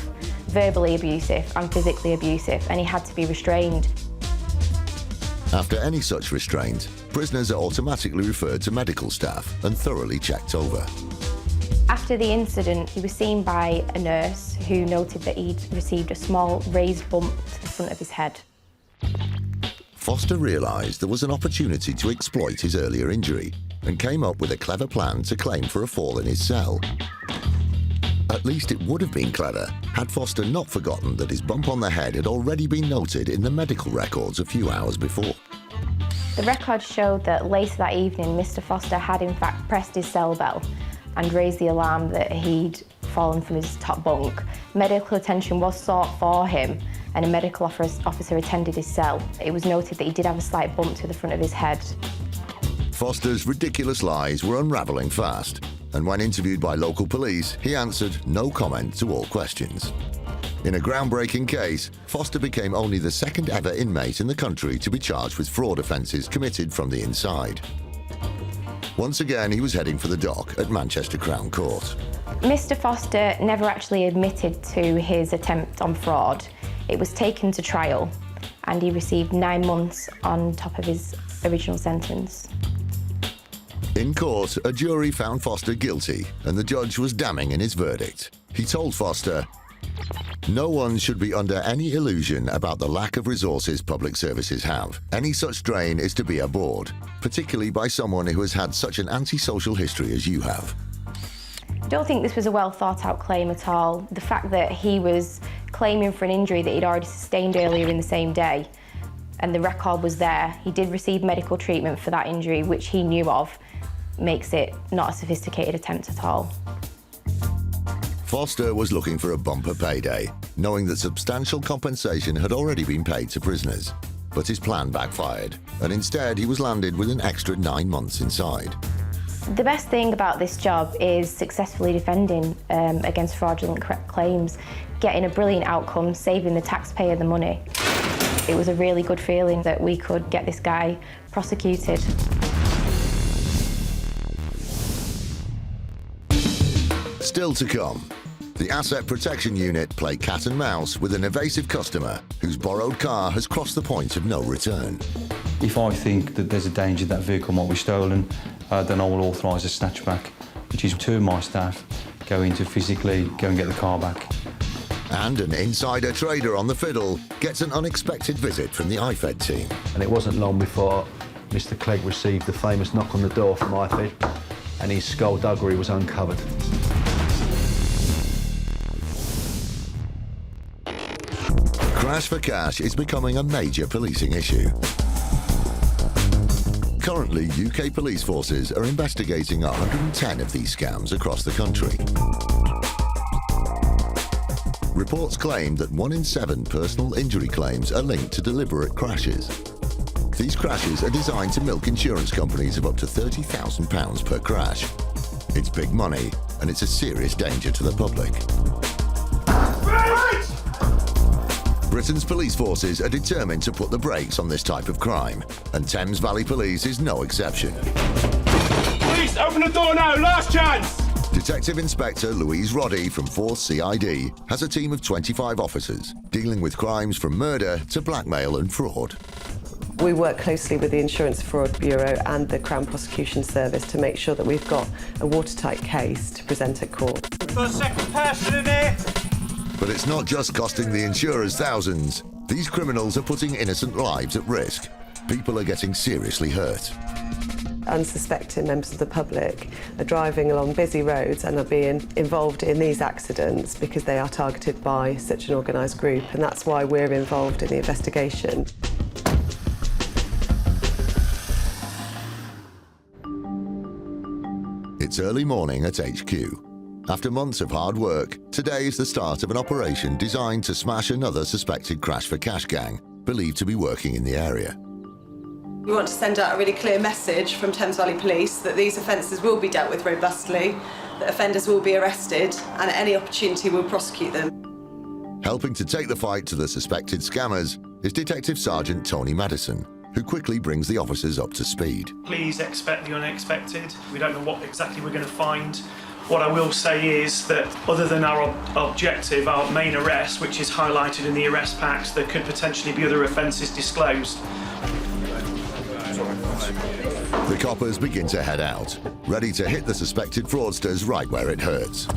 verbally abusive and physically abusive, and he had to be restrained. After any such restraint, prisoners are automatically referred to medical staff and thoroughly checked over. After the incident, he was seen by a nurse who noted that he'd received a small raised bump to the front of his head. Foster realised there was an opportunity to exploit his earlier injury and came up with a clever plan to claim for a fall in his cell. At least it would have been clever had Foster not forgotten that his bump on the head had already been noted in the medical records a few hours before. The records showed that later that evening, Mr. Foster had in fact pressed his cell bell and raised the alarm that he'd fallen from his top bunk. Medical attention was sought for him and a medical officer attended his cell. It was noted that he did have a slight bump to the front of his head. Foster's ridiculous lies were unravelling fast, and when interviewed by local police, he answered no comment to all questions. In a groundbreaking case, Foster became only the second ever inmate in the country to be charged with fraud offences committed from the inside. Once again, he was heading for the dock at Manchester Crown Court. Mr. Foster never actually admitted to his attempt on fraud. It was taken to trial and he received 9 months on top of his original sentence. In court, a jury found Foster guilty and the judge was damning in his verdict. He told Foster, "No one should be under any illusion about the lack of resources public services have. Any such drain is to be abhorred, particularly by someone who has had such an antisocial history as you have." I don't think this was a well thought out claim at all. The fact that he was claiming for an injury that he'd already sustained earlier in the same day, and the record was there, he did receive medical treatment for that injury, which he knew of, makes it not a sophisticated attempt at all. Foster was looking for a bumper payday, knowing that substantial compensation had already been paid to prisoners. But his plan backfired, and instead he was landed with an extra 9 months inside. The best thing about this job is successfully defending against fraudulent claims, getting a brilliant outcome, saving the taxpayer the money. It was a really good feeling that we could get this guy prosecuted. Still to come, the Asset Protection Unit play cat and mouse with an evasive customer whose borrowed car has crossed the point of no return. If I think that there's a danger that vehicle might be stolen, then I will authorise a snatchback, which is 2 of my staff go in to physically go and get the car back. And an insider trader on the fiddle gets an unexpected visit from the IFED team. And it wasn't long before Mr. Clegg received the famous knock on the door from IFED, and his skullduggery was uncovered. Crash for cash is becoming a major policing issue. Currently, UK police forces are investigating 110 of these scams across the country. Reports claim that 1 in 7 personal injury claims are linked to deliberate crashes. These crashes are designed to milk insurance companies of up to £30,000 per crash. It's big money, and it's a serious danger to the public. Britain's police forces are determined to put the brakes on this type of crime, and Thames Valley Police is no exception. Police, open the door now, last chance! Detective Inspector Louise Roddy from 4th CID has a team of 25 officers dealing with crimes from murder to blackmail and fraud. We work closely with the Insurance Fraud Bureau and the Crown Prosecution Service to make sure that we've got a watertight case to present at court. Got a second person in here! But it's not just costing the insurers thousands. These criminals are putting innocent lives at risk. People are getting seriously hurt. Unsuspecting members of the public are driving along busy roads and are being involved in these accidents because they are targeted by such an organised group, and that's why we're involved in the investigation. It's early morning at HQ. After months of hard work, today is the start of an operation designed to smash another suspected crash for cash gang, believed to be working in the area. We want to send out a really clear message from Thames Valley Police that these offences will be dealt with robustly, that offenders will be arrested, and at any opportunity we'll prosecute them. Helping to take the fight to the suspected scammers is Detective Sergeant Tony Madison, who quickly brings the officers up to speed. Please expect the unexpected. We don't know what exactly we're going to find. What I will say is that other than our objective, our main arrest, which is highlighted in the arrest packs, there could potentially be other offences disclosed. The coppers begin to head out, ready to hit the suspected fraudsters right where it hurts.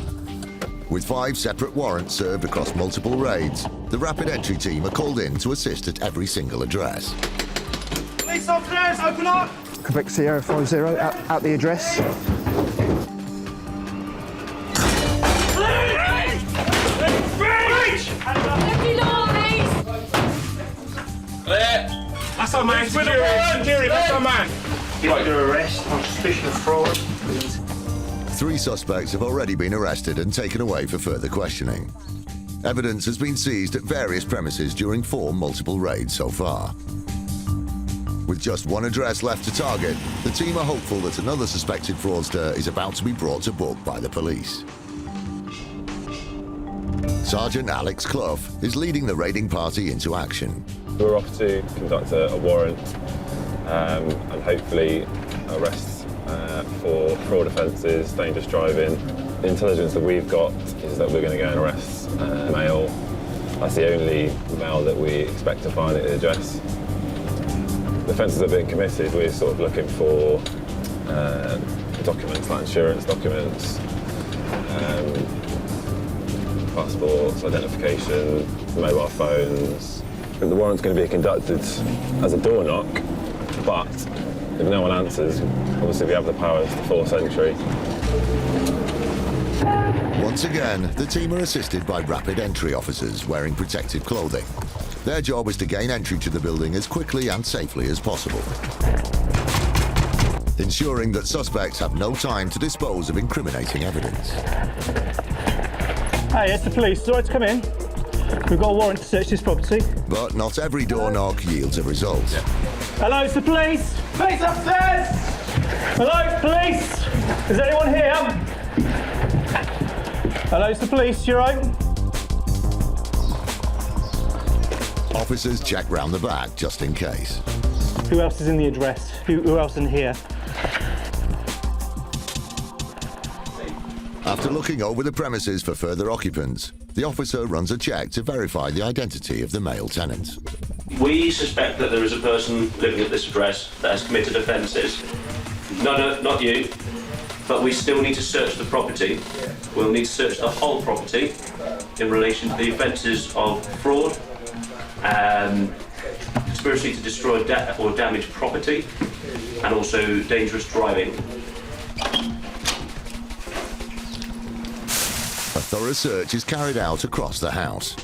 With 5 separate warrants served across multiple raids, the rapid entry team are called in to assist at every single address. Police officers, open up! Quebec Sierra 50 at the address. That's our man, security, that's our man. You're under arrest on suspicion of fraud. 3 suspects have already been arrested and taken away for further questioning. Evidence has been seized at various premises during 4 multiple raids so far. With just 1 address left to target, the team are hopeful that another suspected fraudster is about to be brought to book by the police. Sergeant Alex Clough is leading the raiding party into action. We're off to conduct a warrant and hopefully arrest for fraud offences, dangerous driving. The intelligence that we've got is that we're going to go and arrest a male. That's the only male that we expect to find at the address. The offences have been committed. We're sort of looking for documents like insurance documents, passports, identification, mobile phones. The warrant's going to be conducted as a door knock, but if no one answers, obviously we have the powers to force entry. Once again, the team are assisted by rapid entry officers wearing protective clothing. Their job is to gain entry to the building as quickly and safely as possible, ensuring that suspects have no time to dispose of incriminating evidence. Hey, it's the police. It's all right to come in. We've got a warrant to search this property. But not every door knock yields a result. Hello, it's the police. Police upstairs. Hello, police. Is anyone here? Hello, it's the police. You right? Officers check round the back just in case. Who else is in the address? Who else in here? After looking over the premises for further occupants, the officer runs a check to verify the identity of the male tenant. We suspect that there is a person living at this address that has committed offences. No, not you. But we still need to search the property. We'll need to search the whole property in relation to the offences of fraud, conspiracy to destroy or damage property, and also dangerous driving. A thorough search is carried out across the house.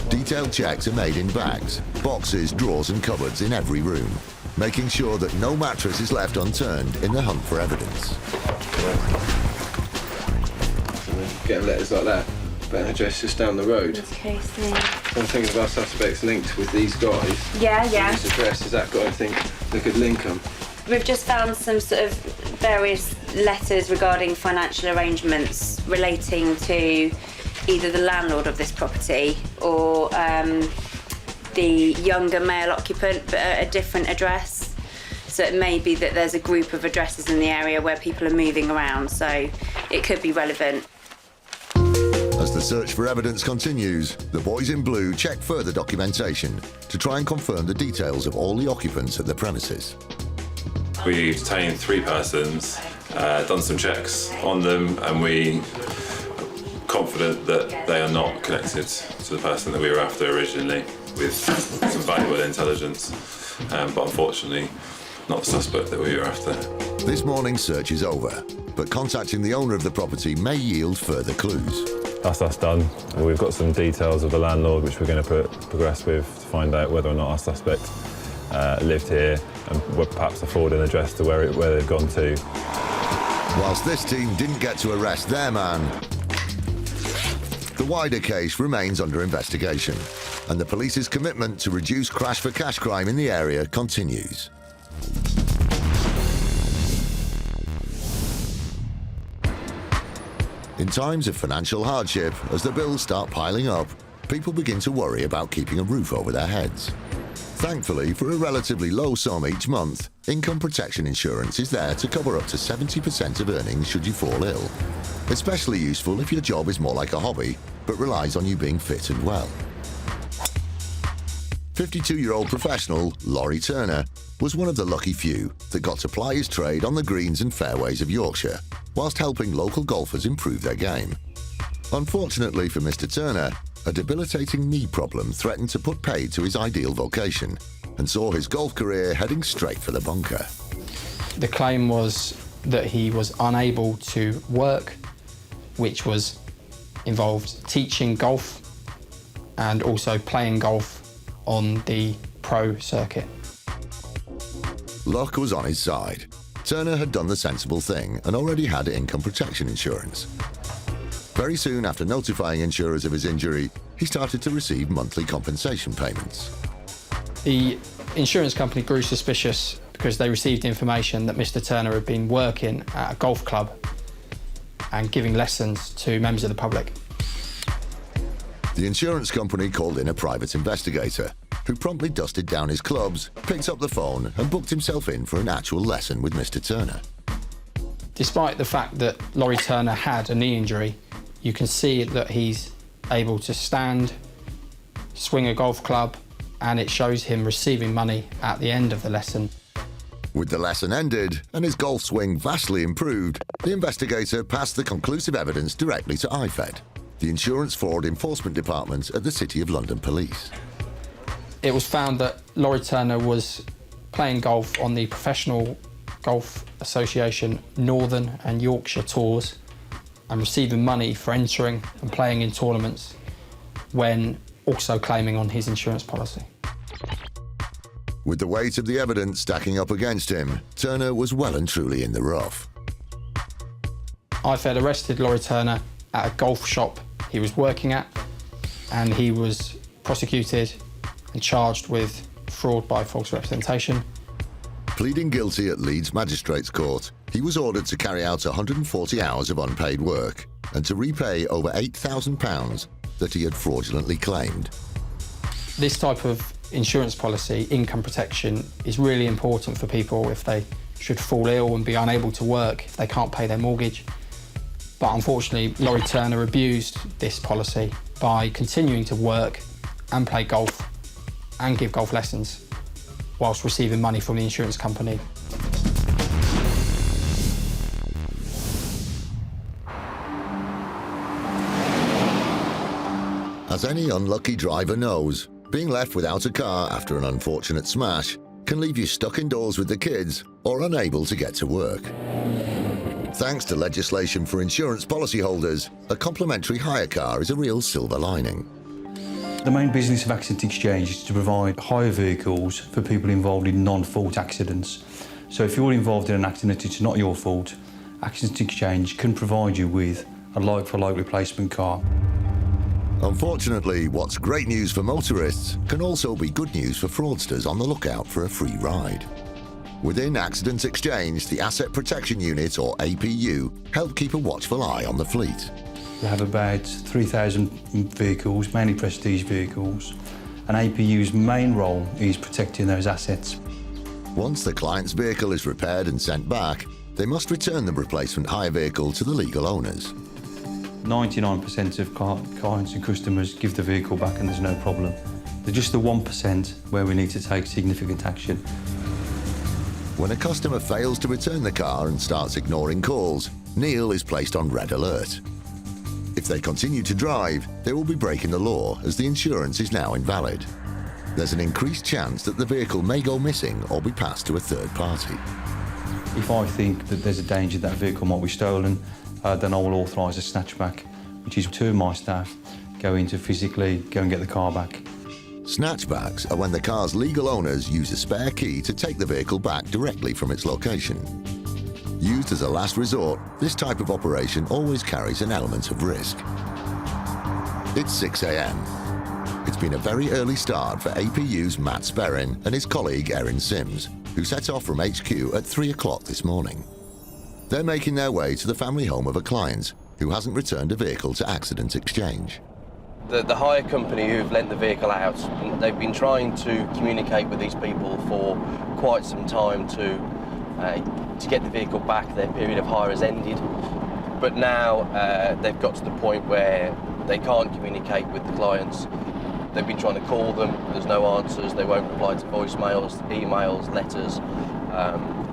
Detailed checks are made in bags, boxes, drawers and cupboards in every room, making sure that no mattress is left unturned in the hunt for evidence. Getting letters like that about an address just down the road. Okay, so I'm thinking of our suspects linked with these guys. Yeah. This address, has that got anything that could link them? We've just found some sort of various letters regarding financial arrangements relating to either the landlord of this property or the younger male occupant, but at a different address. So it may be that there's a group of addresses in the area where people are moving around, so it could be relevant. As the search for evidence continues, the boys in blue check further documentation to try and confirm the details of all the occupants at the premises. We've detained 3 persons, done some checks on them, and we're confident that they are not connected to the person that we were after originally, with some valuable intelligence, but unfortunately not the suspect that we were after. This morning's search is over, but contacting the owner of the property may yield further clues. That's us done. We've got some details of the landlord which we're going to progress with to find out whether or not our suspect lived here and perhaps afford an address to where they've gone to. Whilst this team didn't get to arrest their man, the wider case remains under investigation, and the police's commitment to reduce crash for cash crime in the area continues. In times of financial hardship, as the bills start piling up, people begin to worry about keeping a roof over their heads. Thankfully, for a relatively low sum each month, income protection insurance is there to cover up to 70% of earnings should you fall ill. Especially useful if your job is more like a hobby, but relies on you being fit and well. 52-year-old professional Laurie Turner was one of the lucky few that got to ply his trade on the greens and fairways of Yorkshire, whilst helping local golfers improve their game. Unfortunately for Mr. Turner, a debilitating knee problem threatened to put paid to his ideal vocation and saw his golf career heading straight for the bunker. The claim was that he was unable to work, which involved teaching golf and also playing golf on the pro circuit. Luck was on his side. Turner had done the sensible thing and already had income protection insurance. Very soon after notifying insurers of his injury, he started to receive monthly compensation payments. The insurance company grew suspicious because they received information that Mr. Turner had been working at a golf club and giving lessons to members of the public. The insurance company called in a private investigator, who promptly dusted down his clubs, picked up the phone and booked himself in for an actual lesson with Mr. Turner. Despite the fact that Laurie Turner had a knee injury, you can see that he's able to stand, swing a golf club, and it shows him receiving money at the end of the lesson. With the lesson ended and his golf swing vastly improved, the investigator passed the conclusive evidence directly to IFED, the Insurance Fraud Enforcement Department at the City of London Police. It was found that Laurie Turner was playing golf on the Professional Golf Association Northern and Yorkshire Tours and receiving money for entering and playing in tournaments when also claiming on his insurance policy. With the weight of the evidence stacking up against him, Turner was well and truly in the rough. IFED arrested Laurie Turner at a golf shop he was working at, and he was prosecuted and charged with fraud by false representation. Pleading guilty at Leeds Magistrates Court, he was ordered to carry out 140 hours of unpaid work and to repay over £8,000 that he had fraudulently claimed. This type of insurance policy, income protection, is really important for people if they should fall ill and be unable to work, if they can't pay their mortgage. But unfortunately, Laurie Turner abused this policy by continuing to work and play golf and give golf lessons whilst receiving money from the insurance company. As any unlucky driver knows, being left without a car after an unfortunate smash can leave you stuck indoors with the kids or unable to get to work. Thanks to legislation for insurance policyholders, a complimentary hire car is a real silver lining. The main business of Accident Exchange is to provide hire vehicles for people involved in non-fault accidents. So if you're involved in an accident, it's not your fault. Accident Exchange can provide you with a like-for-like replacement car. Unfortunately, what's great news for motorists can also be good news for fraudsters on the lookout for a free ride. Within Accident Exchange, the Asset Protection Unit, or APU, help keep a watchful eye on the fleet. We have about 3,000 vehicles, mainly prestige vehicles, and APU's main role is protecting those assets. Once the client's vehicle is repaired and sent back, they must return the replacement hire vehicle to the legal owners. 99% of clients and customers give the vehicle back and there's no problem. There's just the 1% where we need to take significant action. When a customer fails to return the car and starts ignoring calls, Neil is placed on red alert. If they continue to drive, they will be breaking the law as the insurance is now invalid. There's an increased chance that the vehicle may go missing or be passed to a third party. If I think that there's a danger that vehicle might be stolen, then I will authorise a snatchback, which is 2 of my staff go in to physically go and get the car back. Snatchbacks are when the car's legal owners use a spare key to take the vehicle back directly from its location. Used as a last resort, this type of operation always carries an element of risk. It's 6 a.m. It's been a very early start for APU's Matt Sperrin and his colleague Erin Sims, who set off from HQ at 3 o'clock this morning. They're making their way to the family home of a client who hasn't returned a vehicle to Accident Exchange. The hire company who've lent the vehicle out, they've been trying to communicate with these people for quite some time to get the vehicle back. Their period of hire has ended, but now they've got to the point where they can't communicate with the clients. They've been trying to call them, there's no answers, they won't reply to voicemails, emails, letters,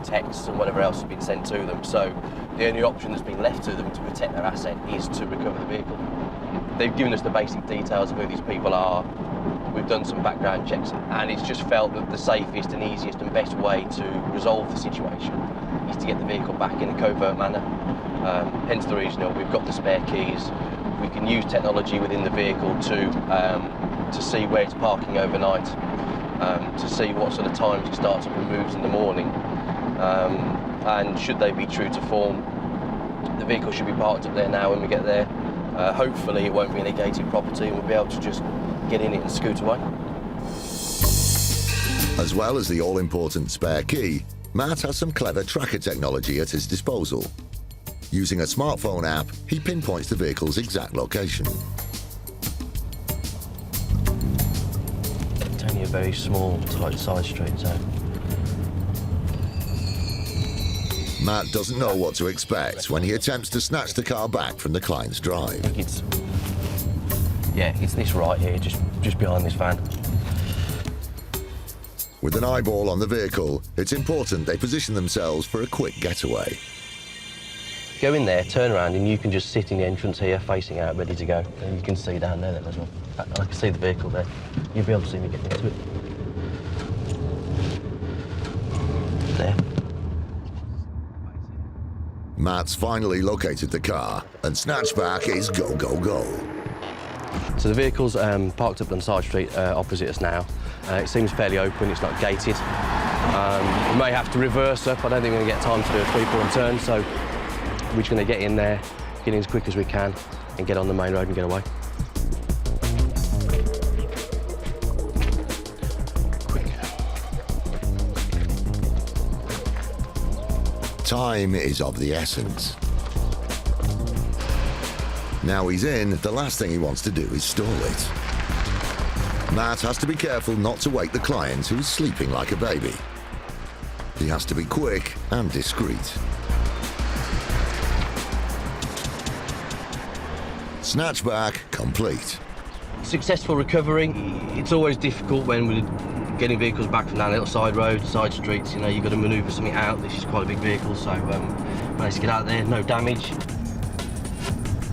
texts and whatever else has been sent to them. So the only option that's been left to them to protect their asset is to recover the vehicle. They've given us the basic details of who these people are. We've done some background checks, and it's just felt that the safest and easiest and best way to resolve the situation is to get the vehicle back in a covert manner. Hence the reason we've got the spare keys. We can use technology within the vehicle to see where it's parking overnight, to see what sort of times it starts up and moves in the morning. And should they be true to form, the vehicle should be parked up there now when we get there. Hopefully it won't be in a gated property and we'll be able to just get in it and scoot away. As well as the all-important spare key, Matt has some clever tracker technology at his disposal. Using a smartphone app, he pinpoints the vehicle's exact location. It's only very small, tight side street, so. Matt doesn't know what to expect when he attempts to snatch the car back from the client's drive. It's this right here, just behind this van. With an eyeball on the vehicle, it's important they position themselves for a quick getaway. Go in there, turn around, and you can just sit in the entrance here, facing out, ready to go. And you can see down there then as well. I can see the vehicle there. You'll be able to see me getting into it. There. Matt's finally located the car, and snatchback is go, go, go. So the vehicle's parked up on the side street opposite us now. It seems fairly open, it's not gated. We may have to reverse up. I don't think we're going to get time to do a 3-point turn, so we're just going to get in there, get in as quick as we can, and get on the main road and get away. Time is of the essence. Now he's in, the last thing he wants to do is stall it. Matt has to be careful not to wake the client who's sleeping like a baby. He has to be quick and discreet. Snatchback complete. Successful recovery. It's always difficult when we're getting vehicles back from down little side roads, side streets. You know, you've got to manoeuvre something out. This is quite a big vehicle, so managed to get out there, no damage.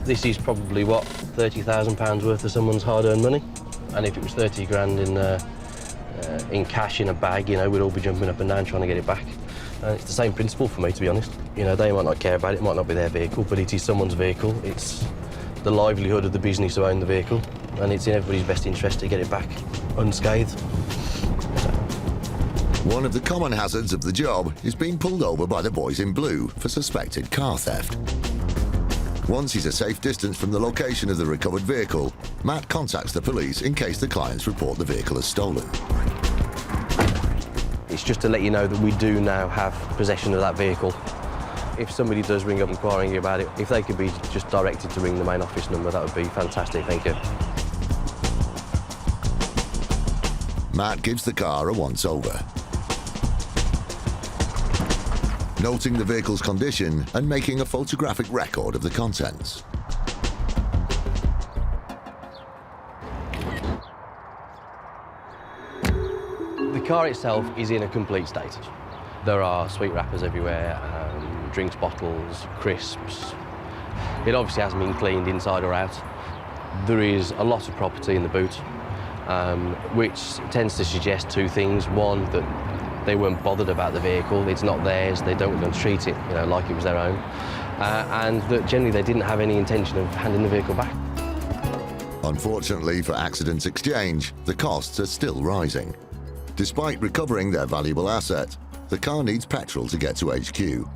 This is probably, what, £30,000 worth of someone's hard-earned money. And if it was 30 grand in cash in a bag, you know, we'd all be jumping up and down trying to get it back. And it's the same principle for me, to be honest. You know, they might not care about it, it might not be their vehicle, but it is someone's vehicle. It's the livelihood of the business who own the vehicle, and it's in everybody's best interest to get it back unscathed. One of the common hazards of the job is being pulled over by the boys in blue for suspected car theft. Once he's a safe distance from the location of the recovered vehicle, Matt contacts the police in case the clients report the vehicle as stolen. It's just to let you know that we do now have possession of that vehicle. If somebody does ring up inquiring about it, if they could be just directed to ring the main office number, that would be fantastic, thank you. Matt gives the car a once-over, noting the vehicle's condition and making a photographic record of the contents. The car itself is in a complete state. There are sweet wrappers everywhere, drinks bottles, crisps. It obviously hasn't been cleaned inside or out. There is a lot of property in the boot, which tends to suggest two things. One, that they weren't bothered about the vehicle, it's not theirs, they don't want to treat it, you know, like it was their own. And that generally they didn't have any intention of handing the vehicle back. Unfortunately for Accidents Exchange, the costs are still rising. Despite recovering their valuable asset, the car needs petrol to get to HQ,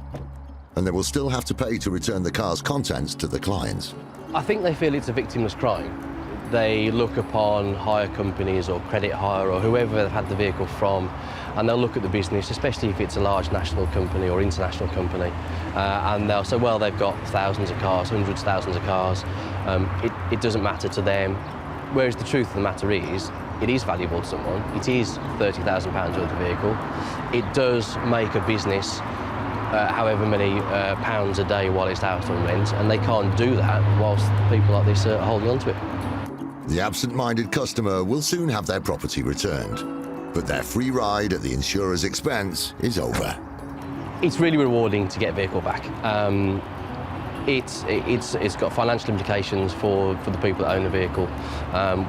and they will still have to pay to return the car's contents to the clients. I think they feel it's a victimless crime. They look upon hire companies or credit hire or whoever they've had the vehicle from, and they'll look at the business, especially if it's a large national company or international company, and they'll say, well, they've got thousands of cars, hundreds of thousands of cars. It doesn't matter to them. Whereas the truth of the matter is, it is valuable to someone. It is £30,000 worth of vehicle. It does make a business however many pounds a day while it's out on rent, and they can't do that whilst people like this are holding on to it. The absent-minded customer will soon have their property returned, but their free ride at the insurer's expense is over. It's really rewarding to get a vehicle back. It's got financial implications for the people that own the vehicle.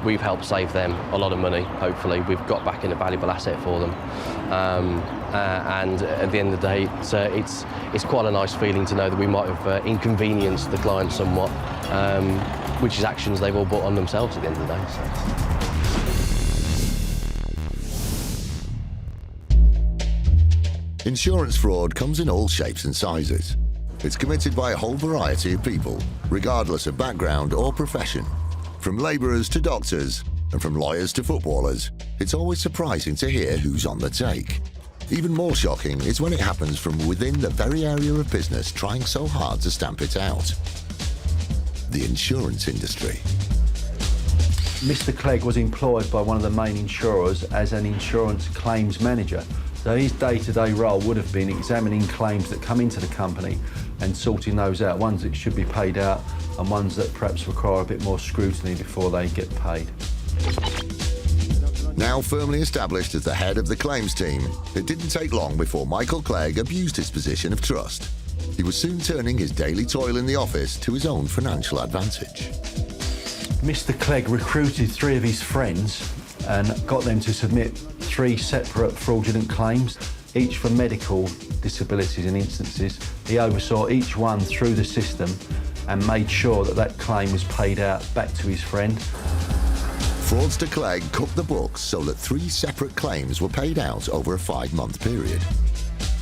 We've helped save them a lot of money, hopefully. We've got back in a valuable asset for them. And at the end of the day, it's quite a nice feeling to know that we might have inconvenienced the client somewhat, which is actions they've all brought on themselves at the end of the day. So. Insurance fraud comes in all shapes and sizes. It's committed by a whole variety of people, regardless of background or profession. From labourers to doctors, and from lawyers to footballers, it's always surprising to hear who's on the take. Even more shocking is when it happens from within the very area of business trying so hard to stamp it out. The insurance industry. Mr. Clegg was employed by one of the main insurers as an insurance claims manager. So his day-to-day role would have been examining claims that come into the company and sorting those out, ones that should be paid out and ones that perhaps require a bit more scrutiny before they get paid. Now firmly established as the head of the claims team, it didn't take long before Michael Clegg abused his position of trust. He was soon turning his daily toil in the office to his own financial advantage. Mr. Clegg recruited 3 of his friends and got them to submit 3 separate fraudulent claims, each for medical disabilities and instances. He oversaw each one through the system and made sure that that claim was paid out back to his friend. Fraudster Clegg cooked the books so that 3 separate claims were paid out over a 5-month period.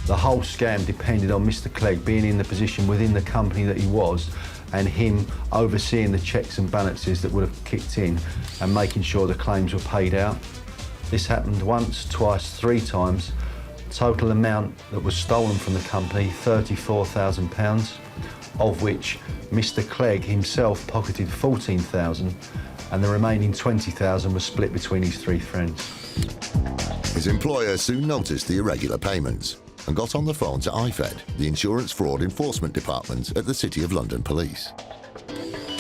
The whole scam depended on Mr. Clegg being in the position within the company that he was and him overseeing the checks and balances that would have kicked in and making sure the claims were paid out. This happened once, twice, 3 times. Total amount that was stolen from the company, £34,000, of which Mr. Clegg himself pocketed £14,000 and the remaining £20,000 was split between his 3 friends. His employer soon noticed the irregular payments and got on the phone to IFED, the Insurance Fraud Enforcement Department at the City of London Police.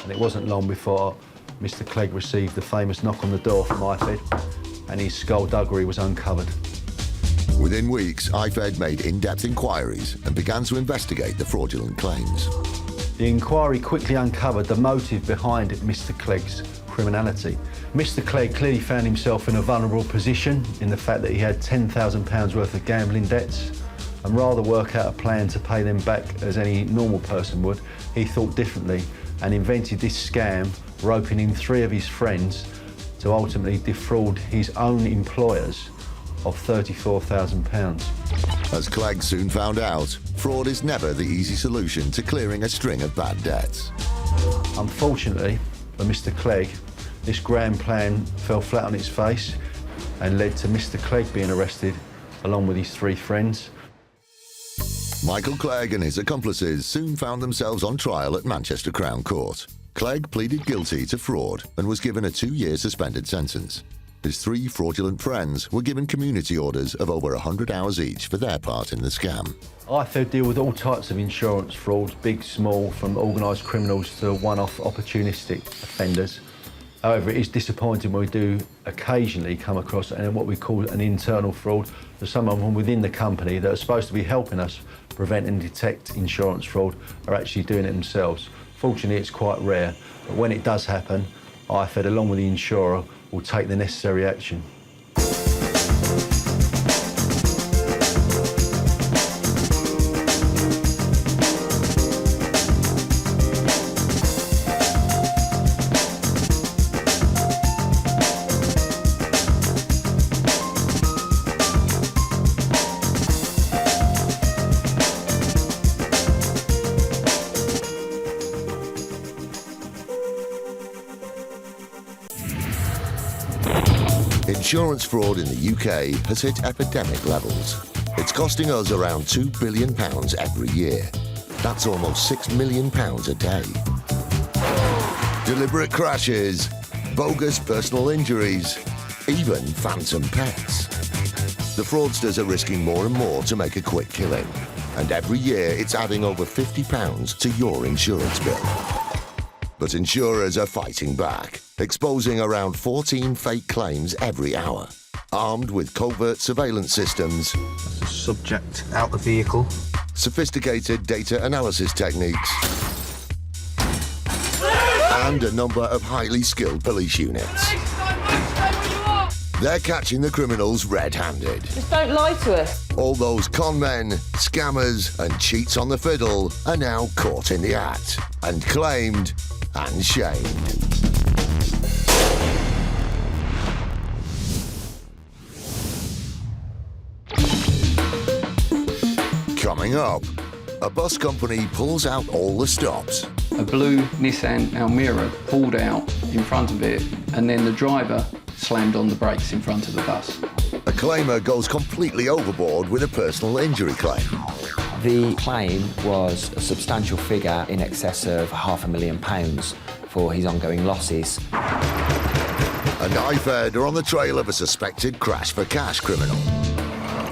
And it wasn't long before Mr. Clegg received the famous knock on the door from IFED and his skullduggery was uncovered. Within weeks, IFED made in-depth inquiries and began to investigate the fraudulent claims. The inquiry quickly uncovered the motive behind Mr. Clegg's criminality. Mr. Clegg clearly found himself in a vulnerable position in the fact that he had £10,000 worth of gambling debts, and rather work out a plan to pay them back as any normal person would, he thought differently and invented this scam, roping in 3 of his friends to ultimately defraud his own employers of £34,000. As Clegg soon found out, fraud is never the easy solution to clearing a string of bad debts. Unfortunately for Mr. Clegg, this grand plan fell flat on its face and led to Mr. Clegg being arrested along with his 3 friends. Michael Clegg and his accomplices soon found themselves on trial at Manchester Crown Court. Clegg pleaded guilty to fraud and was given a 2-year suspended sentence. His 3 fraudulent friends were given community orders of over 100 hours each for their part in the scam. IFED deal with all types of insurance frauds, big, small, from organised criminals to one-off opportunistic offenders. However, it is disappointing when we do occasionally come across what we call an internal fraud. There's someone from within the company that are supposed to be helping us prevent and detect insurance fraud are actually doing it themselves. Fortunately, it's quite rare, but when it does happen, IFED, along with the insurer, will take the necessary action. Insurance fraud in the UK has hit epidemic levels. It's costing us around £2 billion every year. That's almost £6 million a day. Deliberate crashes, bogus personal injuries, even phantom pets. The fraudsters are risking more and more to make a quick killing, and every year it's adding over £50 to your insurance bill. But insurers are fighting back, exposing around 14 fake claims every hour. Armed with covert surveillance systems, subject out the vehicle, sophisticated data analysis techniques, and a number of highly skilled police units. They're catching the criminals red-handed. Just don't lie to us. All those con men, scammers, and cheats on the fiddle are now caught in the act and claimed and shamed. Coming up, a bus company pulls out all the stops. A blue Nissan Almera pulled out in front of it, and then the driver slammed on the brakes in front of the bus. A claimer goes completely overboard with a personal injury claim. The claim was a substantial figure in excess of £500,000 for his ongoing losses. and IFED are on the trail of a suspected crash for cash criminal.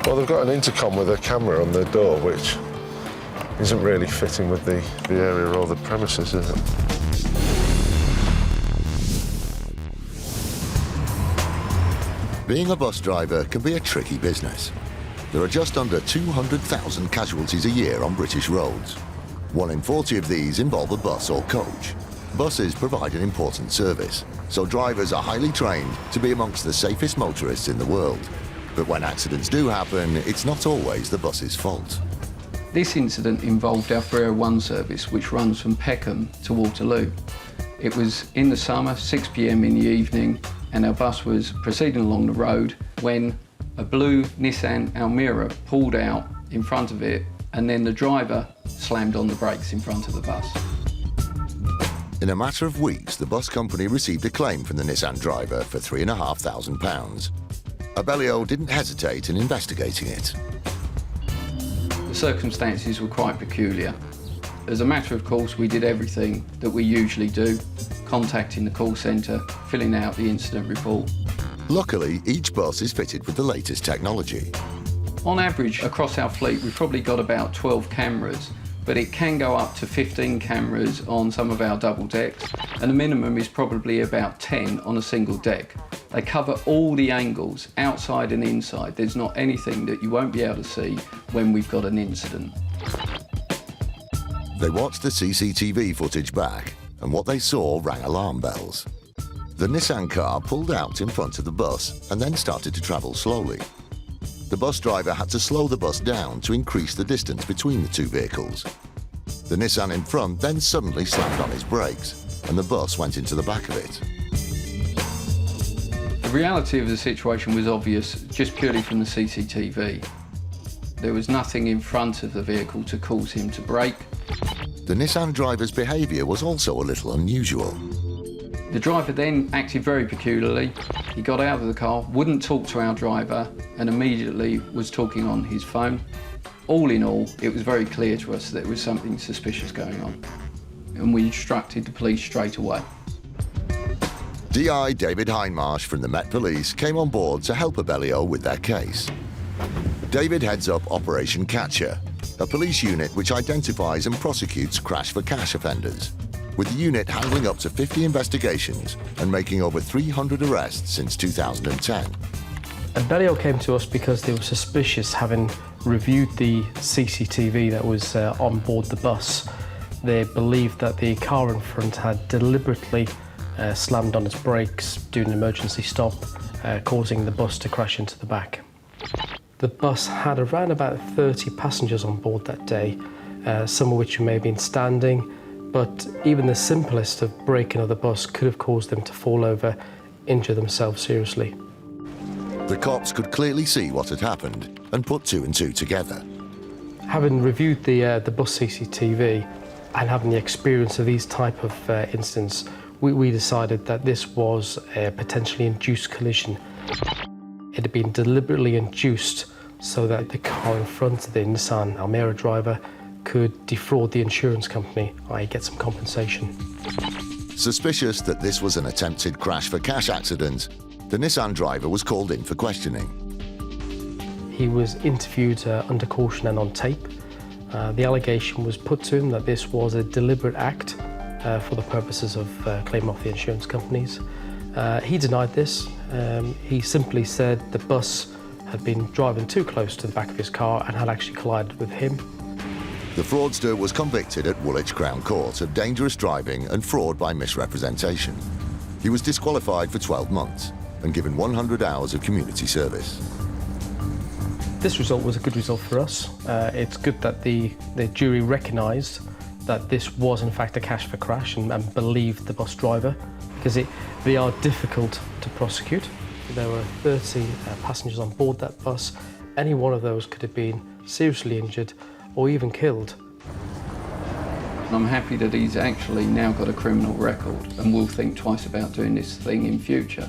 Well, they've got an intercom with a camera on their door, which isn't really fitting with the area or the premises, is it? Being a bus driver can be a tricky business. There are just under 200,000 casualties a year on British roads. 1 in 40 of these involve a bus or coach. Buses provide an important service, so drivers are highly trained to be amongst the safest motorists in the world. But when accidents do happen, it's not always the bus's fault. This incident involved our 301 service, which runs from Peckham to Waterloo. It was in the summer, 6 p.m. in the evening, and our bus was proceeding along the road when a blue Nissan Almera pulled out in front of it, and then the driver slammed on the brakes in front of the bus. In a matter of weeks, the bus company received a claim from the Nissan driver for £3,500. Abellio didn't hesitate in investigating it. The circumstances were quite peculiar. As a matter of course, we did everything that we usually do, contacting the call centre, filling out the incident report. Luckily, each bus is fitted with the latest technology. On average, across our fleet, we've probably got about 12 cameras, but it can go up to 15 cameras on some of our double decks, and the minimum is probably about 10 on a single deck. They cover all the angles, outside and inside. There's not anything that you won't be able to see when we've got an incident. They watched the CCTV footage back, and what they saw rang alarm bells. The Nissan car pulled out in front of the bus and then started to travel slowly. The bus driver had to slow the bus down to increase the distance between the two vehicles. The Nissan in front then suddenly slammed on his brakes, and the bus went into the back of it. The reality of the situation was obvious just purely from the CCTV. There was nothing in front of the vehicle to cause him to brake. The Nissan driver's behaviour was also a little unusual. The driver then acted very peculiarly. He got out of the car, wouldn't talk to our driver, and immediately was talking on his phone. All in all, it was very clear to us that there was something suspicious going on, and we instructed the police straight away. DI David Hindmarsh from the Met Police came on board to help Abellio with their case. David heads up Operation Catcher, a police unit which identifies and prosecutes crash for cash offenders, with the unit handling up to 50 investigations and making over 300 arrests since 2010. Abellio came to us because they were suspicious, having reviewed the CCTV that was on board the bus. They believed that the car in front had deliberately slammed on its brakes during an emergency stop, causing the bus to crash into the back. The bus had around about 30 passengers on board that day, some of which may have been standing, but even the simplest of braking of the bus could have caused them to fall over, injure themselves seriously. The cops could clearly see what had happened and put 2 and 2 together. Having reviewed the bus CCTV and having the experience of these type of incidents, we decided that this was a potentially induced collision. It had been deliberately induced so that the car in front of the Nissan Almera driver could defraud the insurance company, i.e. get some compensation. Suspicious that this was an attempted crash for cash accident, the Nissan driver was called in for questioning. He was interviewed under caution and on tape. The allegation was put to him that this was a deliberate act for the purposes of claiming off the insurance companies. He denied this. He simply said the bus had been driving too close to the back of his car and had actually collided with him. The fraudster was convicted at Woolwich Crown Court of dangerous driving and fraud by misrepresentation. He was disqualified for 12 months and given 100 hours of community service. This result was a good result for us. It's good that the jury recognised that this was in fact a cash for crash and believed the bus driver, because they are difficult to prosecute. There were 30 passengers on board that bus. Any one of those could have been seriously injured or even killed. I'm happy that he's actually now got a criminal record and will think twice about doing this thing in future.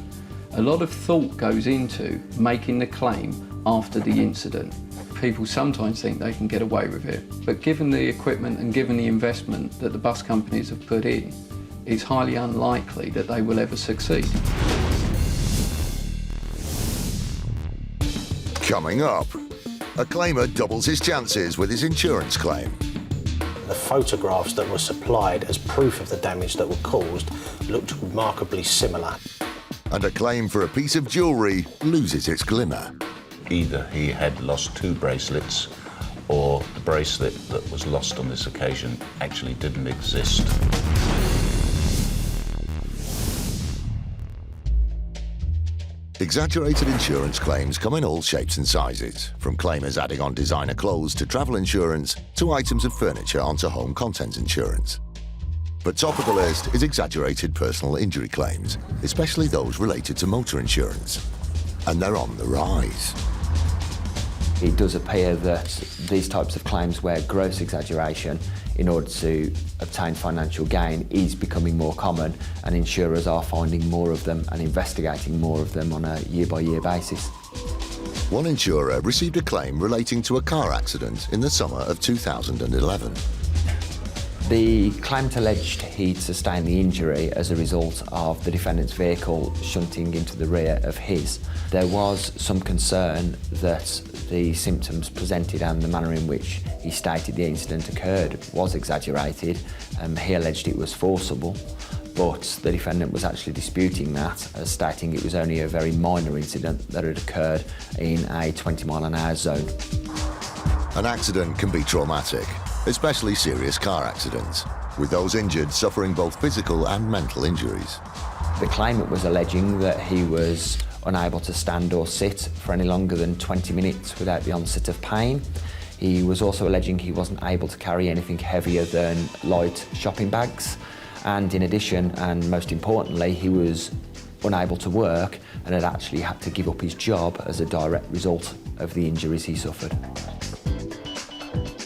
A lot of thought goes into making the claim after the incident. People sometimes think they can get away with it, but given the equipment and given the investment that the bus companies have put in, it's highly unlikely that they will ever succeed. Coming up, a claimer doubles his chances with his insurance claim. The photographs that were supplied as proof of the damage that were caused looked remarkably similar. And a claim for a piece of jewellery loses its glimmer. Either he had lost 2 bracelets, or the bracelet that was lost on this occasion actually didn't exist. Exaggerated insurance claims come in all shapes and sizes, from claimers adding on designer clothes to travel insurance to items of furniture onto home contents insurance. But top of the list is exaggerated personal injury claims, especially those related to motor insurance. And they're on the rise. It does appear that these types of claims where gross exaggeration in order to obtain financial gain is becoming more common, and insurers are finding more of them and investigating more of them on a year-by-year basis. One insurer received a claim relating to a car accident in the summer of 2011. The claimant alleged he'd sustained the injury as a result of the defendant's vehicle shunting into the rear of his. There was some concern that the symptoms presented and the manner in which he stated the incident occurred was exaggerated. He alleged it was forcible, but the defendant was actually disputing that, stating it was only a very minor incident that had occurred in a 20-mile-an-hour zone. An accident can be traumatic, especially serious car accidents, with those injured suffering both physical and mental injuries. The claimant was alleging that he was unable to stand or sit for any longer than 20 minutes without the onset of pain. He was also alleging he wasn't able to carry anything heavier than light shopping bags. And in addition, and most importantly, he was unable to work and had actually had to give up his job as a direct result of the injuries he suffered.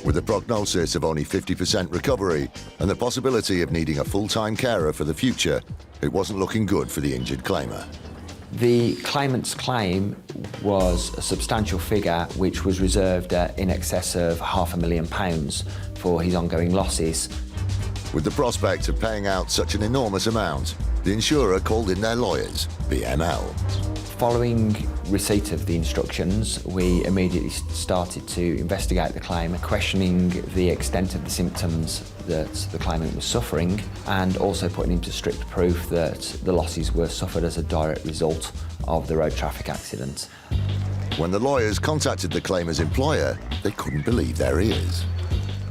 With a prognosis of only 50% recovery and the possibility of needing a full-time carer for the future, it wasn't looking good for the injured claimer. The claimant's claim was a substantial figure which was reserved in excess of £500,000 for his ongoing losses. With the prospect of paying out such an enormous amount, the insurer called in their lawyers, BML. Following receipt of the instructions, we immediately started to investigate the claim, questioning the extent of the symptoms that the claimant was suffering, and also putting into strict proof that the losses were suffered as a direct result of the road traffic accident. When the lawyers contacted the claimer's employer, they couldn't believe their ears.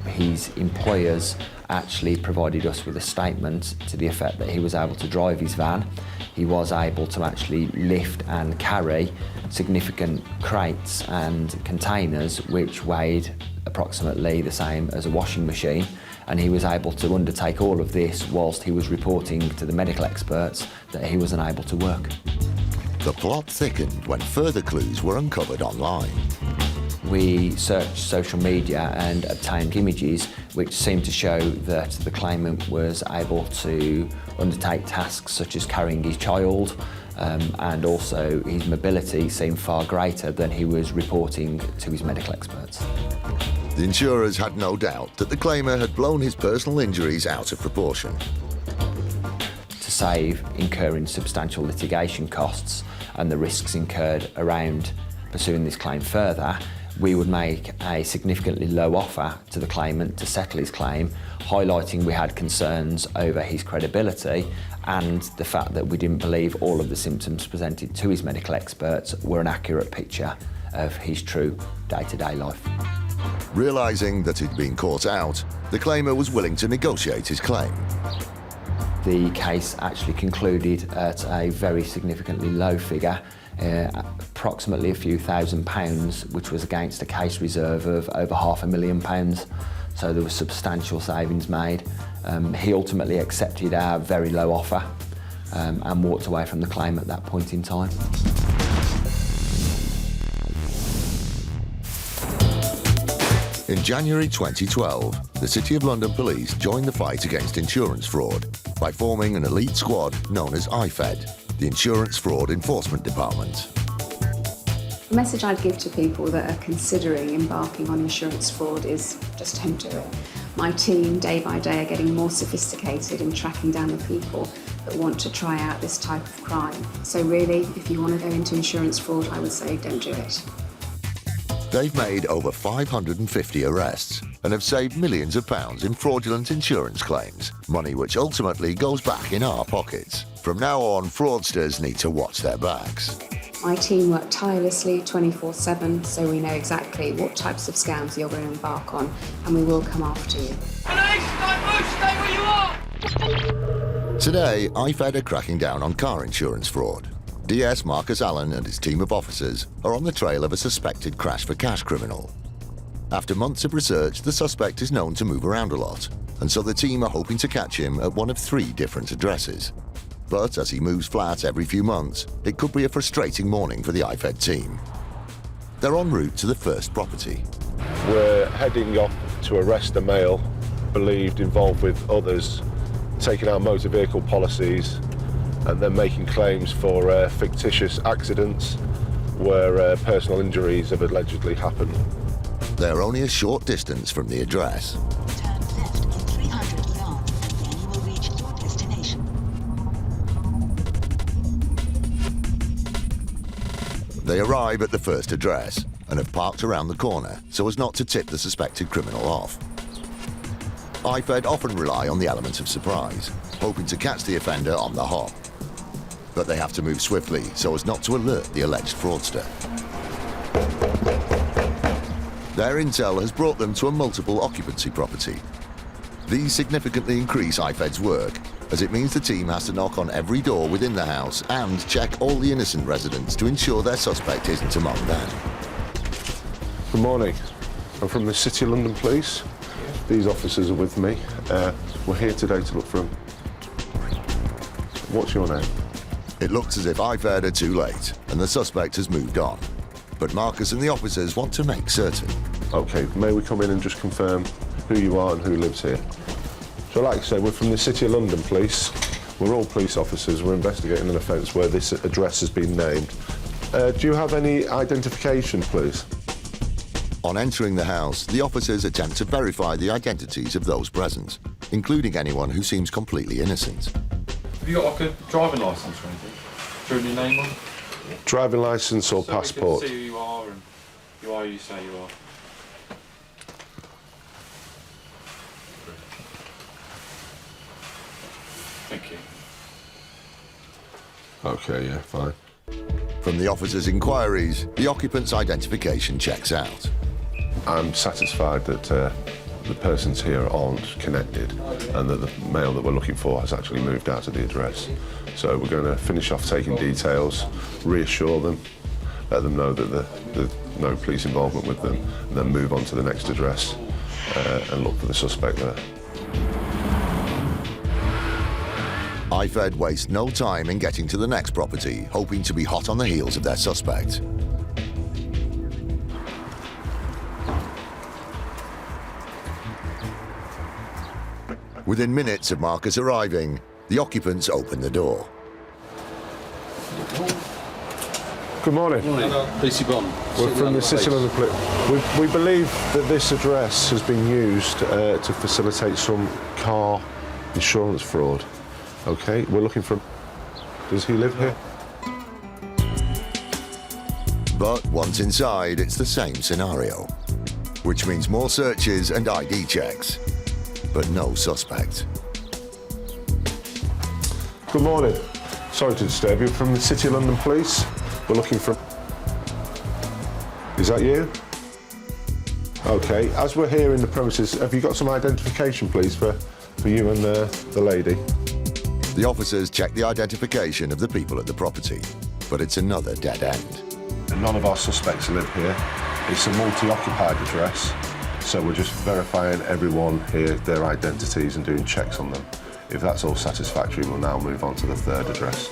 His employers actually provided us with a statement to the effect that he was able to drive his van. He was able to actually lift and carry significant crates and containers which weighed approximately the same as a washing machine, and he was able to undertake all of this whilst he was reporting to the medical experts that he was unable to work. The plot thickened when further clues were uncovered online. We searched social media and obtained images which seemed to show that the claimant was able to undertake tasks such as carrying his child, and also his mobility seemed far greater than he was reporting to his medical experts. The insurers had no doubt that the claimer had blown his personal injuries out of proportion. To save incurring substantial litigation costs and the risks incurred around pursuing this claim further, we would make a significantly low offer to the claimant to settle his claim, highlighting we had concerns over his credibility and the fact that we didn't believe all of the symptoms presented to his medical experts were an accurate picture of his true day-to-day life. Realising that he'd been caught out, the claimer was willing to negotiate his claim. The case actually concluded at a very significantly low figure, approximately a few £1,000s, which was against a case reserve of over £500,000. So there was substantial savings made. He ultimately accepted our very low offer and walked away from the claim at that point in time. In January 2012, the City of London Police joined the fight against insurance fraud by forming an elite squad known as IFED, the Insurance Fraud Enforcement Department. The message I'd give to people that are considering embarking on insurance fraud is just don't do it. My team, day by day, are getting more sophisticated in tracking down the people that want to try out this type of crime. So really, if you want to go into insurance fraud, I would say don't do it. They've made over 550 arrests and have saved millions of pounds in fraudulent insurance claims, money which ultimately goes back in our pockets. From now on, fraudsters need to watch their backs. My team work tirelessly 24/7, so we know exactly what types of scams you're going to embark on, and we will come after you. Today, IFED are cracking down on car insurance fraud. DS Marcus Allen and his team of officers are on the trail of a suspected crash-for-cash criminal. After months of research, the suspect is known to move around a lot, and so the team are hoping to catch him at one of 3 different addresses. But as he moves flat every few months, it could be a frustrating morning for the IFED team. They're en route to the first property. We're heading off to arrest a male believed involved with others, taking out motor vehicle policies and then making claims for fictitious accidents where personal injuries have allegedly happened. They're only a short distance from the address. Turn left in 300 yards, then you will reach your destination. They arrive at the first address and have parked around the corner so as not to tip the suspected criminal off. IFED often rely on the element of surprise, hoping to catch the offender on the hop. But they have to move swiftly so as not to alert the alleged fraudster. Their intel has brought them to a multiple occupancy property. These significantly increase IFED's work, as it means the team has to knock on every door within the house and check all the innocent residents to ensure their suspect isn't among them. Good morning. I'm from the City of London Police. These officers are with me. We're here today to look for him. What's your name? It looks as if IFED are too late and the suspect has moved on. But Marcus and the officers want to make certain. OK, may we come in and just confirm who you are and who lives here? So like I say, we're from the City of London Police. We're all police officers. We're investigating an offence where this address has been named. Do you have any identification, please? On entering the house, the officers attempt to verify the identities of those present, including anyone who seems completely innocent. Have you got like a driving licence or anything? Through your name on? Driving licence or passport? We can see who you are and you are who you say you are. Thank you. OK, yeah, fine. From the officers' inquiries, the occupant's identification checks out. I'm satisfied that the persons here aren't connected and that the male that we're looking for has actually moved out of the address. So we're going to finish off taking details, reassure them, let them know that there's no police involvement with them, and then move on to the next address and look for the suspect there. IFED waste no time in getting to the next property, hoping to be hot on the heels of their suspect. Within minutes of Marcus arriving, the occupants open the door. Good morning. PC Bond. We're from the City of London Police. We believe that this address has been used to facilitate some car insurance fraud. OK, we're looking for... Does he live here? But once inside, it's the same scenario, which means more searches and ID checks, but no suspect. Good morning. Sorry to disturb you. From the City of London Police. We're looking for... Is that you? OK, as we're here in the premises, have you got some identification, please, for you and the lady? The officers check the identification of the people at the property, but it's another dead end. None of our suspects live here. It's a multi-occupied address, so we're just verifying everyone here, their identities, and doing checks on them. If that's all satisfactory, we'll now move on to the third address.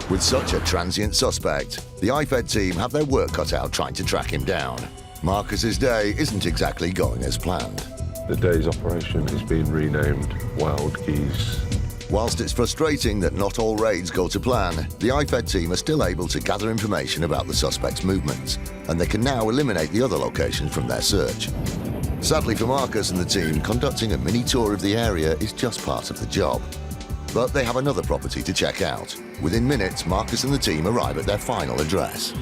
With such a transient suspect, the IFED team have their work cut out trying to track him down. Marcus's day isn't exactly going as planned. The day's operation is being renamed Wild Geese. Whilst it's frustrating that not all raids go to plan, the IFED team are still able to gather information about the suspect's movements, and they can now eliminate the other locations from their search. Sadly for Marcus and the team, conducting a mini tour of the area is just part of the job. But they have another property to check out. Within minutes, Marcus and the team arrive at their final address.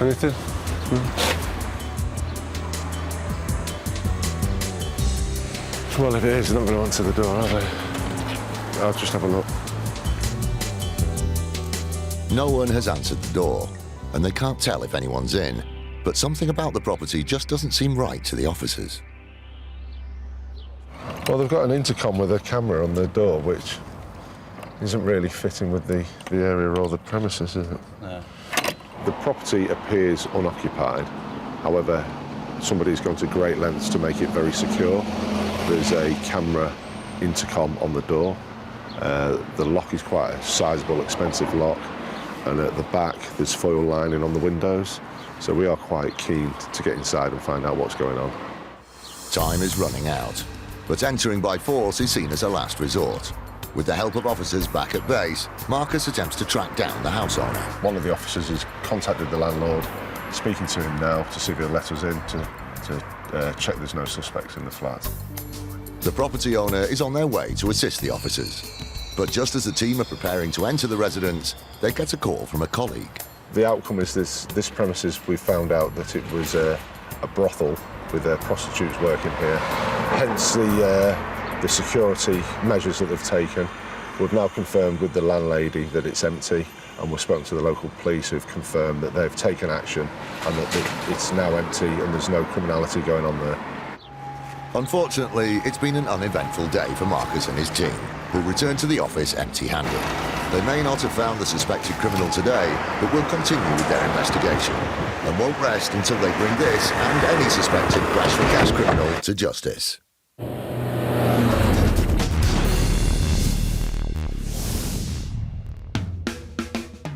Anything? Well, if it is, they're not going to answer the door, are they? I'll just have a look. No one has answered the door, and they can't tell if anyone's in, but something about the property just doesn't seem right to the officers. Well, they've got an intercom with a camera on the door, which isn't really fitting with the area or the premises, is it? No. The property appears unoccupied. However, somebody's gone to great lengths to make it very secure. There's a camera intercom on the door. The lock is quite a sizable, expensive lock. And at the back, there's foil lining on the windows. So we are quite keen to get inside and find out what's going on. Time is running out, but entering by force is seen as a last resort. With the help of officers back at base, Marcus attempts to track down the house owner. One of the officers has contacted the landlord, speaking to him now to see if he'll let us in to check there's no suspects in the flat. The property owner is on their way to assist the officers. But just as the team are preparing to enter the residence, they get a call from a colleague. The outcome is this premises, we found out that it was a brothel with prostitutes working here. Hence the security measures that they've taken. We've now confirmed with the landlady that it's empty, and we've spoken to the local police who've confirmed that they've taken action and that it's now empty and there's no criminality going on there. Unfortunately, it's been an uneventful day for Marcus and his team, who return to the office empty-handed. They may not have found the suspected criminal today, but will continue with their investigation and won't rest until they bring this and any suspected crash for cash criminal to justice.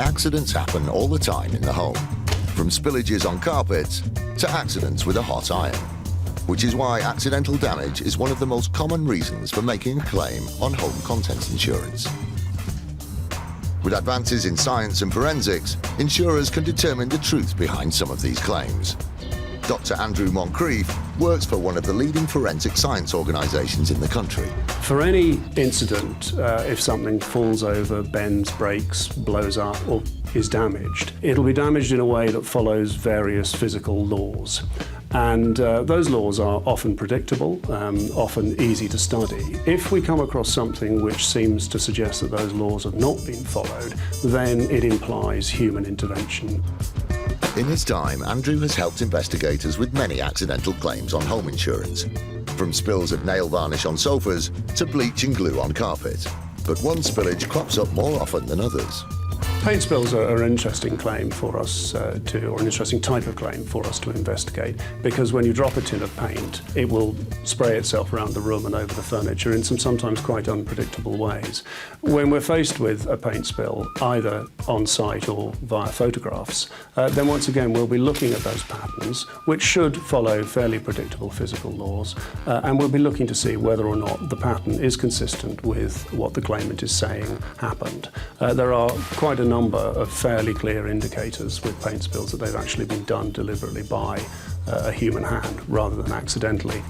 Accidents happen all the time in the home, from spillages on carpets to accidents with a hot iron, which is why accidental damage is one of the most common reasons for making a claim on home contents insurance. With advances in science and forensics, insurers can determine the truth behind some of these claims. Dr. Andrew Moncrief works for one of the leading forensic science organisations in the country. For any incident, if something falls over, bends, breaks, blows up or is damaged, it'll be damaged in a way that follows various physical laws. And those laws are often predictable, often easy to study. If we come across something which seems to suggest that those laws have not been followed, then it implies human intervention. In his time, Andrew has helped investigators with many accidental claims on home insurance, from spills of nail varnish on sofas to bleach and glue on carpet. But one spillage crops up more often than others. Paint spills are an interesting claim for us or an interesting type of claim for us to investigate, because when you drop a tin of paint, it will spray itself around the room and over the furniture in some sometimes quite unpredictable ways. When we're faced with a paint spill, either on site or via photographs, then once again we'll be looking at those patterns, which should follow fairly predictable physical laws, and we'll be looking to see whether or not the pattern is consistent with what the claimant is saying happened. There are quite a number of fairly clear indicators with paint spills that they've actually been done deliberately by a human hand rather than accidentally.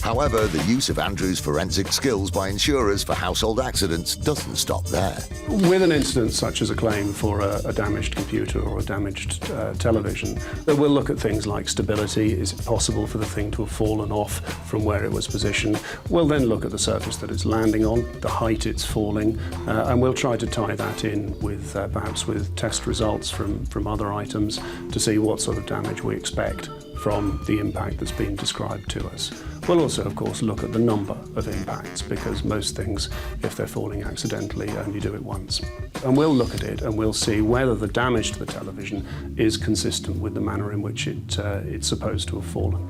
However, the use of Andrew's forensic skills by insurers for household accidents doesn't stop there. With an incident such as a claim for a damaged computer or a damaged television, we'll look at things like stability. Is it possible for the thing to have fallen off from where it was positioned? We'll then look at the surface that it's landing on, the height it's falling, and we'll try to tie that in with perhaps with test results from other items to see what sort of damage we expect from the impact that's been described to us. We'll also, of course, look at the number of impacts, because most things, if they're falling accidentally, only do it once. And we'll look at it and we'll see whether the damage to the television is consistent with the manner in which it's supposed to have fallen.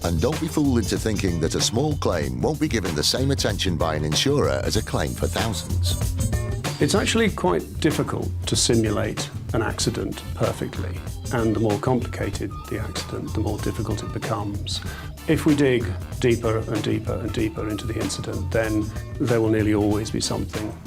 And don't be fooled into thinking that a small claim won't be given the same attention by an insurer as a claim for thousands. It's actually quite difficult to simulate an accident perfectly, and the more complicated the accident, the more difficult it becomes. If we dig deeper and deeper and deeper into the incident, then there will nearly always be something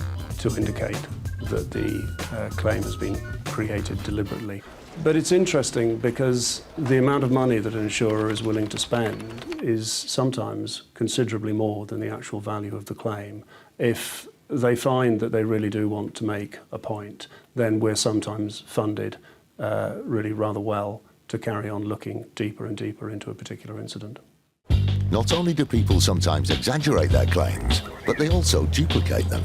to indicate that the claim has been created deliberately. But it's interesting because the amount of money that an insurer is willing to spend is sometimes considerably more than the actual value of the claim. If they find that they really do want to make a point, then we're sometimes funded really rather well to carry on looking deeper and deeper into a particular incident. Not only do people sometimes exaggerate their claims, but they also duplicate them.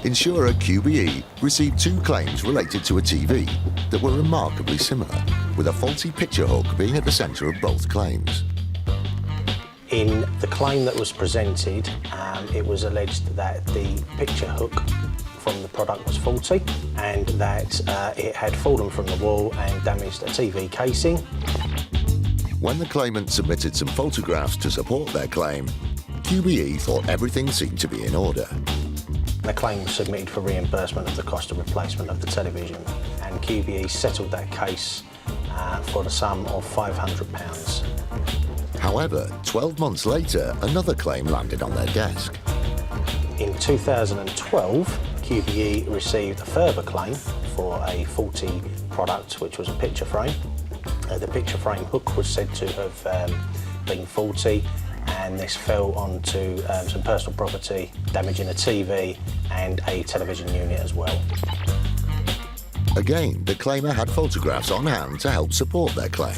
Insurer QBE received 2 claims related to a TV that were remarkably similar, with a faulty picture hook being at the centre of both claims. In the claim that was presented, it was alleged that the picture hook from the product was faulty and that it had fallen from the wall and damaged a TV casing. When the claimant submitted some photographs to support their claim, QBE thought everything seemed to be in order. The claim was submitted for reimbursement of the cost of replacement of the television, and QBE settled that case for the sum of £500. However, 12 months later, another claim landed on their desk. In 2012, QBE received a further claim for a faulty product, which was a picture frame. The picture frame hook was said to have been faulty, and this fell onto some personal property, damaging a TV and a television unit as well. Again, the claimer had photographs on hand to help support their claim.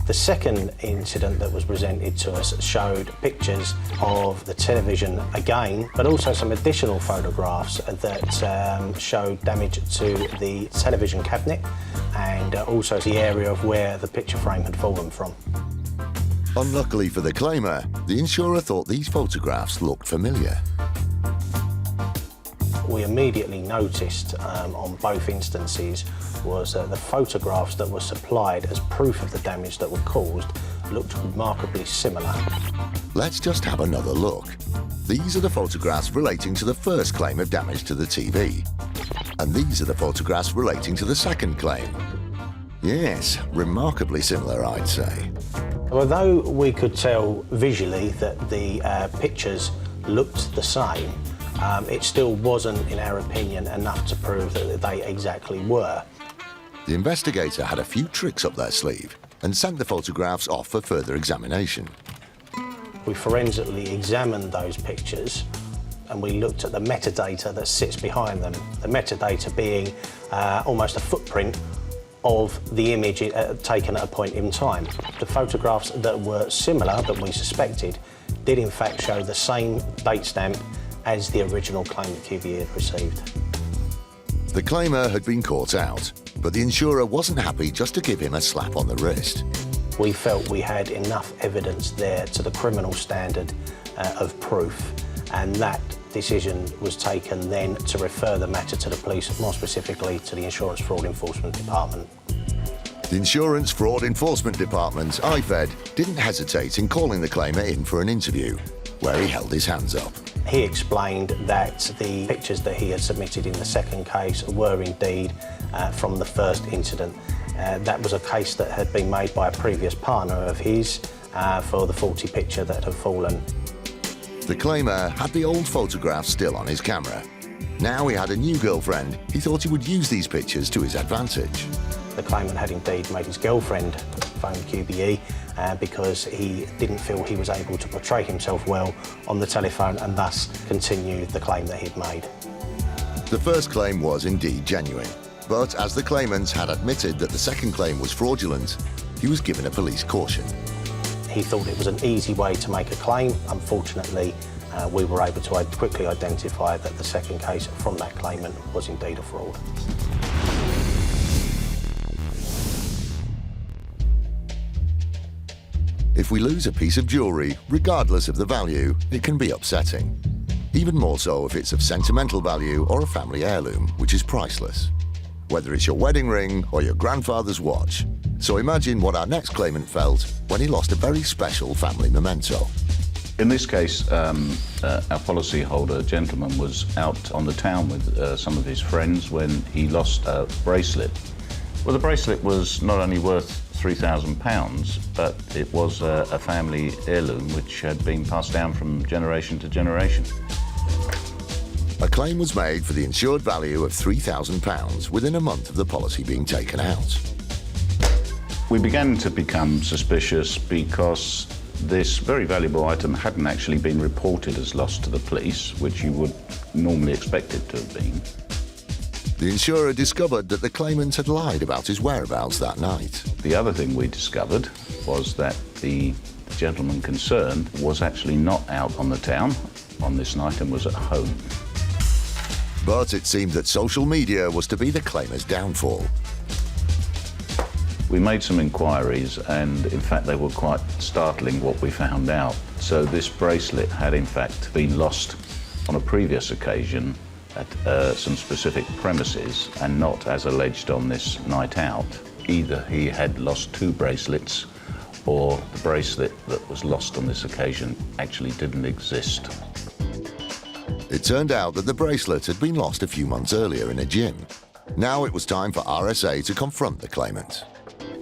The second incident that was presented to us showed pictures of the television again, but also some additional photographs that showed damage to the television cabinet and also the area of where the picture frame had fallen from. Unluckily for the claimer, the insurer thought these photographs looked familiar. We immediately noticed on both instances was that the photographs that were supplied as proof of the damage that were caused looked remarkably similar. Let's just have another look. These are the photographs relating to the first claim of damage to the TV. And these are the photographs relating to the second claim. Yes, remarkably similar, I'd say. Although we could tell visually that the pictures looked the same, it still wasn't, in our opinion, enough to prove that they exactly were. The investigator had a few tricks up their sleeve and sent the photographs off for further examination. We forensically examined those pictures and we looked at the metadata that sits behind them. The metadata being almost a footprint of the image taken at a point in time. The photographs that were similar, that we suspected, did in fact show the same date stamp as the original claim that QBE had received. The claimer had been caught out, but the insurer wasn't happy just to give him a slap on the wrist. We felt we had enough evidence there to the criminal standard of proof, and that decision was taken then to refer the matter to the police, more specifically to the Insurance Fraud Enforcement Department. The Insurance Fraud Enforcement Department, IFED, didn't hesitate in calling the claimer in for an interview, where he held his hands up. He explained that the pictures that he had submitted in the second case were indeed from the first incident. That was a case that had been made by a previous partner of his for the faulty picture that had fallen. The claimer had the old photographs still on his camera. Now he had a new girlfriend, he thought he would use these pictures to his advantage. The claimant had indeed made his girlfriend phone QBE because he didn't feel he was able to portray himself well on the telephone and thus continue the claim that he'd made. The first claim was indeed genuine, but as the claimant had admitted that the second claim was fraudulent, he was given a police caution. He thought it was an easy way to make a claim. Unfortunately, we were able to quickly identify that the second case from that claimant was indeed a fraud. If we lose a piece of jewellery, regardless of the value, it can be upsetting. Even more so if it's of sentimental value or a family heirloom, which is priceless. Whether it's your wedding ring or your grandfather's watch. So imagine what our next claimant felt when he lost a very special family memento. In this case, our policyholder, a gentleman, was out on the town with some of his friends when he lost a bracelet. Well, the bracelet was not only worth £3,000, but it was a family heirloom which had been passed down from generation to generation. A claim was made for the insured value of £3,000 within a month of the policy being taken out. We began to become suspicious because this very valuable item hadn't actually been reported as lost to the police, which you would normally expect it to have been. The The insurer discovered that the claimant had lied about his whereabouts that night. The other thing we discovered was that the gentleman concerned was actually not out on the town on this night and was at home. But it seemed that social media was to be the claimer's downfall. We made some inquiries, and in fact they were quite startling what we found out. So this bracelet had in fact been lost on a previous occasion at some specific premises, and not as alleged on this night out. Either he had lost 2 bracelets, or the bracelet that was lost on this occasion actually didn't exist. It turned out that the bracelet had been lost a few months earlier in a gym. Now it was time for RSA to confront the claimant.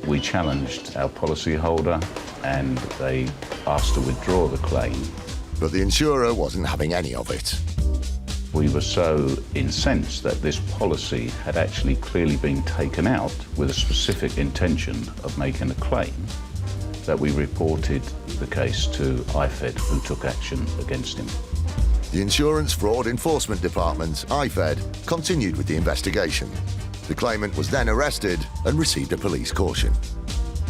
We challenged our policyholder and they asked to withdraw the claim. But the insurer wasn't having any of it. We were so incensed that this policy had actually clearly been taken out with a specific intention of making a claim that we reported the case to IFED, who took action against him. The Insurance Fraud Enforcement Department, IFED, continued with the investigation. The claimant was then arrested and received a police caution.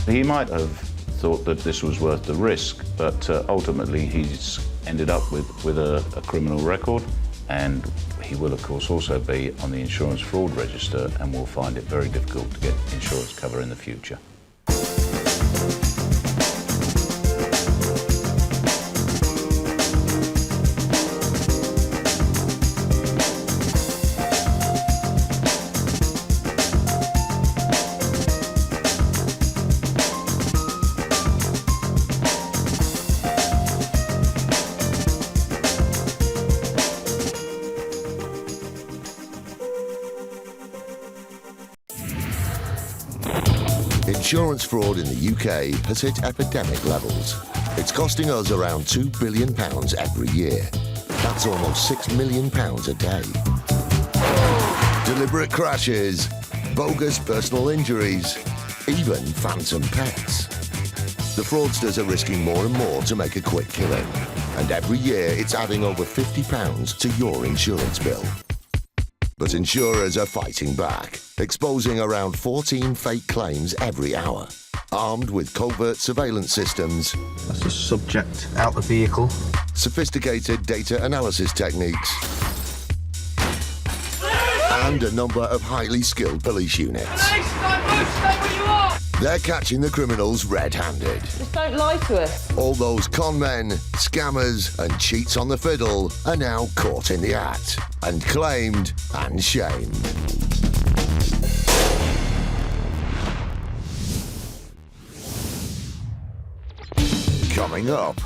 He might have thought that this was worth the risk, but ultimately he's ended up with a criminal record, and he will of course also be on the insurance fraud register and will find it very difficult to get insurance cover in the future. Insurance fraud in the UK has hit epidemic levels. It's costing us around £2 billion every year. That's almost £6 million a day. Deliberate crashes, bogus personal injuries, even phantom pets. The fraudsters are risking more and more to make a quick killing. And every year it's adding over £50 to your insurance bill. But insurers are fighting back, exposing around 14 fake claims every hour. Armed with covert surveillance systems, that's the subject out the vehicle, sophisticated data analysis techniques, and a number of highly skilled police units. They're catching the criminals red-handed. Just don't lie to us. All those con men, scammers and cheats on the fiddle are now caught in the act and claimed and shamed. Coming up,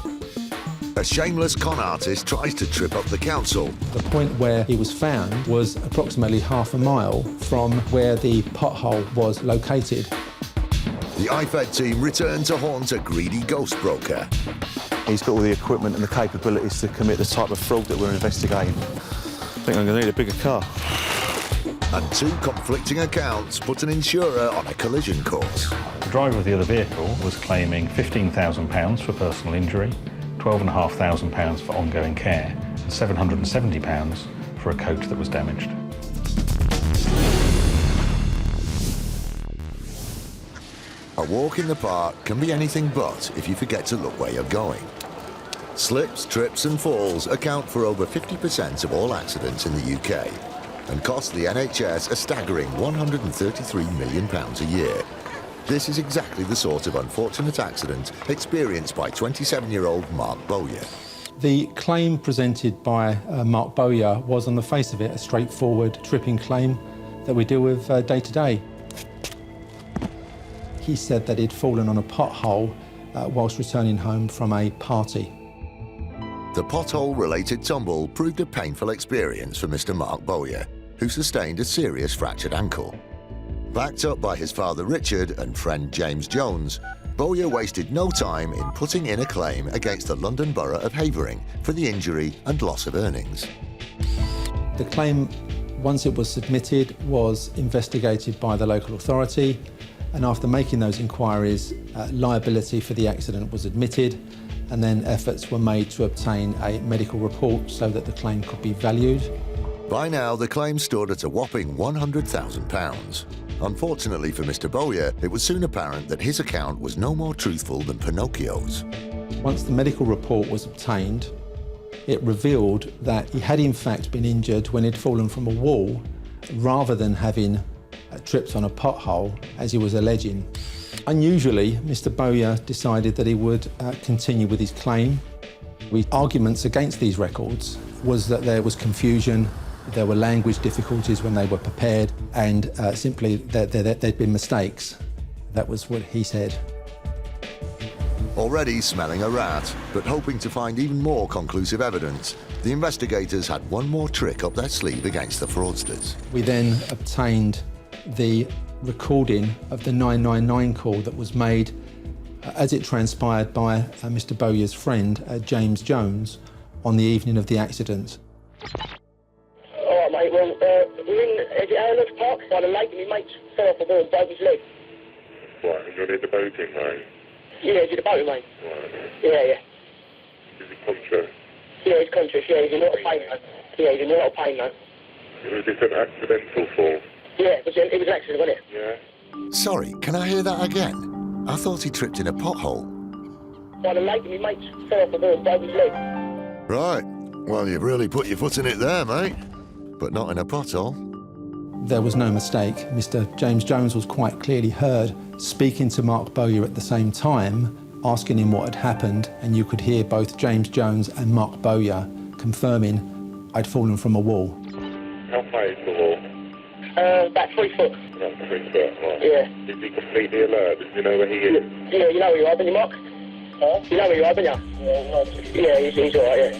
a shameless con artist tries to trip up the council. The point where he was found was approximately half a mile from where the pothole was located. The IFED team returned to haunt a greedy ghost broker. He's got all the equipment and the capabilities to commit the type of fraud that we're investigating. I think I'm going to need a bigger car. And 2 conflicting accounts put an insurer on a collision course. The driver of the other vehicle was claiming £15,000 for personal injury, £12,500 for ongoing care, and £770 for a coach that was damaged. A walk in the park can be anything but if you forget to look where you're going. Slips, trips and falls account for over 50% of all accidents in the UK and cost the NHS a staggering £133 million a year. This is exactly the sort of unfortunate accident experienced by 27-year-old Mark Bowyer. The claim presented by Mark Bowyer was, on the face of it, a straightforward tripping claim that we deal with day to day. He said that he'd fallen on a pothole whilst returning home from a party. The pothole-related tumble proved a painful experience for Mr. Mark Bowyer, who sustained a serious fractured ankle. Backed up by his father Richard and friend James Jones, Bowyer wasted no time in putting in a claim against the London Borough of Havering for the injury and loss of earnings. The claim, once it was submitted, was investigated by the local authority, and after making those inquiries, liability for the accident was admitted, and then efforts were made to obtain a medical report so that the claim could be valued. By now, the claim stood at a whopping £100,000. Unfortunately for Mr. Bowyer, it was soon apparent that his account was no more truthful than Pinocchio's. Once the medical report was obtained, it revealed that he had in fact been injured when he'd fallen from a wall rather than having tripped on a pothole, as he was alleging. Unusually, Mr. Bowyer decided that he would continue with his claim. The arguments against these records was that there was confusion, there were language difficulties when they were prepared, and simply that there'd been mistakes. That was what he said. Already smelling a rat, but hoping to find even more conclusive evidence, the investigators had one more trick up their sleeve against the fraudsters. We then obtained the recording of the 999 call that was made, as it transpired, by Mr. Bowyer's friend, James Jones, on the evening of the accident. All right, mate. Well, we're in, is it Arnold's Park? By the lake, and my mate's fell off the wall and broke his leg. Right, and you're in the boating, mate? Yeah, he's in the boating, mate. Right. Yeah. Is he conscious? Yeah, he's conscious. Yeah, he's in a lot of pain, though. Yeah, he's in a lot of pain, though. Was this an accidental fall? Yeah, it was an accident, wasn't it? Yeah. Sorry, can I hear that again? I thought he tripped in a pothole. By the lake, and my mate's fell off the wall and broke his leg. Right. Well, you've really put your foot in it there, mate. But not in a pothole. There was no mistake. Mr. James Jones was quite clearly heard speaking to Mark Bowyer at the same time, asking him what had happened, and you could hear both James Jones and Mark Bowyer confirming I'd fallen from a wall. How high is the wall? About 3 foot. About 3 foot, right. Yeah. Is he completely alert? Does he know where he is? Yeah, you know where you are, don't you, Mark? Huh? You know where you are, don't you? Yeah, he's all right, yeah.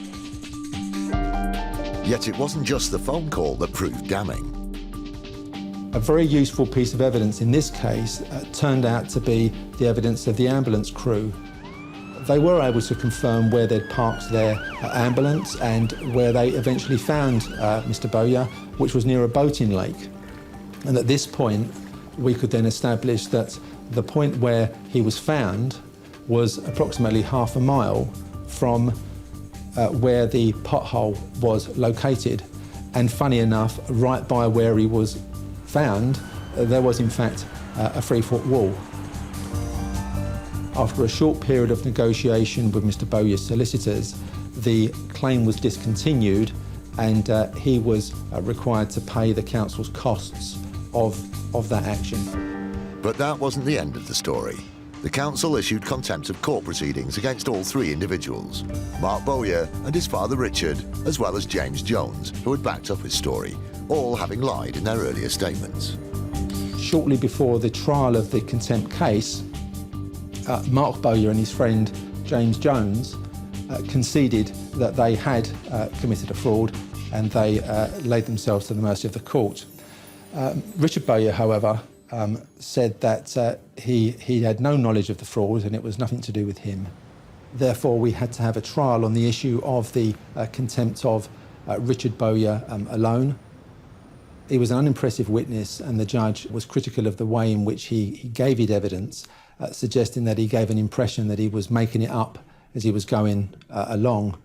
Yet it wasn't just the phone call that proved damning. A very useful piece of evidence in this case turned out to be the evidence of the ambulance crew. They were able to confirm where they'd parked their ambulance and where they eventually found Mr. Bowyer, which was near a boating lake. And at this point, we could then establish that the point where he was found was approximately half a mile from where the pothole was located. And funny enough, right by where he was found, there was in fact a 3-foot wall. After a short period of negotiation with Mr. Bowyer's solicitors, the claim was discontinued and he was required to pay the council's costs of that action. But that wasn't the end of the story. The council issued contempt of court proceedings against all 3 individuals, Mark Bowyer and his father Richard, as well as James Jones, who had backed up his story, all having lied in their earlier statements. Shortly before the trial of the contempt case, Mark Bowyer and his friend James Jones conceded that they had committed a fraud and they laid themselves to the mercy of the court. Richard Bowyer, however, said that he had no knowledge of the fraud and it was nothing to do with him. Therefore, we had to have a trial on the issue of the contempt of Richard Bowyer alone. He was an unimpressive witness and the judge was critical of the way in which he gave his evidence, suggesting that he gave an impression that he was making it up as he was going along.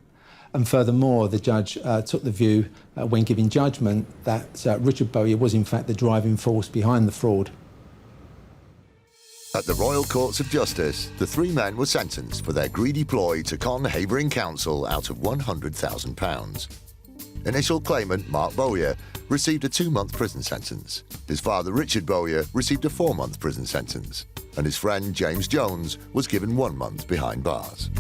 And furthermore, the judge took the view, when giving judgment, that Richard Bowyer was in fact the driving force behind the fraud. At the Royal Courts of Justice, the 3 men were sentenced for their greedy ploy to con Havering Council out of £100,000. Initial claimant Mark Bowyer received a 2-month prison sentence. His father Richard Bowyer received a 4-month prison sentence. And his friend James Jones was given 1 month behind bars.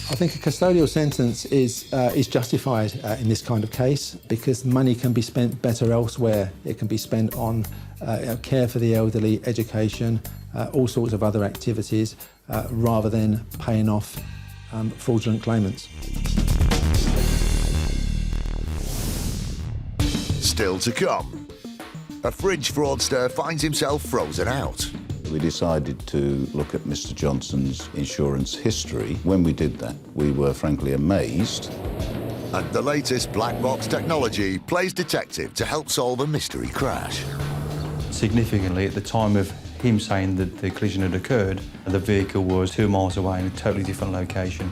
I think a custodial sentence is justified in this kind of case because money can be spent better elsewhere. It can be spent on care for the elderly, education, all sorts of other activities, rather than paying off fraudulent claimants. Still to come, a fridge fraudster finds himself frozen out. We decided to look at Mr. Johnson's insurance history. When we did that, we were frankly amazed. And the latest black box technology plays detective to help solve a mystery crash. Significantly, at the time of him saying that the collision had occurred, the vehicle was 2 miles away in a totally different location.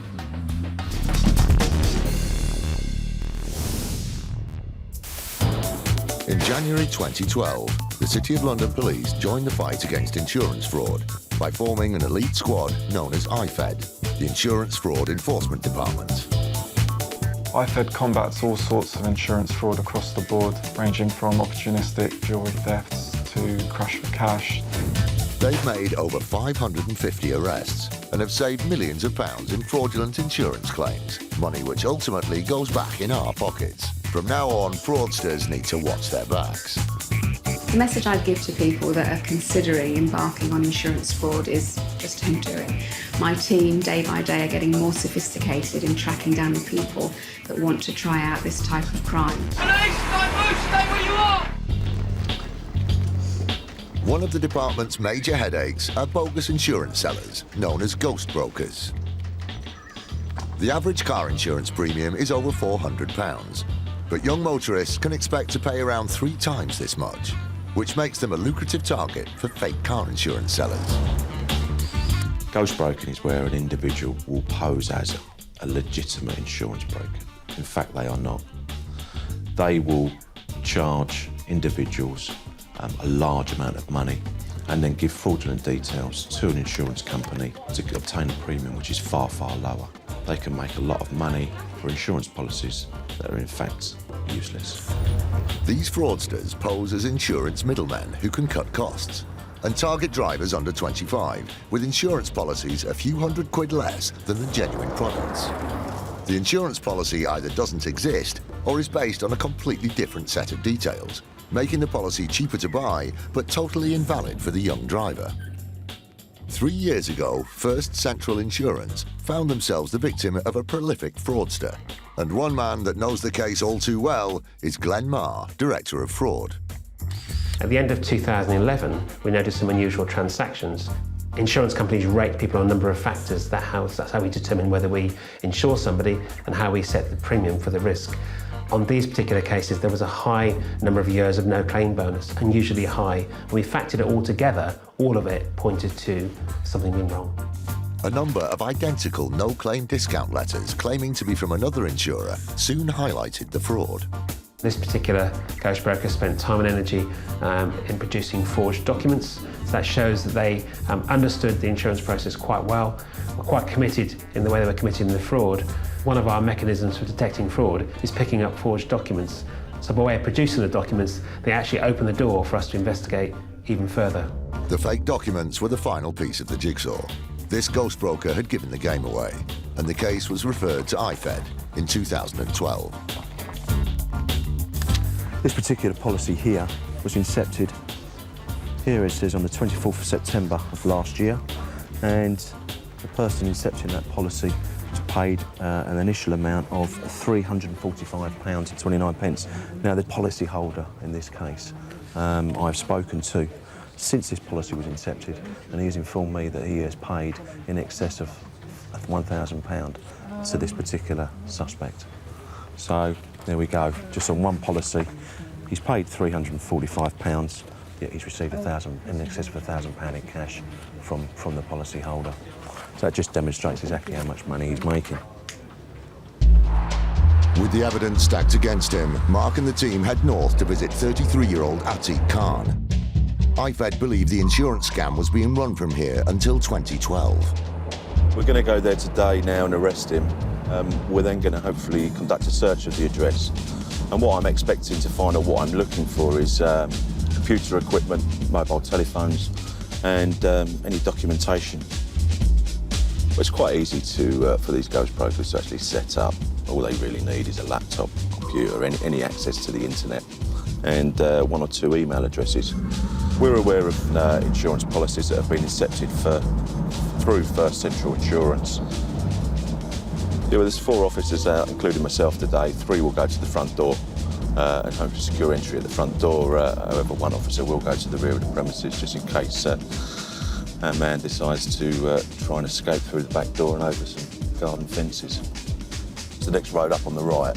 January 2012, the City of London Police joined the fight against insurance fraud by forming an elite squad known as IFED, the Insurance Fraud Enforcement Department. IFED combats all sorts of insurance fraud across the board, ranging from opportunistic jewellery thefts to crash for cash. They've made over 550 arrests and have saved millions of pounds in fraudulent insurance claims, money which ultimately goes back in our pockets. From now on, fraudsters need to watch their backs. The message I'd give to people that are considering embarking on insurance fraud is just don't do it. My team, day by day, are getting more sophisticated in tracking down the people that want to try out this type of crime. Police, don't move, stay where you are! One of the department's major headaches are bogus insurance sellers, known as ghost brokers. The average car insurance premium is over £400, but young motorists can expect to pay around 3 times this much, which makes them a lucrative target for fake car insurance sellers. Ghost broking is where an individual will pose as a legitimate insurance broker. In fact, they are not. They will charge individuals a large amount of money and then give fraudulent details to an insurance company to obtain a premium which is far, far lower. They can make a lot of money for insurance policies that are in fact useless. These fraudsters pose as insurance middlemen who can cut costs and target drivers under 25 with insurance policies a few £100 less than the genuine products. The insurance policy either doesn't exist or is based on a completely different set of details, making the policy cheaper to buy but totally invalid for the young driver. 3 years ago, First Central Insurance found themselves the victim of a prolific fraudster. And one man that knows the case all too well is Glenn Marr, Director of Fraud. At the end of 2011, we noticed some unusual transactions. Insurance companies rate people on a number of factors. That's how we determine whether we insure somebody and how we set the premium for the risk. On these particular cases, there was a high number of years of no claim bonus, unusually high. And we factored it all together, all of it pointed to something being wrong. A number of identical no-claim discount letters claiming to be from another insurer soon highlighted the fraud. This particular ghost broker spent time and energy in producing forged documents. So that shows that they understood the insurance process quite well, were quite committed in the way they were committing the fraud. One of our mechanisms for detecting fraud is picking up forged documents. So by way of producing the documents, they actually open the door for us to investigate even further. The fake documents were the final piece of the jigsaw. This ghost broker had given the game away, and the case was referred to IFED in 2012. This particular policy here was incepted, here it says, on the 24th of September of last year, and the person incepting that policy was paid an initial amount of £345.29. Now, the policy holder in this case I've spoken to since this policy was incepted, and he has informed me that he has paid in excess of £1,000 to this particular suspect. So there we go, just on one policy, he's paid £345, yet he's received in excess of £1,000 in cash from the policy holder. So that just demonstrates exactly how much money he's making. With the evidence stacked against him, Mark and the team head north to visit 33-year-old Atiq Khan. IFED believe the insurance scam was being run from here until 2012. We're going to go there today now and arrest him. We're then going to hopefully conduct a search of the address. And what I'm expecting to find, or what I'm looking for, is computer equipment, mobile telephones, and any documentation. But it's quite easy for these ghost brokers to actually set up. All they really need is a laptop, computer, any access to the internet, and 1 or 2 email addresses. We're aware of insurance policies that have been incepted through First Central Insurance. Yeah, well, there's 4 officers out, including myself today. 3 will go to the front door and hope to secure entry at the front door. However, 1 officer will go to the rear of the premises just in case our man decides to try and escape through the back door and over some garden fences. It's the next road up on the right.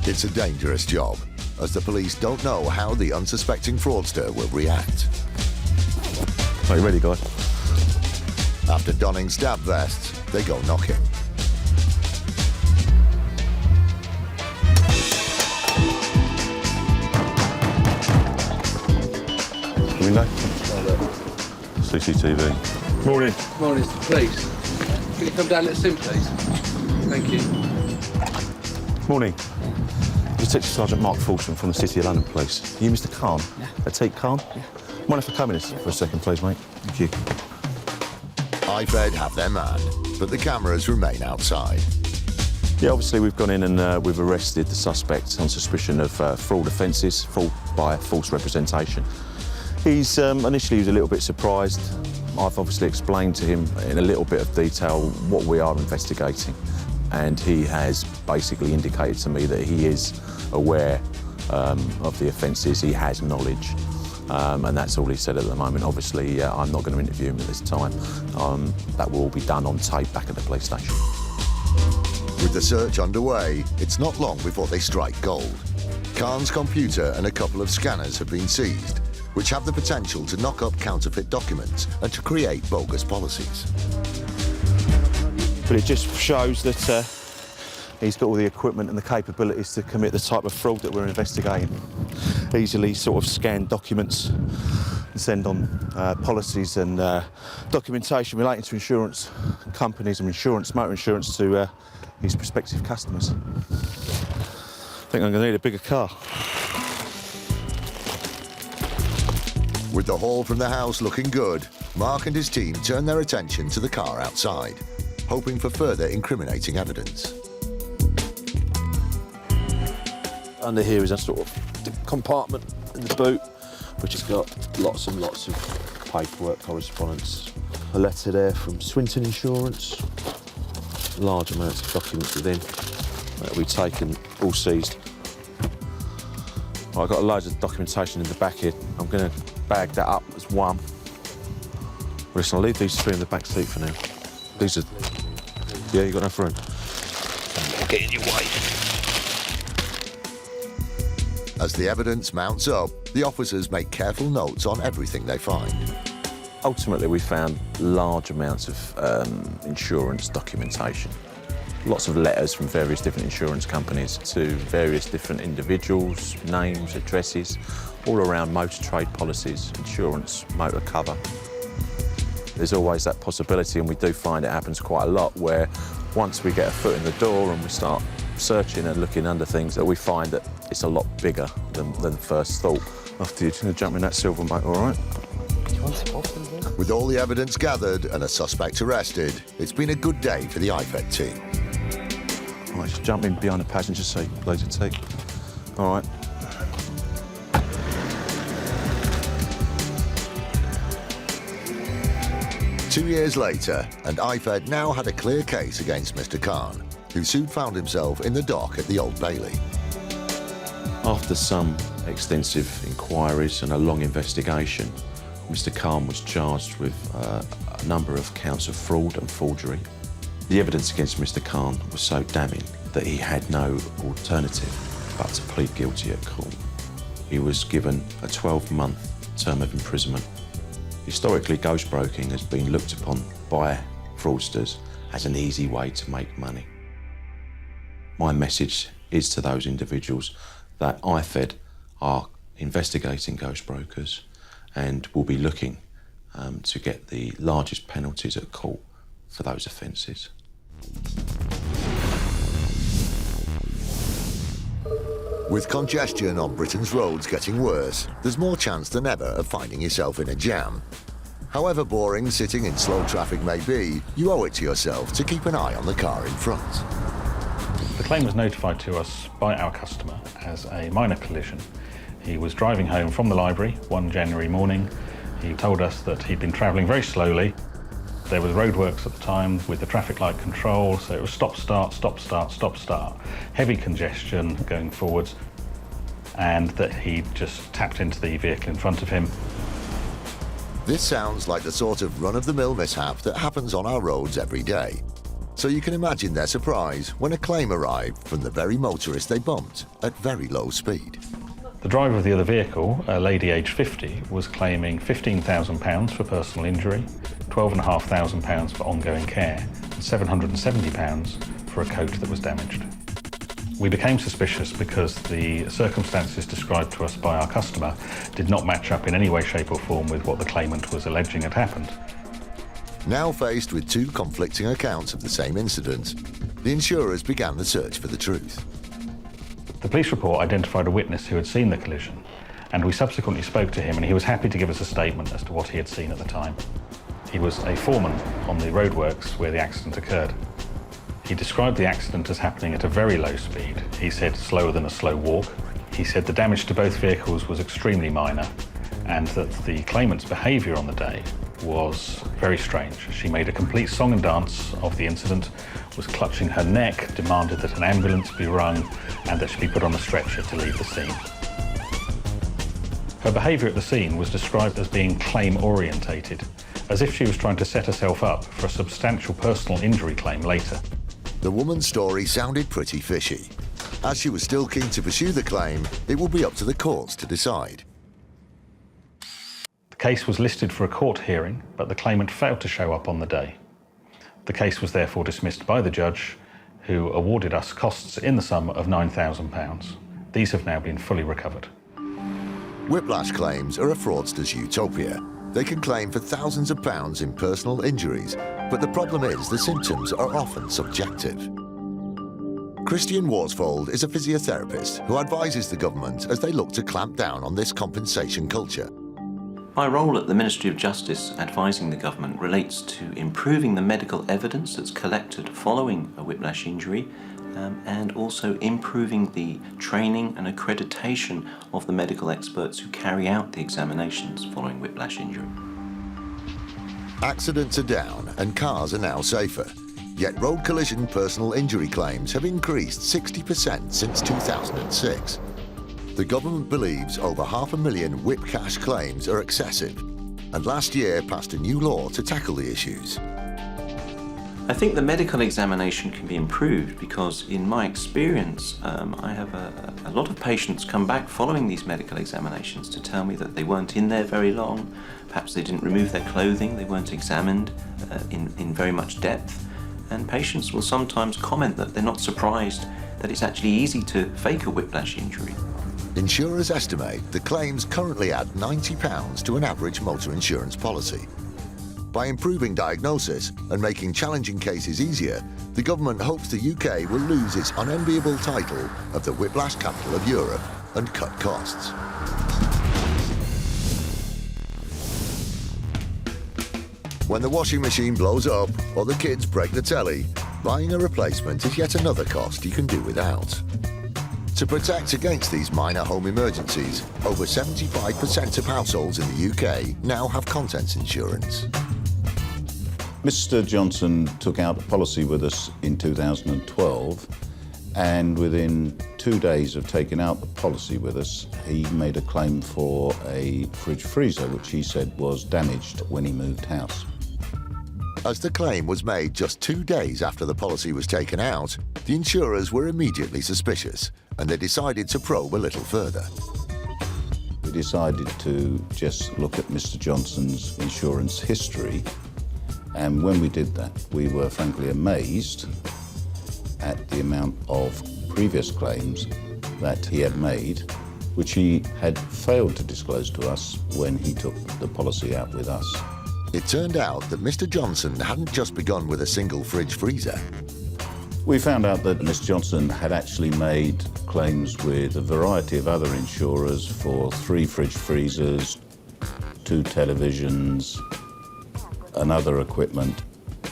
It's a dangerous job, as the police don't know how the unsuspecting fraudster will react. Are you ready, guys? After donning stab vests, they go knocking. Window? CCTV. Morning. Morning, please. Can you come down and let us in, please? Thank you. Morning. Detective Sergeant Mark Fulton from the City of London Police. You Mr. Khan? Yeah. Ateek Khan? Yeah. Mind if I come in for a second, please, mate? Thank you. IFED have their man, but the cameras remain outside. Yeah, obviously we've gone in and we've arrested the suspect on suspicion of fraud offences, fraud by false representation. He's initially he was a little bit surprised. I've obviously explained to him in a little bit of detail what we are investigating, and he has basically indicated to me that he is aware of the offences, he has knowledge, and that's all he said at the moment. Obviously, I'm not going to interview him at this time. That will all be done on tape back at the police station. With the search underway, it's not long before they strike gold. Khan's computer and a couple of scanners have been seized, which have the potential to knock up counterfeit documents and to create bogus policies. But it just shows that he's got all the equipment and the capabilities to commit the type of fraud that we're investigating. Easily sort of scan documents and send on policies and documentation relating to insurance companies and insurance, motor insurance to his prospective customers. I think I'm going to need a bigger car. With the haul from the house looking good, Mark and his team turn their attention to the car outside, hoping for further incriminating evidence. Under here is a sort of compartment in the boot, which has got lots and lots of paperwork, correspondence. A letter there from Swinton Insurance. Large amounts of documents within that we've taken, all seized. I've got loads of documentation in the back here. I'm going to bag that up as one. Listen, I'll leave these three in the back seat for now. These are... Yeah, you got enough room? Get in your way. As the evidence mounts up, the officers make careful notes on everything they find. Ultimately, we found large amounts of insurance documentation. Lots of letters from various different insurance companies to various different individuals, names, addresses, all around motor trade policies, insurance, motor cover. There's always that possibility, and we do find it happens quite a lot, where once we get a foot in the door and we start searching and looking under things, that we find that it's a lot bigger than first thought. After you're going to jump in that silver, mate, all right? With all the evidence gathered and a suspect arrested, it's been a good day for the IFED team. Right, just jump in behind the passenger seat, please, Ateek. All right. Two years later, and IFED now had a clear case against Mr. Khan, who soon found himself in the dock at the Old Bailey. After some extensive inquiries and a long investigation, Mr. Khan was charged with a number of counts of fraud and forgery. The evidence against Mr. Khan was so damning that he had no alternative but to plead guilty at court. He was given a 12-month term of imprisonment. Historically, ghost broking has been looked upon by fraudsters as an easy way to make money. My message is to those individuals that IFED are investigating ghost brokers and will be looking to get the largest penalties at court for those offences. With congestion on Britain's roads getting worse, there's more chance than ever of finding yourself in a jam. However boring sitting in slow traffic may be, you owe it to yourself to keep an eye on the car in front. The claim was notified to us by our customer as a minor collision. He was driving home from the library one January morning. He told us that he'd been travelling very slowly. There was roadworks at the time with the traffic light control, so it was stop, start, stop, start, stop, start. Heavy congestion going forwards, and that he just tapped into the vehicle in front of him. This sounds like the sort of run-of-the-mill mishap that happens on our roads every day. So you can imagine their surprise when a claim arrived from the very motorist they bumped at very low speed. The driver of the other vehicle, a lady aged 50, was claiming £15,000 for personal injury, £12,500 for ongoing care, £770 for a coat that was damaged. We became suspicious because the circumstances described to us by our customer did not match up in any way, shape or form with what the claimant was alleging had happened. Now faced with two conflicting accounts of the same incident, the insurers began the search for the truth. The police report identified a witness who had seen the collision, and we subsequently spoke to him, and he was happy to give us a statement as to what he had seen at the time. He was a foreman on the roadworks where the accident occurred. He described the accident as happening at a very low speed. He said slower than a slow walk. He said the damage to both vehicles was extremely minor, and that the claimant's behaviour on the day was very strange. She made a complete song and dance of the incident, was clutching her neck, demanded that an ambulance be rung, and that she be put on a stretcher to leave the scene. Her behaviour at the scene was described as being claim-orientated, as if she was trying to set herself up for a substantial personal injury claim later. The woman's story sounded pretty fishy. As she was still keen to pursue the claim, it will be up to the courts to decide. The case was listed for a court hearing, but the claimant failed to show up on the day. The case was therefore dismissed by the judge, who awarded us costs in the sum of £9,000. These have now been fully recovered. Whiplash claims are a fraudster's utopia. They can claim for thousands of pounds in personal injuries, but the problem is the symptoms are often subjective. Christian Worsfold is a physiotherapist who advises the government as they look to clamp down on this compensation culture. My role at the Ministry of Justice advising the government relates to improving the medical evidence that's collected following a whiplash injury, and also improving the training and accreditation of the medical experts who carry out the examinations following whiplash injury. Accidents are down and cars are now safer, yet road collision personal injury claims have increased 60% since 2006. The government believes over 500,000 whiplash claims are excessive, and last year passed a new law to tackle the issues. I think the medical examination can be improved because, in my experience, I have a lot of patients come back following these medical examinations to tell me that they weren't in there very long, perhaps they didn't remove their clothing, they weren't examined in very much depth, and patients will sometimes comment that they're not surprised that it's actually easy to fake a whiplash injury. Insurers estimate the claims currently add £90 to an average motor insurance policy. By improving diagnosis and making challenging cases easier, the government hopes the UK will lose its unenviable title of the whiplash capital of Europe and cut costs. When the washing machine blows up or the kids break the telly, buying a replacement is yet another cost you can do without. To protect against these minor home emergencies, over 75% of households in the UK now have contents insurance. Mr. Johnson took out a policy with us in 2012, and within 2 days of taking out the policy with us, he made a claim for a fridge freezer, which he said was damaged when he moved house. As the claim was made just 2 days after the policy was taken out, the insurers were immediately suspicious, and they decided to probe a little further. We decided to just look at Mr. Johnson's insurance history, and when we did that, we were frankly amazed at the amount of previous claims that he had made, which he had failed to disclose to us when he took the policy out with us. It turned out that Mr. Johnson hadn't just begun with a single fridge freezer. We found out that Mr. Johnson had actually made claims with a variety of other insurers for 3 fridge freezers, 2 televisions, and other equipment,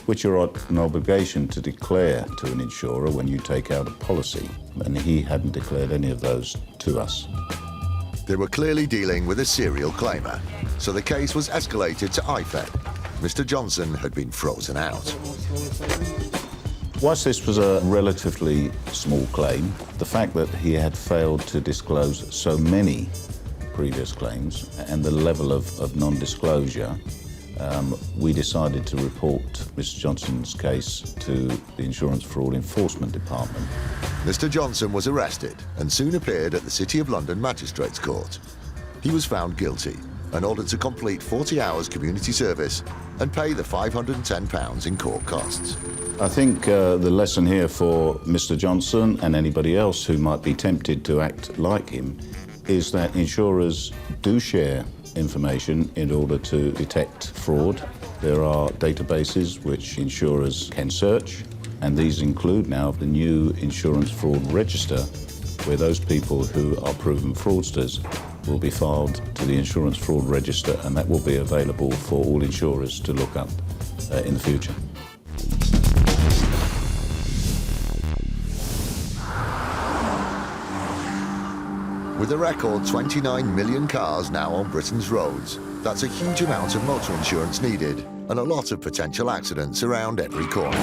which are an obligation to declare to an insurer when you take out a policy, and he hadn't declared any of those to us. They were clearly dealing with a serial claimer, so the case was escalated to IFED. Mr. Johnson had been frozen out. Whilst this was a relatively small claim, the fact that he had failed to disclose so many previous claims and the level of non-disclosure, we decided to report Mr. Johnson's case to the Insurance Fraud Enforcement Department. Mr. Johnson was arrested and soon appeared at the City of London Magistrates Court. He was found guilty in order to complete 40 hours community service and pay the £510 in court costs. I think the lesson here for Mr. Johnson and anybody else who might be tempted to act like him is that insurers do share information in order to detect fraud. There are databases which insurers can search, and these include now the new Insurance Fraud Register, where those people who are proven fraudsters will be filed to the Insurance Fraud Register, and that will be available for all insurers to look up in the future. With a record 29 million cars now on Britain's roads, that's a huge amount of motor insurance needed and a lot of potential accidents around every corner.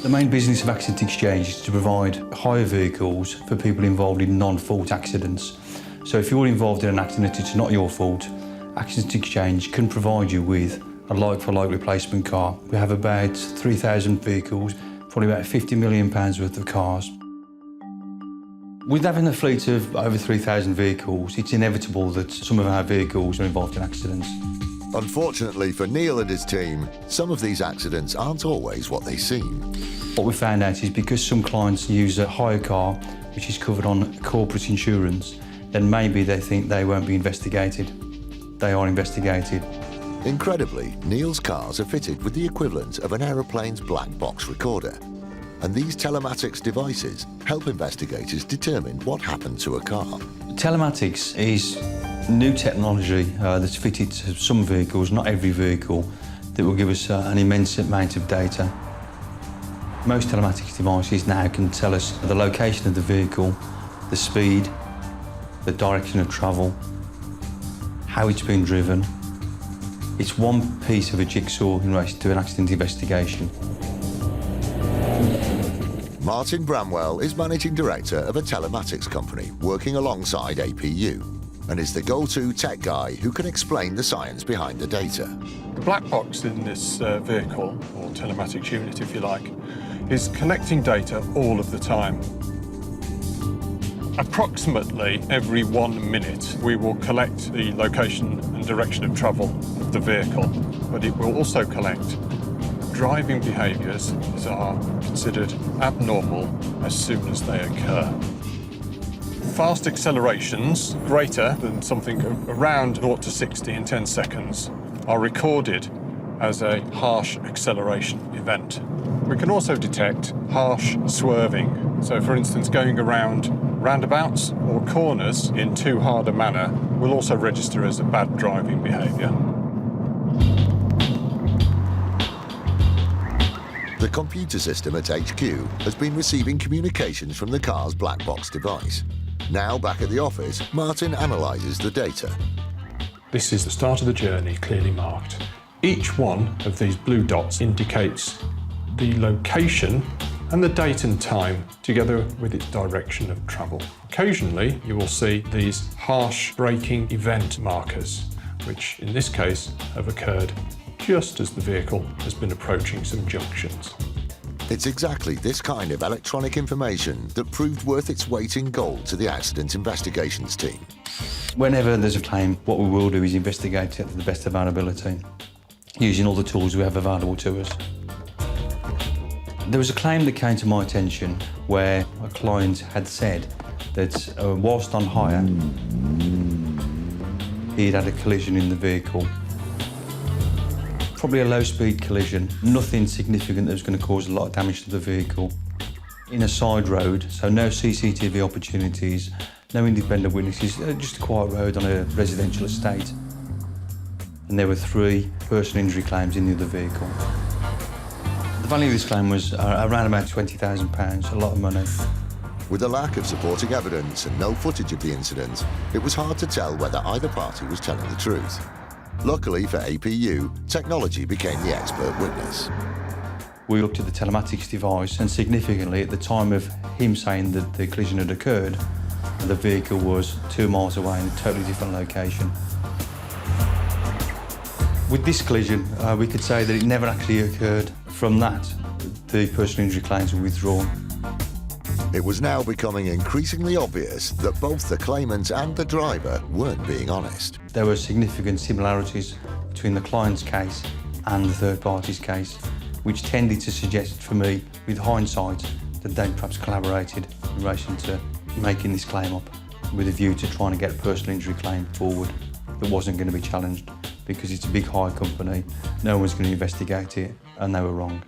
The main business of Accident Exchange is to provide hire vehicles for people involved in non-fault accidents. So if you're involved in an accident, it's not your fault. Accident Exchange can provide you with a like-for-like replacement car. We have about 3,000 vehicles, probably about £50 million worth of cars. With having a fleet of over 3,000 vehicles, it's inevitable that some of our vehicles are involved in accidents. Unfortunately for Neil and his team, some of these accidents aren't always what they seem. What we found out is because some clients use a hire car, which is covered on corporate insurance, then maybe they think they won't be investigated. They are investigated. Incredibly, Neil's cars are fitted with the equivalent of an aeroplane's black box recorder. And these telematics devices help investigators determine what happened to a car. Telematics is new technology that's fitted to some vehicles, not every vehicle, that will give us an immense amount of data. Most telematics devices now can tell us the location of the vehicle, the speed, the direction of travel, how it's been driven. It's one piece of a jigsaw in relation to an accident investigation. Martin Bramwell is managing director of a telematics company working alongside APU and is the go-to tech guy who can explain the science behind the data. The black box in this vehicle, or telematics unit if you like, is collecting data all of the time. Approximately every 1 minute we will collect the location and direction of travel of the vehicle, but it will also collect driving behaviours that are considered abnormal as soon as they occur. Fast accelerations greater than something around 0 to 60 in 10 seconds are recorded as a harsh acceleration event. We can also detect harsh swerving. So for instance, going around roundabouts or corners in too hard a manner will also register as a bad driving behaviour. The computer system at HQ has been receiving communications from the car's black box device. Now back at the office, Martin analyses the data. This is the start of the journey, clearly marked. Each one of these blue dots indicates the location and the date and time, together with its direction of travel. Occasionally, you will see these harsh braking event markers, which in this case have occurred just as the vehicle has been approaching some junctions. It's exactly this kind of electronic information that proved worth its weight in gold to the accident investigations team. Whenever there's a claim, what we will do is investigate it to the best of our ability, using all the tools we have available to us. There was a claim that came to my attention where a client had said that whilst on hire, he'd had a collision in the vehicle. Probably a low-speed collision, nothing significant that was going to cause a lot of damage to the vehicle. In a side road, so no CCTV opportunities, no independent witnesses, just a quiet road on a residential estate. And there were 3 personal injury claims in the other vehicle. The value of this claim was around about £20,000, a lot of money. With a lack of supporting evidence and no footage of the incident, it was hard to tell whether either party was telling the truth. Luckily for APU, technology became the expert witness. We looked at the telematics device and significantly at the time of him saying that the collision had occurred, the vehicle was 2 miles away in a totally different location. With this collision, we could say that it never actually occurred. From that, the personal injury claims were withdrawn. It was now becoming increasingly obvious that both the claimant and the driver weren't being honest. There were significant similarities between the client's case and the third party's case, which tended to suggest for me, with hindsight, that they'd perhaps collaborated in relation to making this claim up with a view to trying to get a personal injury claim forward that wasn't going to be challenged because it's a big hire company, no one's going to investigate it, and they were wrong.